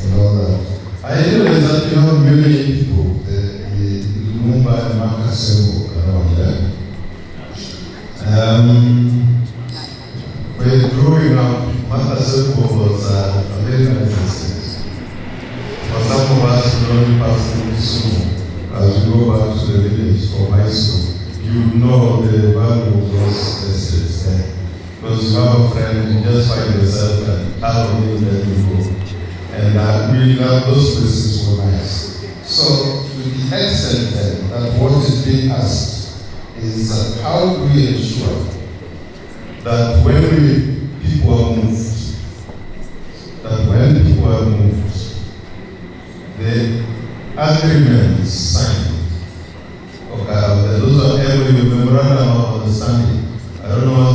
and all that. I realize that you have many people, the Lumumba and Makassebo around there. When growing up, Makassebo was a very nice estate. For some of us who only pass through Kisumu, as we go back to the village for high school, you know the value of those estates there. Because you have a friend, you just find yourself and how many let you go. And we love those places were nice. So to the extent then that what is being asked is how do we ensure that when people are moved, the agreements signed. Okay, those are MOU, memorandum of understanding. I don't know,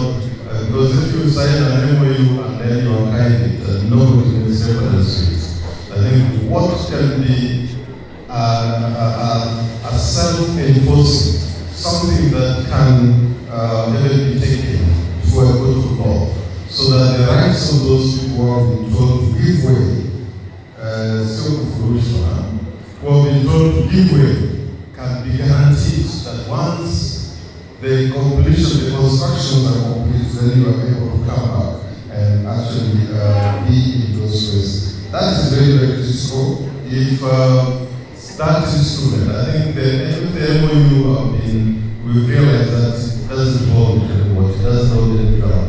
because if you sign an MOU and then you archive it, nobody can say what else. I think what can be a self-enforcing, something that can even be taken for a court of law, so that the rights of those people who have been told to give way, who have been told to give way, can be guaranteed that once the completion, the constructions are complete, then you are able to come back and actually be in those places. That is very, very critical. If that instrument, I think the MOU we realize that it doesn't hold anymore, it doesn't hold any ground.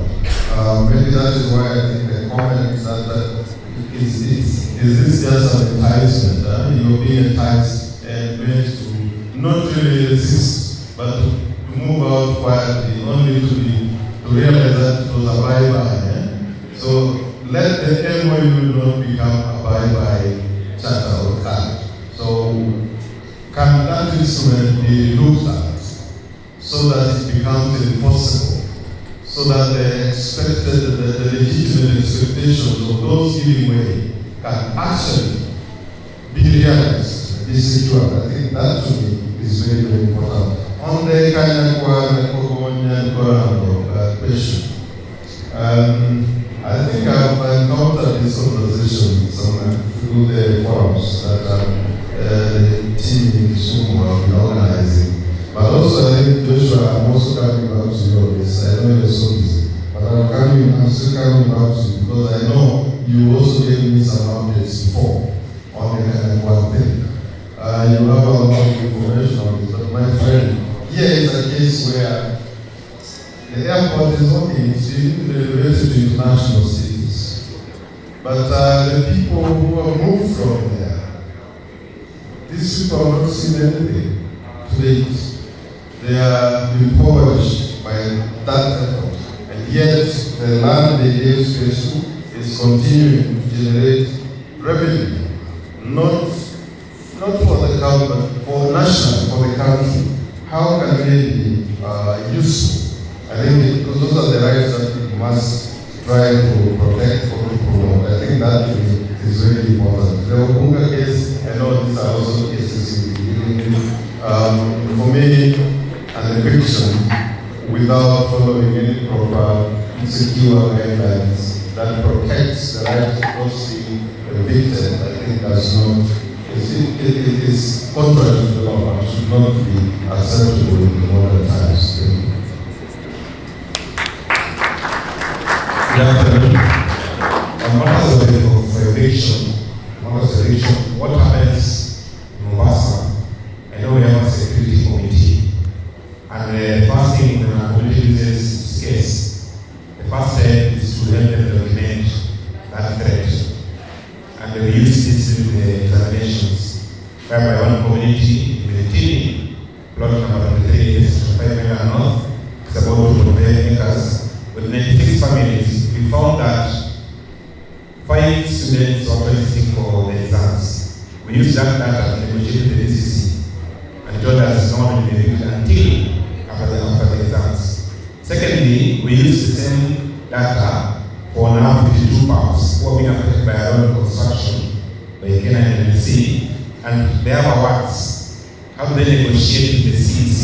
Maybe that is why I think the comment is that is this just an enticement? You're being enticed and made to not really resist, but to move out quietly, only to realize that it was a bye-bye. So let the MOU not become a bye-bye charter or card. So can that instrument be looked at so that it becomes enforceable, so that the legitimate expectations of those giving way can actually be realized, be secured? I think that to me is very, very important. On the kind of question, I think I've encountered this conversation somewhere through the forums that the team in Kisumu have been organizing. But also, I think, Joshua, I'm also coming back to you on this. I know you're so busy, but I'm still coming back to you because I know you also gave me some updates before on the kind of one thing. You have a lot of information on this, but my friend, here is a case where the airport is working, it's related to international cities. But the people who have moved from there, these people have not seen anything to date. They are impoverished by that effort, and yet the land they gave space to is continuing to generate revenue, not for the government, for national, for the country. How can they be useful? I think because those are the rights that people must try to protect for people. I think that is really important. The Ogunga case, I know these are also cases in for me, an eviction without following any proper secure guidelines that protects the right of those being evicted, I think that's not, it is contrary to the law and should not be acceptable in the modern times. Good afternoon. On matters of eviction, what happens in Mombasa? I know we have a security committee, and the first thing when our community uses case, the first step is to help them document that threat. And we use this in the examinations, whereby one community in the team, plot number 23 is 5 million north, it's about 2.5 acres, with 96 families. We found that 5 students were sitting for the exams. We used that data to negotiate the DCC, and it told us no one will be evicted until after the exams. Secondly, we used the same data for now 52 parks who are being affected by a road construction by Kenya and NLC, and they have awards. How do they negotiate with the CEC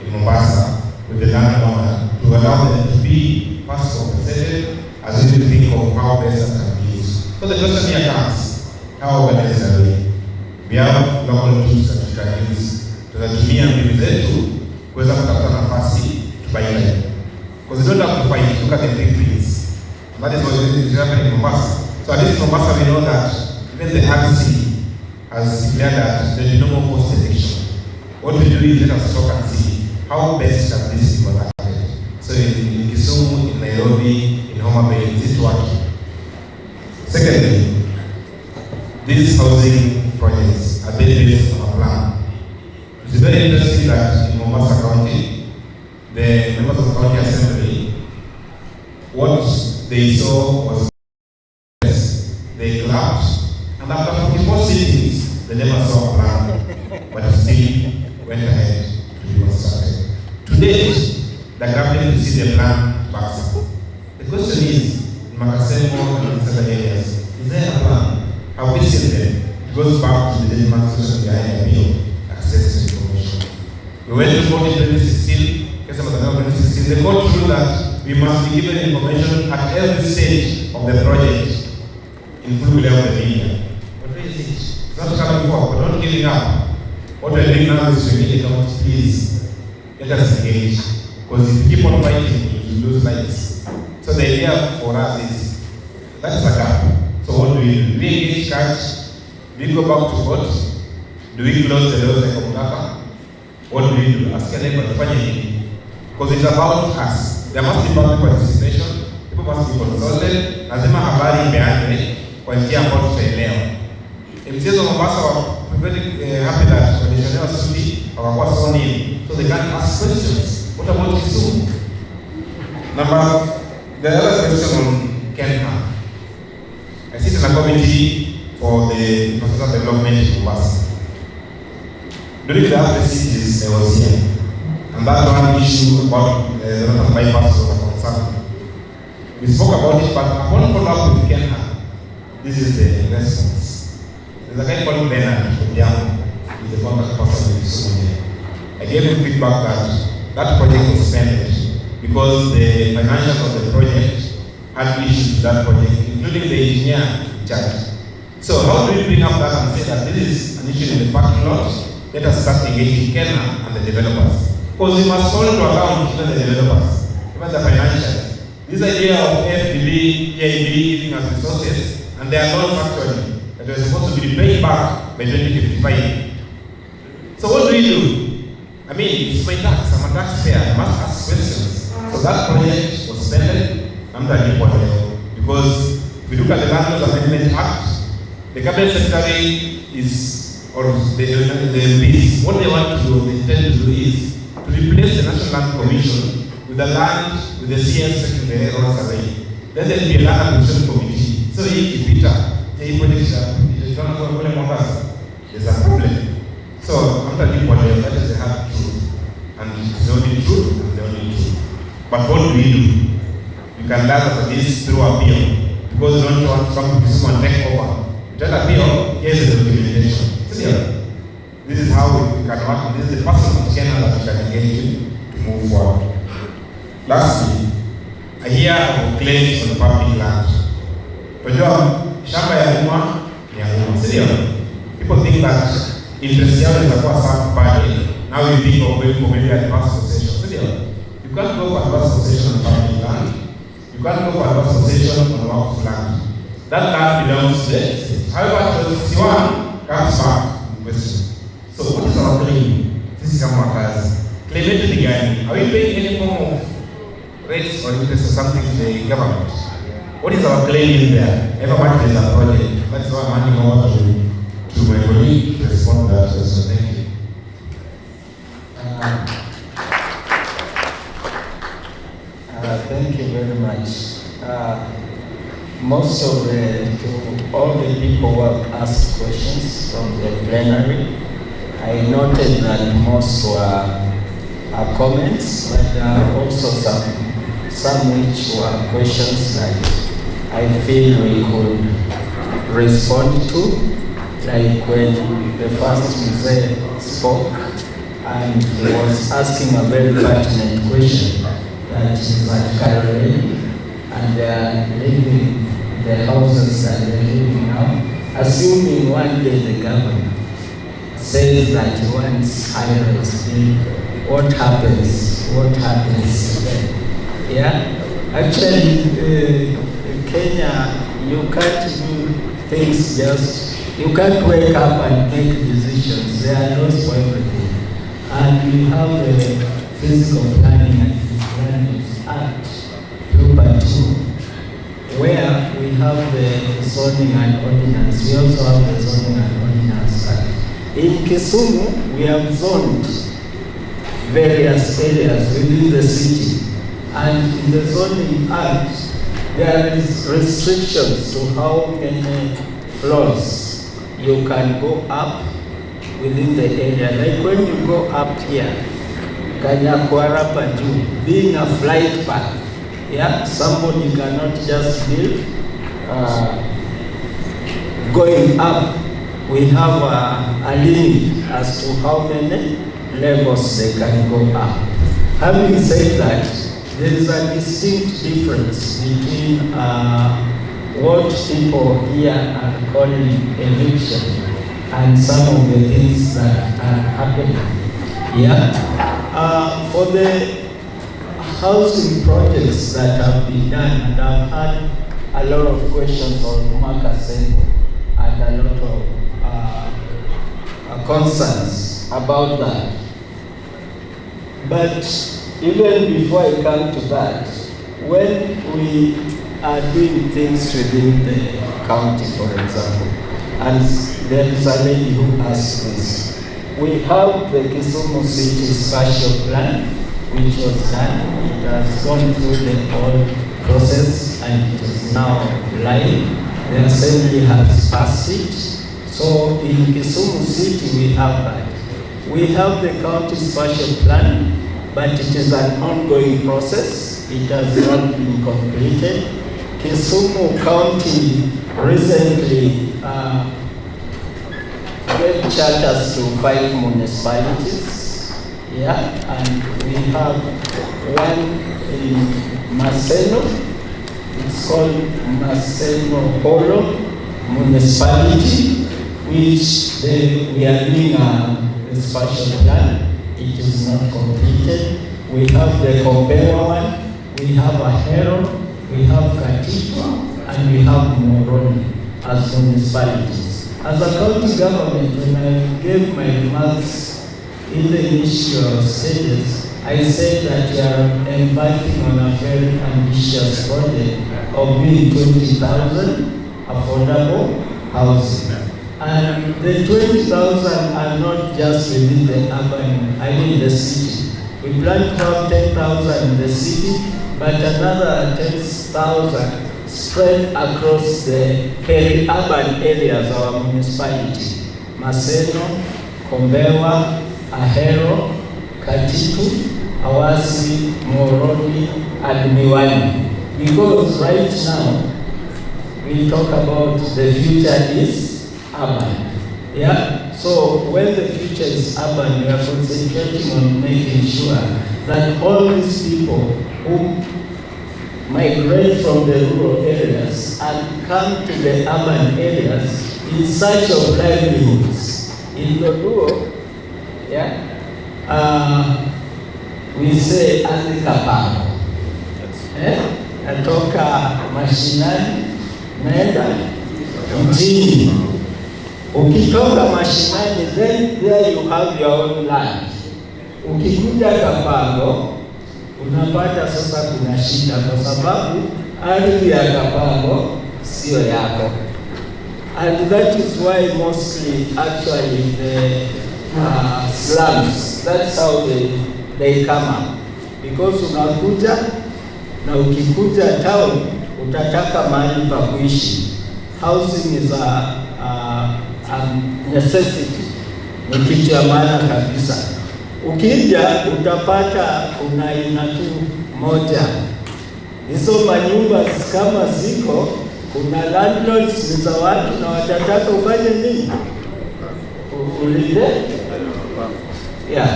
in Mombasa with the landowner to allow them to be first compensated as we think of how best that can be used? So the question here comes, how organized are we? We have local tools that we can use tunatumia mbinu zetu kuweza kutafuta nafasi tubaini. Because you don't have to fight, look at the big things. That is what is happening in Mombasa. So at least in Mombasa we know that even the RC has declared that there is no more forced eviction. What we do is let us talk and see how best can this be managed. So in Kisumu, in Nairobi, in Homa Bay, is it working? Secondly, these housing projects are based on a plan. It's very interesting that in Mombasa County, the members of the county assembly, what they saw was they clapped, and after 44 sittings, they never saw went ahead to be constructed. To date, the government will see the plan pass. The question is, in Makasemo and in other areas, is there a plan? Have we seen them? It goes back to the demonstration behind the bill, access to information. We went to court in 2016, the court ruled that we must be given information at every stage of the project, including the media. But where is it? It's not coming forward, we're not giving up. What we're doing now is we need account, please, let us engage. Because if you keep on fighting, you lose lives. So the idea for us is, that's a gap. So what do we do? Do we engage cash? Do we go back to court? Do we close the doors like Omutaka? What do we do? Ask a neighbor, because it's about us. There must be public participation, people must be consulted, lazima habari imeanze kwa njia ambayo tutaelewa. MCs wa Mombasa were very happy that walishonewa suti, wakakuwa sworn in, so they can ask questions. What about Kisumu? Number, the other question on Kenya. I sit in a committee for the infrastructure development in Mombasa. During the AFRICs, I was here. And that one issue about the lot of bypass was a concern. We spoke about it, but upon follow-up with Kenya, this is the response. There's a guy called Bernard from Yam, he's the contact person in Kisumu. I gave him feedback that project was suspended because the financials of the project had issues to that project, including the engineer in charge. So how do we bring up that and say that this is an issue in the parking lot? Let us start engaging Kenya and the developers. Because we must hold to account even the developers, even the financials. This idea of FDB, EIB giving us resources, and they are not factory that we're supposed to be paid back by 2055. So what do we do? I mean, it's my tax, I'm a taxpayer, I must ask questions. So that project was suspended, because if we look at the Land Use Amendment Act, the cabinet secretary is, or the MPs, what they want to do, they intend to do is to replace the National Land Commission with the land, with the CS Secretary Road Survey. Then there will be a land acquisition committee. So if Peter, there's a problem. So after the model, that is the hard truth. And it's the only truth and the only truth. But what do we do? We can learn for this through appeal. Because we don't want to come to Kisumu and take over. Just appeal, here's the documentation. This is how we can work, and this is the person of Kenya that we can engage with to move forward. Lastly, I hear of claims on public land. Unajua shamba ya umma ni ya umma, sio? People think that interest yao itakuwa sawa pale. Now you think of going for maybe advanced possession, sio? You can't go for advanced possession on public land. You can't go for advanced possession on work land. That land belongs to the state. However, 21 comes back in question. So what is our claim? This is our class. Claim it to the guy. Are we paying any form of rates or interest or something to the government? What is our claim in there? Every much is a project. That's why I'm handing over to my colleague to respond to that question. Thank you. Thank you very much. Most of all the people who have asked questions from the plenary, I noted that most were comments, but there are also some which were questions that I feel we could respond to, like when the first Mzee spoke and he was asking a very pertinent question that is at Karole, and they are living the houses that they're living now, assuming one day the government says that he wants high-rise building, what happens? What happens then? Yeah? Actually, Kenya, you can't do things just, you can't wake up and make decisions. There are laws for everything. And we have the Physical Planning and Planning Act 2.2, where we have the zoning and ordinance. We also have the zoning and ordinance act. In Kisumu, we have zoned various areas within the city. And in the zoning act, there is restrictions to how many floors you can go up within the area. Like when you go up here, Kanyakwara Paju, being a flight path, yeah, somebody cannot just build going up. We have a limit as to how many levels they can go up. Having said that, there is a distinct difference between what people here are calling eviction and some of the things that are happening. Yeah. For the housing projects that have been done, and I've had a lot of questions on Marcus and a lot of concerns about that. But even before I come to that, when we are doing things within the county, for example, and there is a lady who asked this, we have the Kisumu City Spatial Plan, which was done. It has gone through the whole process and it is now live. The Assembly has passed it. So in Kisumu City we have that. We have the county spatial plan, but it is an ongoing process. It has not been completed. Kisumu County recently gave charters to 5 municipalities. Yeah, and we have one in Maseno. It's called Maseno Polo Municipality, which we are doing a spatial plan. It is not completed. We have the Kombewa one, we have Ahero, we have Katipa, and we have Moroni as municipalities. As a county government, when I gave my remarks in the initial stages, I said that we are embarking on a very ambitious project of being 20,000 affordable housing. And the 20,000 are not just within the urban, the city. We plan to have 10,000 in the city, but another 10,000 spread across the peri-urban areas of our municipality. Maseno, Kombewa, Ahero, Katitu, Awasi, Moroni, and Miwani. Because right now, we talk about the future is urban. Yeah? So when the future is urban, we are concentrating on making sure that all these people who migrate from the rural areas and come to the urban areas in search of livelihoods. In the rural, yeah, we say azikapango. Natoka mashinani naenda mjini. Ukitoka mashinani, then there you have your own land. Ukikuja Kapango, unapata sasa kuna shida kwa sababu ardhi ya Kapango sio yako. And that is why mostly actually the slums, that's how they come up. Because unakuja na ukikuja town utataka mahali pa kuishi. Housing is a necessity, ni kitu ya maana kabisa. Ukija utapata kuna aina tu moja. Hizo manyumba kama ziko, kuna landlords za watu na watataka ufanye nini? Ulinde? Yeah.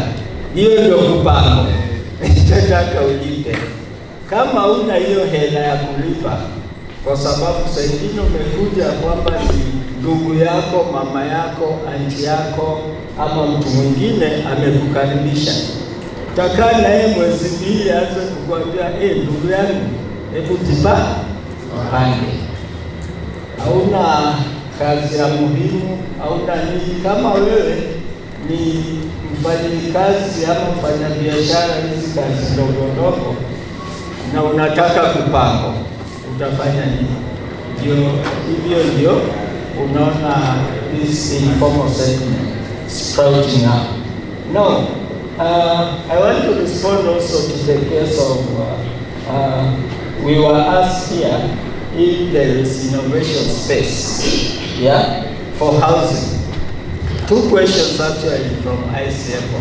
Hiyo ndio kupanga. Itataka ulipe. Kama una hiyo hela ya kulipa, kwa sababu saa ingine umekuja kwamba ni ndugu yako, mama yako, anti yako, ama mtu mwingine amekukaribisha. Utakaa naye mwezi mbili aanze kukuambia, ndugu yangu, hebu tipa pange. Hauna kazi ya muhimu, hauna nini. Kama wewe ni mfanyikazi ama mfanyabiashara hizi kazi ndogo ndogo na unataka kupanga, utafanya nini? Hivyo ndio unaona this informal settlement sprouting up. Now, I want to respond also to the case of, we were asked here if there is innovation space, yeah, for housing. two questions actually from ICF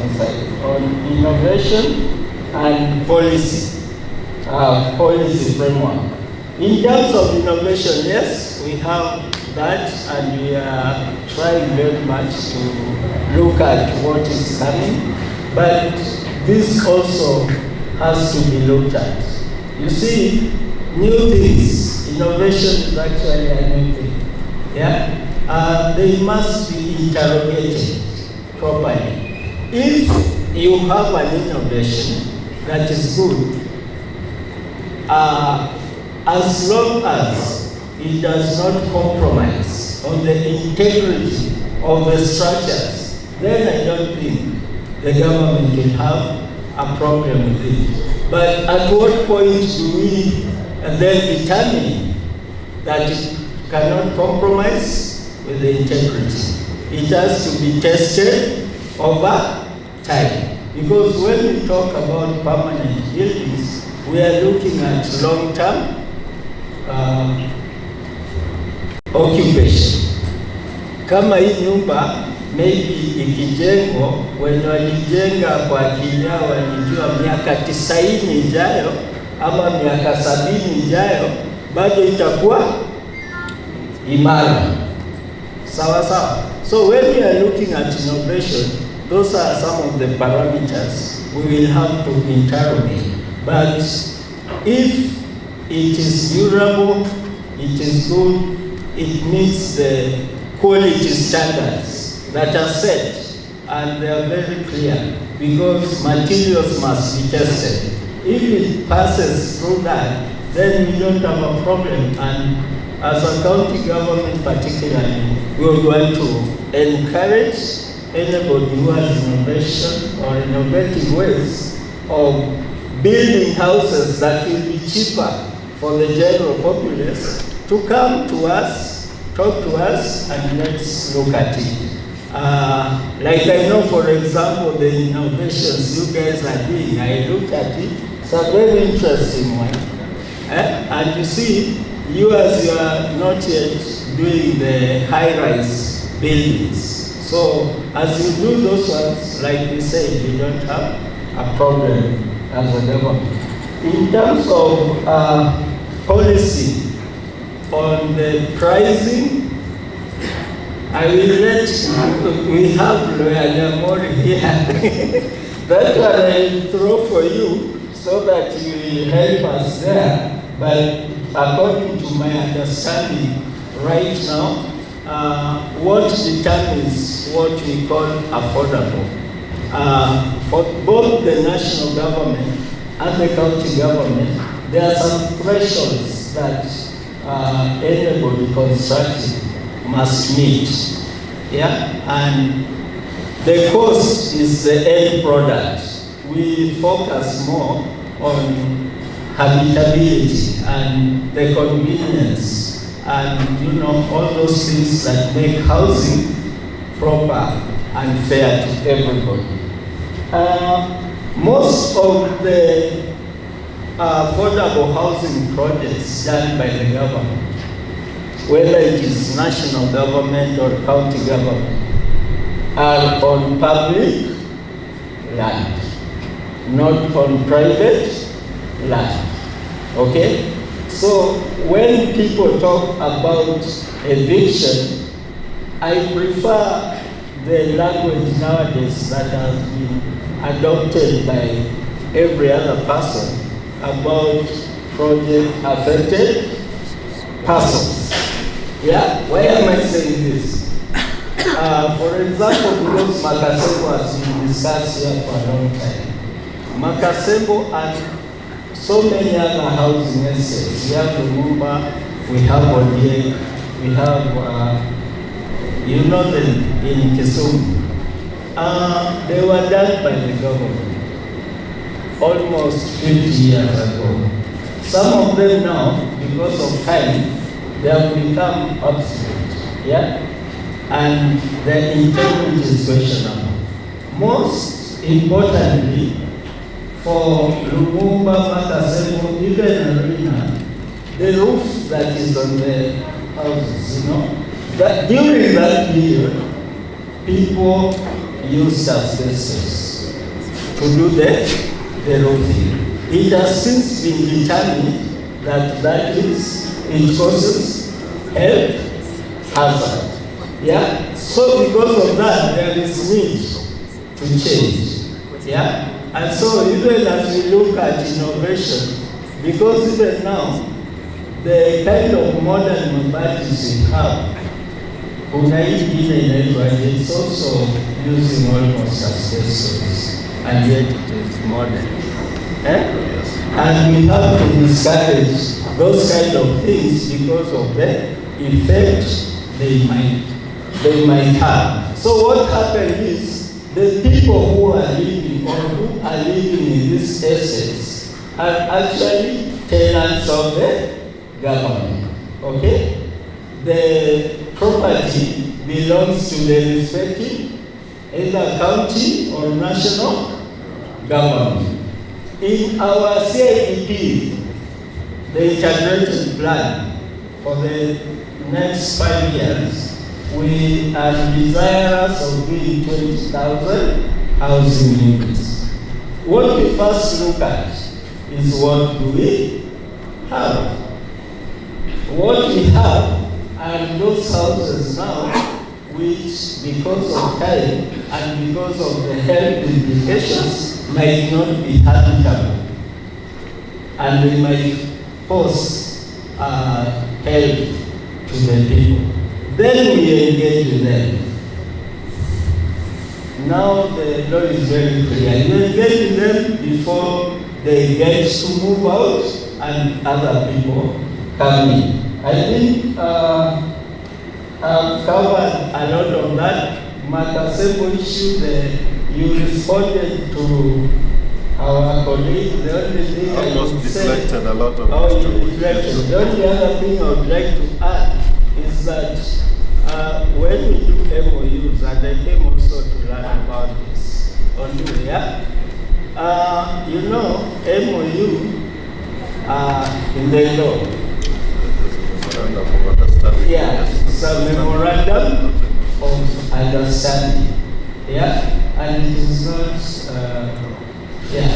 on innovation and policy framework. In terms of innovation, yes, we have that, and we are trying very much to look at what is coming, but this also has to be looked at. You see, new things, innovation is actually a new thing. Yeah? They must be interrogated properly. If you have an innovation that is good, as long as it does not compromise on the integrity of the structures, then I don't think the government can have a problem with it. But at what point do we then determine that it cannot compromise with the integrity? It has to be tested over time. Because when we talk about permanent buildings, we are looking at long-term occupation. Kama hii nyumba maybe ikijengwa, wenye walijenga kwa akili yao walijua miaka 90 ijayo ama miaka 70 ijayo bado itakuwa imara. Sawa sawa. So when we are looking at innovation, those are some of the parameters we will have to interrogate. But if it is durable, it is good, it meets the quality standards that are set, and they are very clear, because materials must be tested. If it passes through that, then we don't have a problem. And as a county government particularly, we are going to encourage anybody who has innovation or innovative ways of building houses that will be cheaper for the general populace to come to us, talk to us, and let's look at it. Like I know, for example, the innovations you guys are doing, I looked at it, it's a very interesting one. And you see, you as you are not yet doing the high-rise buildings. So as you do those ones, like we said, you don't have a problem as a government. In terms of policy on the pricing, I will let we have Lawyer Nyamori here. That one I will throw for you so that you will help us there. But according to my understanding right now, what determines what we call affordable? For both the national government and the county government, there are some thresholds that anybody constructing must meet. Yeah, and the cost is the end product. We focus more on habitability and the convenience and all those things that make housing proper and fair to everybody. Most of the affordable housing projects done by the government, whether it is national government or county government, are on public land, not on private land. Okay? So when people talk about eviction, I prefer the language nowadays that has been adopted by every other person about project affected persons. Yeah? Why am I saying this? For example, because Makasembo has been discussed here for a long time. Makasembo and so many other housing estates. We have Lumumba, we have Odie, we have, in Kisumu. They were done by the government almost 50 years ago. Some of them now, because of time, they have become obsolete. Yeah? And the integrity is questionable. Most importantly, for Lumumba, Makasembo, even Arena, the roof that is on the houses, that during that period, people used asbestos to do the roofing. It has since been determined that it causes health hazard. Yeah? So because of that, there is need to change. Yeah? And so even as we look at innovation, because even now, the kind of modern mobilities we have, it's also using almost asbestos, and yet it is modern. And we have to discourage those kind of things because of the effect they might have. So what happened is the people who are living or who are living in these estates are actually tenants of the government. Okay? The property belongs to the respective either county or national government. In our CIDP, the integrated plan for the next 5 years, we are desirous of doing 20,000 housing units. What we first look at is what do we have? What we have are those houses now which, because of time and because of the health implications, might not be habitable. And they might cause help to the people. Then we engage with them. Now the law is very clear. You engage with them before they get to move out and other people come in. I think I've covered a lot of that. Makasebo issue, you responded to our colleague. The only thing I would say, a lot of the only other thing I would like to add is that when we do MOUs, and I came also to learn about this on the way, you know, MOU in the law. Yeah, it's a memorandum of understanding. Yeah, and it is not, yeah.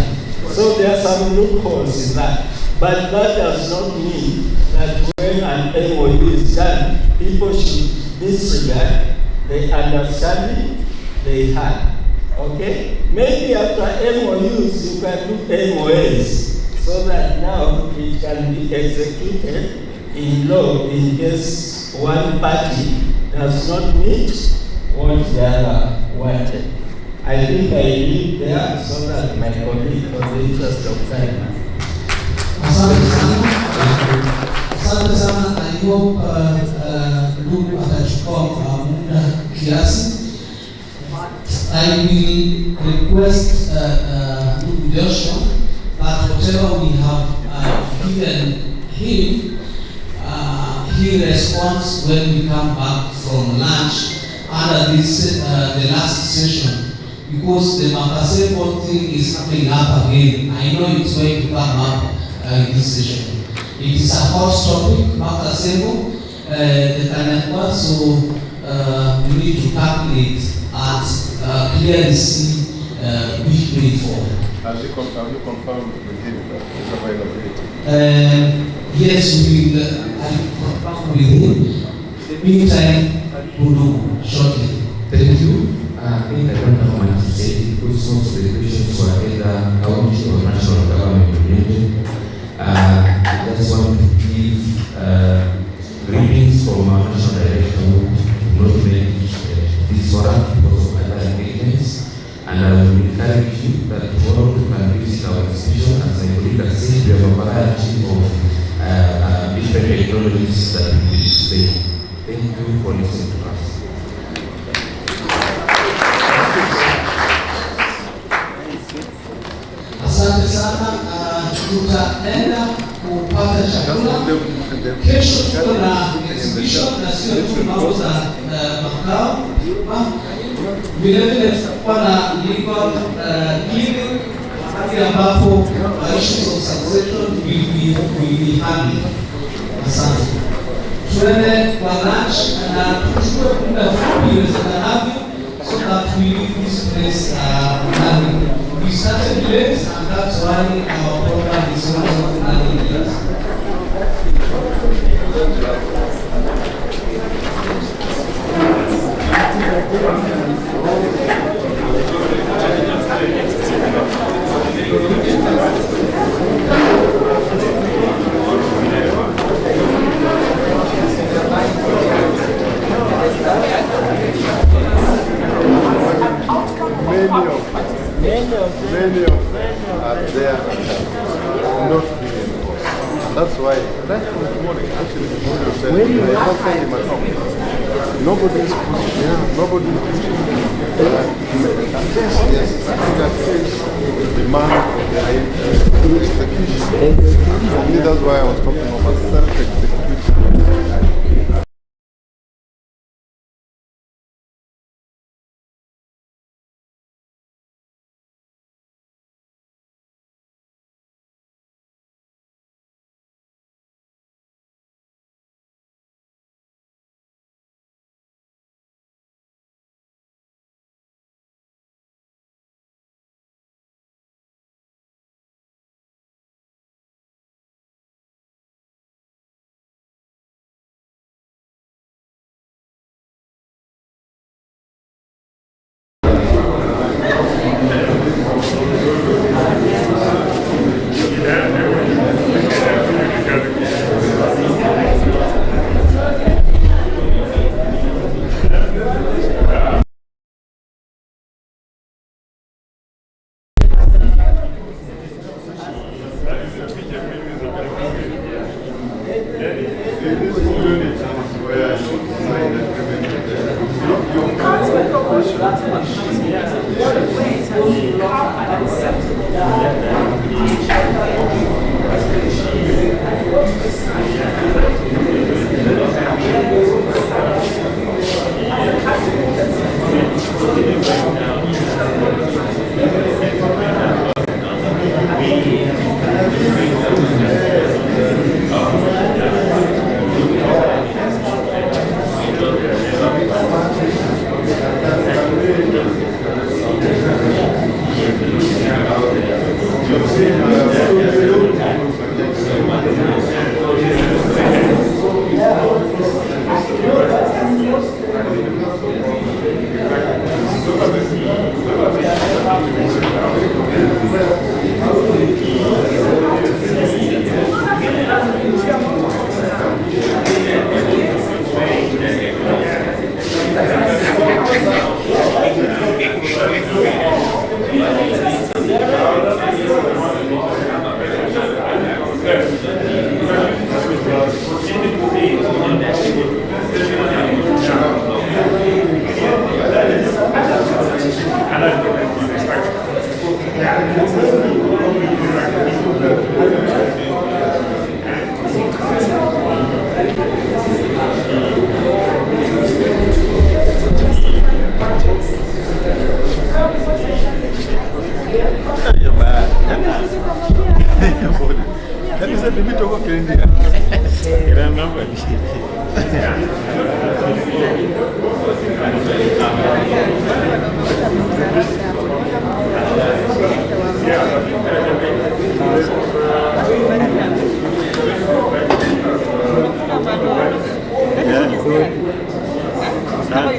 So there are some loopholes in that. But that does not mean that when an MOU is done, people should disregard the understanding they had. Okay? Maybe after MOUs, you can do MOAs so that now it can be executed in law in case one party does not meet what the other wanted. I think I leave there so that my colleague, for the interest of time. Asante sana. I hope ndugu atachukua muda kiasi. I will request ndugu Joshua that whatever we have given him, he responds when we come back from lunch under this the last session, because the Makasebo thing is coming up again. I know it's going to come up in this session. It is a hot topic, Makasebo, the Kanakwa, so we need to calculate and clearly see which way forward. Have you confirmed with him that his availability? Yes, we will confirm with him. In the meantime, we'll do shortly. Thank you. I think I don't have much to say because most of the questions were either county or national government related. I just want to give greetings from our national director who not make this forum because of other engagements. And I will encourage you that tomorrow you can visit our institution. As I colleague has said, we have a variety of different technologies that we will display. Thank you for listening to us. Asante sana. Tutaenda kupata chakula. Kesho tuko na exhibition na sio tu mambo za makao. Vile vile tutakuwa na legal clinic ambapo issues of succession will be handled. Asante. Tuende kwa lunch na tuchukue muda fupi iwezekanavyo so that we leave this place learning. We started late, and that's why our program is also learning late. Many of them are there not being enforced. That's why, right from the morning, actually, the morning said, I can't send him at home. Nobody is pushing. Yeah, nobody is pushing. Yes, I think that is the demand for the execution. For me, that's why I was talking about self-execution. Yeah,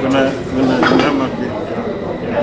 good.